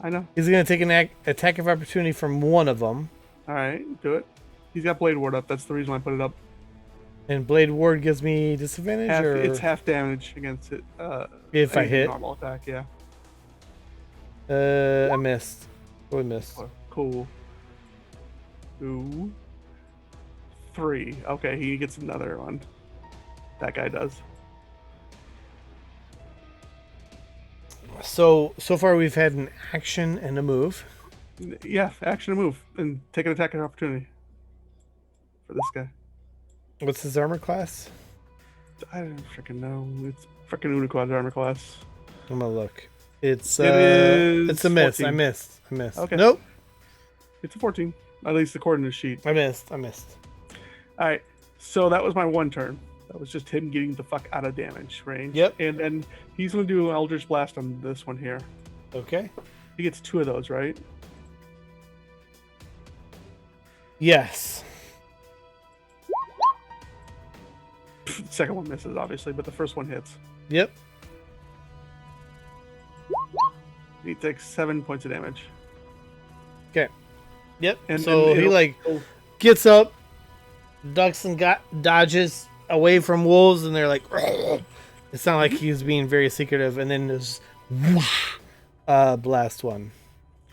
I know. He's going to take an attack of opportunity from one of them. All right, do it. He's got Blade Ward up. That's the reason I put it up. And Blade Ward gives me disadvantage? or It's half damage against it. If I any hit? Normal attack, yeah. I missed. Totally missed. Cool. 2, 3. Okay, he gets another one. That guy does. So far we've had an action and a move. Yeah, action and move. And take an attack of opportunity. For this guy. What's his armor class? I don't freaking know. It's freaking Unicod's armor class. I'm gonna look. It's It is it's a miss. 14. I missed. Okay. Nope. It's a 14. At least according to the sheet. I missed. Alright. So that was my one turn. That was just him getting the fuck out of damage range. Yep. And then he's gonna do an Eldritch Blast on this one here. Okay. He gets 2 of those, right? Yes. Second one misses, obviously, but the first one hits. Yep. He takes 7 points of damage. Okay. Yep. And- so and he it'll- like gets up, ducks and dodges away from wolves, and they're like, it's not like he's being very secretive, and then there's whoosh, blast one.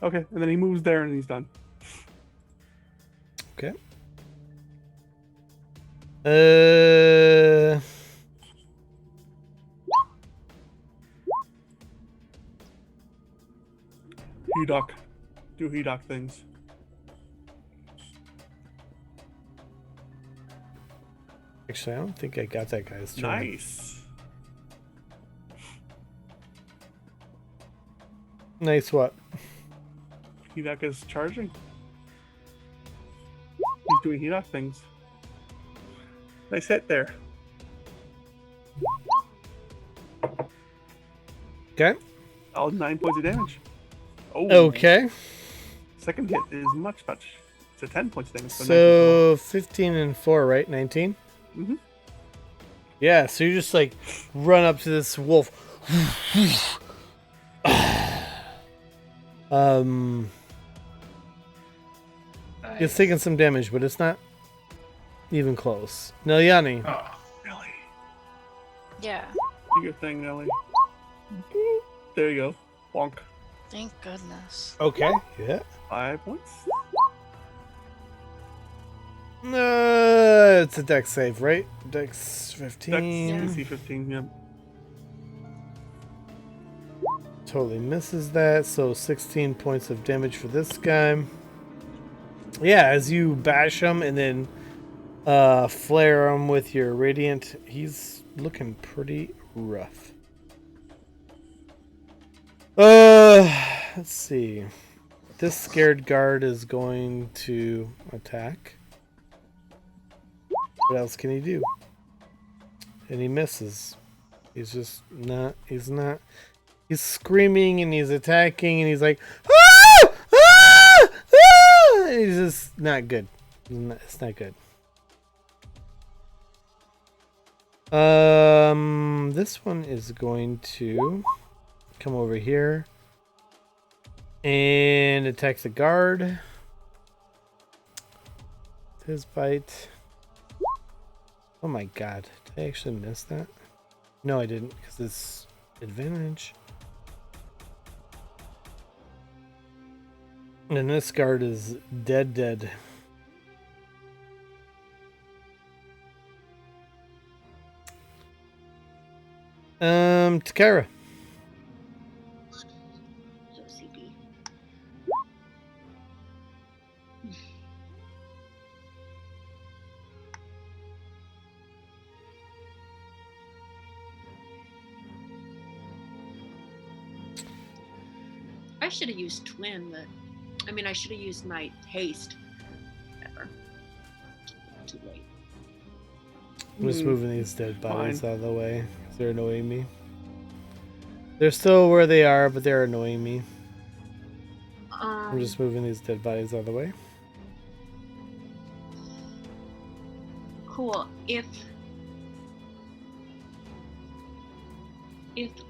Okay, and then he moves there and he's done. Okay. Hedok. Do Hedok things. Actually, I don't think I got that guy's turn. Nice. Nice what? Hedok is charging. He's doing Hedok things. Nice hit there. Okay. All 9 points of damage. Oh. Okay. Second hit is much. It's a 10 points of damage. So 15 and 4, right? 19? Mhm. Yeah, so you just like run up to this wolf. It's taking some damage, but it's not even close. Nelyani. Oh, Nelly. Yeah. Do your thing, Nelly. There you go. Bonk. Thank goodness. Okay. Yeah. 5 points. It's a dex save, right? Dex 15. Dex DC 15, yeah. Totally misses that. So 16 points of damage for this guy. Yeah, as you bash him and then flare him with your radiant, he's looking pretty rough. Let's see. This scared guard is going to attack. What else can he do? And he misses. He's just not. He's not. He's screaming and he's attacking and he's like, ah! Ah! Ah! And he's just not good. It's not good. This one is going to come over here and attack the guard. His bite. Oh my god. Did I actually miss that? No, I didn't, because it's advantage. And this guard is dead. Takara. So CP. I should have used twin, but I mean, I should have used my haste. Whatever. Too late. I'm just moving these dead bodies out of the way because they're annoying me. They're still where they are, but they're annoying me. I'm just moving these dead bodies out of the way. Cool. If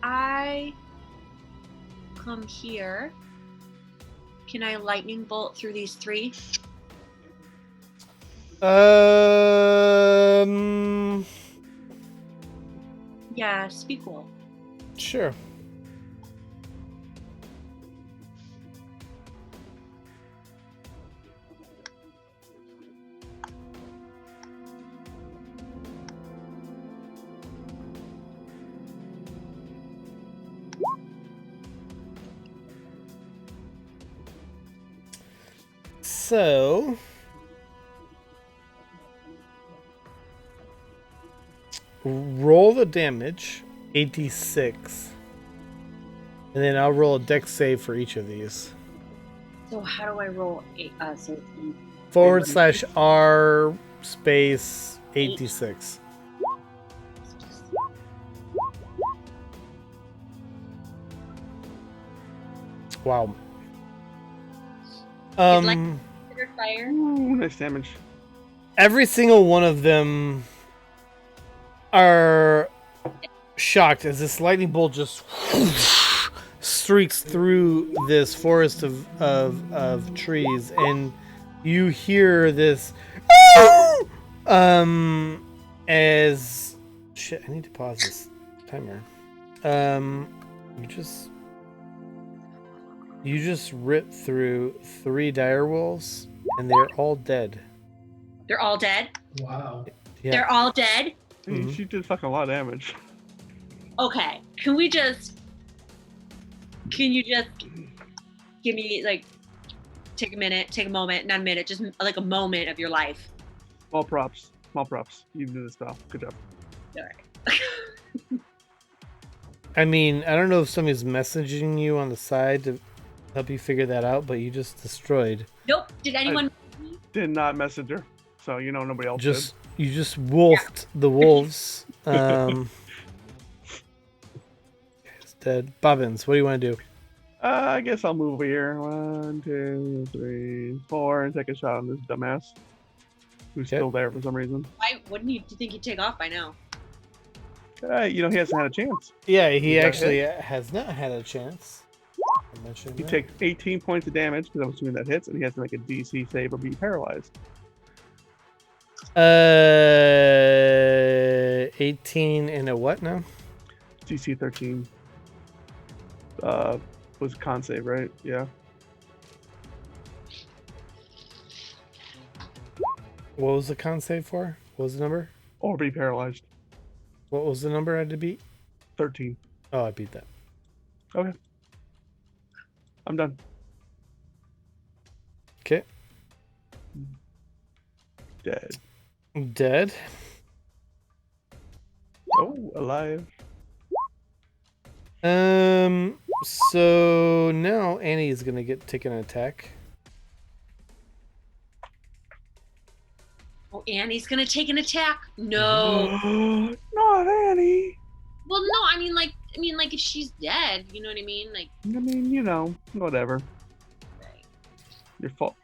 I come here, can I lightning bolt through these 3? Yeah, be cool. Sure. So roll the damage, 86, and then I'll roll a dex save for each of these. So how do I roll? So /R space 86. Wow. Considered fire. Ooh, nice damage. Every single one of them are shocked as this lightning bolt just streaks through this forest of trees, and you hear this as shit. I need to pause this timer. You just ripped through 3 direwolves, and they're all dead. They're all dead? Wow. Yeah. They're all dead? Hey, she did fucking a lot of damage. Okay. Can you just give me, like, take a moment, not a minute, just like a moment of your life. Small props. You do this well. Good job. All right. I mean, I don't know if somebody's messaging you on the side to help you figure that out, but you just destroyed. Nope. Did anyone? Did not message her, so nobody else did. You just wolfed the wolves. It's dead. Bobbins, what do you want to do? I guess I'll move over here. 1, 2, 3, 4, and take a shot on this dumbass who's still there for some reason. Why wouldn't you think he'd take off by now? He hasn't had a chance. Yeah, he actually has not had a chance. He takes 18 points of damage because I'm assuming that hits, and he has to make a DC save or be paralyzed. 18 and a what now? DC 13. Was con save, right? Yeah. What was the con save for? What was the number? Or be paralyzed. What was the number I had to beat? 13. Oh, I beat that. Okay. I'm done. Okay. Dead. Oh, alive. So now Annie's gonna take an attack. Oh, Annie's gonna take an attack. No. Not Annie. Well, no. I mean, like if she's dead, you know what I mean? Like. I mean, you know, whatever.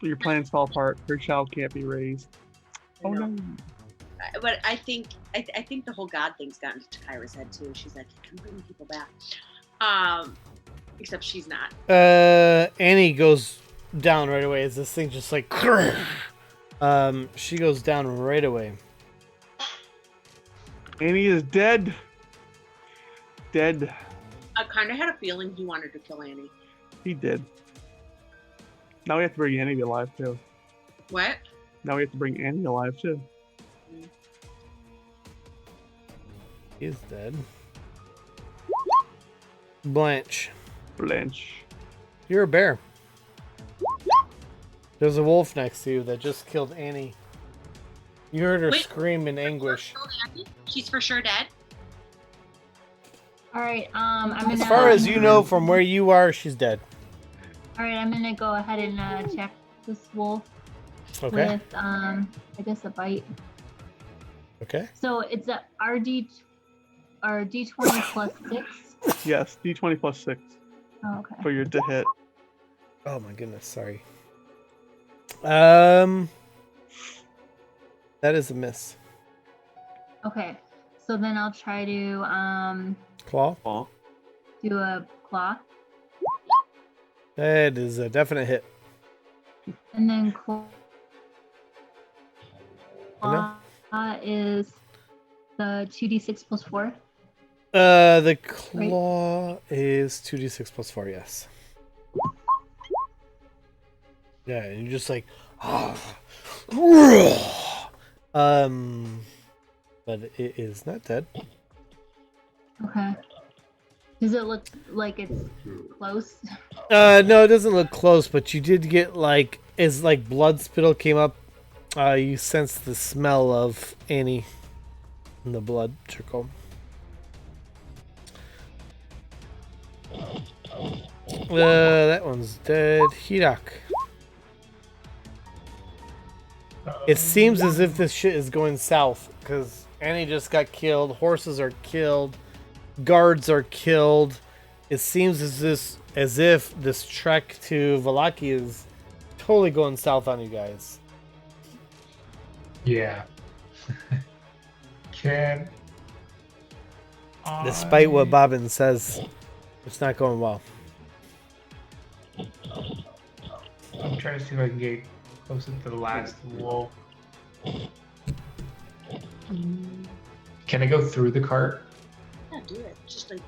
Your plans fall apart. Her child can't be raised. Oh no. But I think the whole God thing's gotten to Kyra's head too. She's like, I'm bringing people back. Except she's not. Annie goes down right away as this thing just like she goes down right away. Annie is dead. Dead. I kind of had a feeling he wanted to kill Annie. He did. Now we have to bring Annie alive too. What? Now we have to bring Annie alive too. He's dead. Blanche. You're a bear. There's a wolf next to you that just killed Annie. You heard her scream in anguish. She's for sure dead. All right. I'm gonna. As far as you know, from where you are, she's dead. All right. I'm gonna go ahead and check this wolf Okay. with I guess a bite. Okay. So it's a D20 plus 6. Yes, D20 plus 6 Oh, okay. for your to hit. Oh my goodness, sorry. That is a miss. Okay. So then I'll try to Claw. do a claw. That is a definite hit. And then claw No. is the 2d6 plus 4. The claw is 2d6 plus 4, yes. Yeah, and you're just like but it is not dead. Okay. Does it look like it's close? No, it doesn't look close, but you did get like as like blood spittle came up, you sense the smell of Annie in the blood trickle. That one's dead. Hirak. It seems as if this shit is going south because Annie just got killed. Horses are killed. Guards are killed. It seems as if this trek to Valaki is totally going south on you guys. Yeah. Despite what Bobbin says, it's not going well. I'm trying to see if I can get closer to the last wolf. Can I go through the cart? Yeah, do it. Just like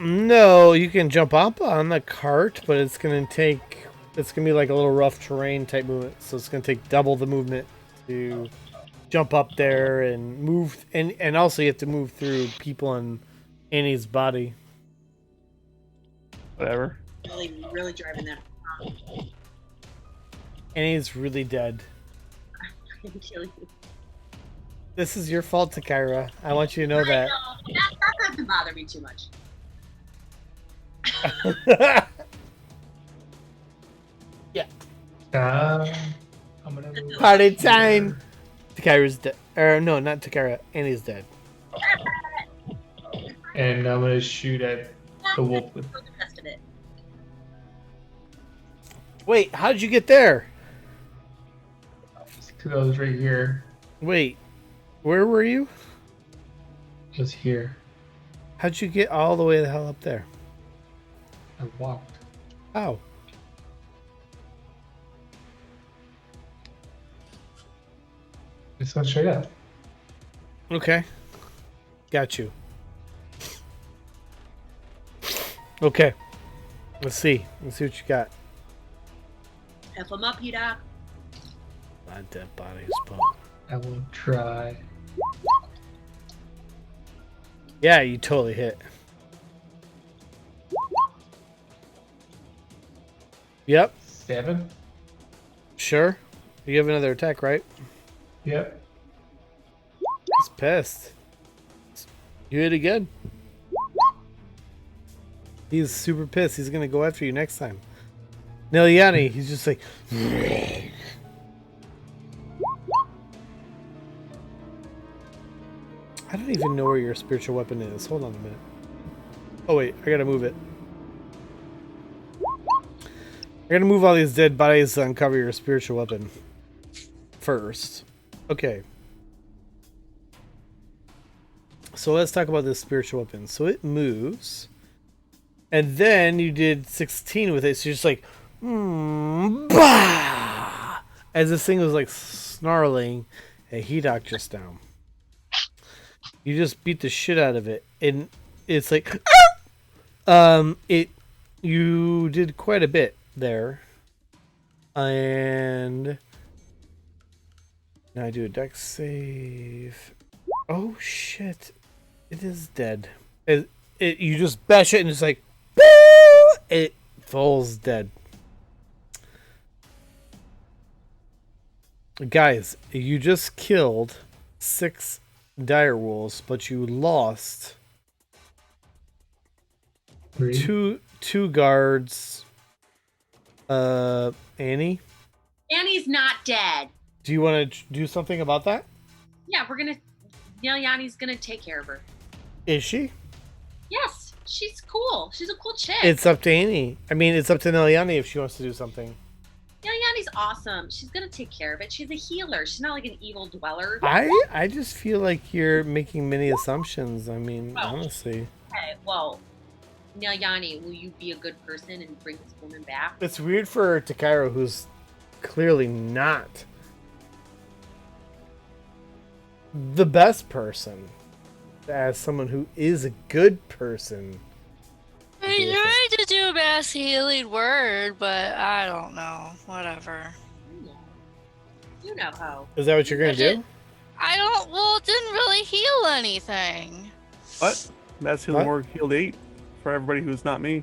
No, you can jump up on the cart, but it's gonna be like a little rough terrain type movement, so it's gonna take double the movement to jump up there and move, and also you have to move through people on Annie's body. Whatever. Really driving that. Annie's really dead. I'm killing you. This is your fault, Takira. I want you to know that. That doesn't bother me too much. Yeah. I'm gonna move Party time. Takira's dead. Or no, not Takira. Annie's dead. and I'm gonna shoot at the wolf with. The rest of it. Wait, how did you get there? Because I was right here. Wait, where were you? Just here. How'd you get all the way the hell up there? I walked. How? Just went straight up. Okay. Got you. Okay. Let's see. Let's see what you got. F them up, Hida. My dead body is pumped. I will try. Yeah, you totally hit. Yep. 7. Sure. You have another attack, right? Yep. He's pissed. You hit again. He's super pissed. He's gonna go after you next time. Niliani, he's just like I don't even know where your spiritual weapon is. Hold on a minute. Oh wait, I gotta move it. I gotta move all these dead bodies to uncover your spiritual weapon first. Okay. So let's talk about this spiritual weapon. So it moves. And then you did 16 with it. So you're just like, bah! As this thing was like snarling, and he knocked just down. You just beat the shit out of it. And it's like, you did quite a bit there. And now I do a dex save. Oh shit. It is dead. You just bash it and it's like, boo! It falls dead. Guys, you just killed 6 dire wolves, but you lost 3. two guards. Annie? Annie's not dead. Do you want to do something about that? Yeah, Nelyani's gonna take care of her. Is she? Yes, she's cool. She's a cool chick. It's up to Annie. I mean, it's up to Nelyani if she wants to do something. Nelyani's awesome. She's gonna take care of it. She's a healer. She's not like an evil dweller. I just feel like you're making many assumptions. I mean, honestly. Okay, well, Nelyani, will you be a good person and bring this woman back? It's weird for Takara, who's clearly not the best person, as someone who is a good person. I tried to do a mass healing word, but I don't know. Whatever. You know how. Is that what you're gonna do? I don't. Well, it didn't really heal anything. What? Mass healing word healed 8 for everybody who's not me.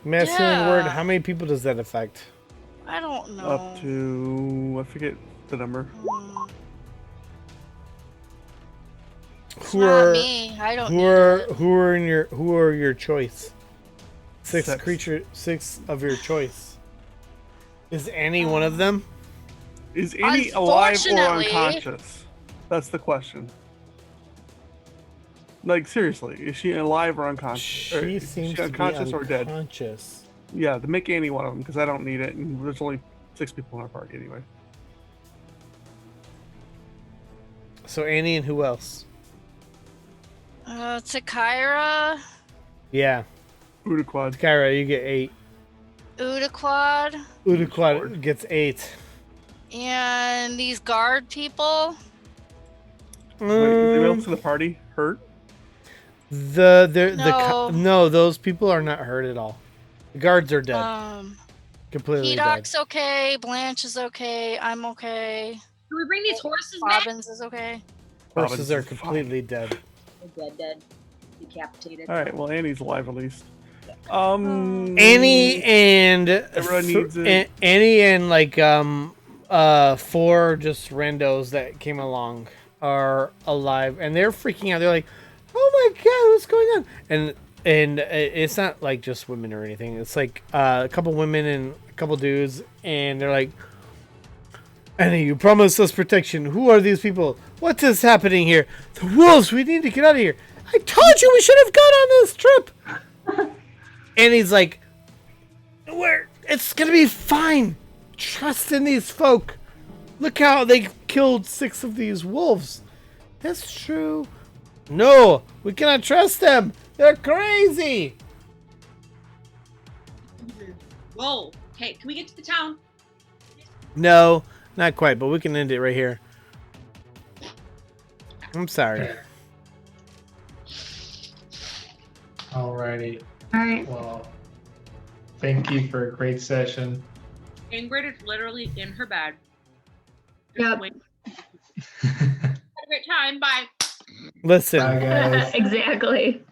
Mass healing word. How many people does that affect? I don't know. Up to, I forget the number. Who are me? I don't. Who are your choice? 6 of your choice. Is Annie one of them? Is Annie alive or unconscious? That's the question. Like, seriously, is she alive or unconscious? She seems to be unconscious or dead. Unconscious. Yeah, to make Annie one of them, because I don't need it, and there's only 6 people in our party anyway. So Annie and who else? Takira. Yeah. Udaquad. Takira, you get 8. Udaquad. Udaquad gets 8. And these guard people. Wait, is anyone else in the party hurt? No, those people are not hurt at all. The guards are dead. Completely dead. Hedoc's okay. Blanche is okay. I'm okay. Can we bring these horses back? Robbins is okay. Horses are completely dead. Dead. Decapitated. All right, well, Annie's alive at least. Annie and everyone needs it. Annie and like 4 just randos that came along are alive, and they're freaking out. They're like, "Oh my god, what's going on?" And it's not like just women or anything. It's like a couple women and a couple dudes, and they're like, "Annie, you promised us protection. Who are these people? What is happening here? The wolves. We need to get out of here. I told you we should have gone on this trip." And he's like, it's gonna be fine. Trust in these folk. Look how they killed 6 of these wolves. That's true. No, we cannot trust them. They're crazy. Whoa. Hey, can we get to the town? No, not quite, but we can end it right here. I'm sorry. Alrighty. All right. Well, thank you for a great session. Ingrid is literally in her bed. Yep. Had a great time. Bye. Listen. Bye, guys. Exactly.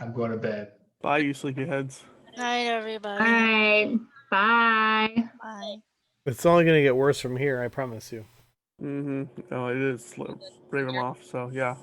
I'm going to bed. Bye, you sleepyheads. Night, everybody. All right. Bye. Bye. It's only going to get worse from here, I promise you. Oh, it is Ravenloft, so yeah.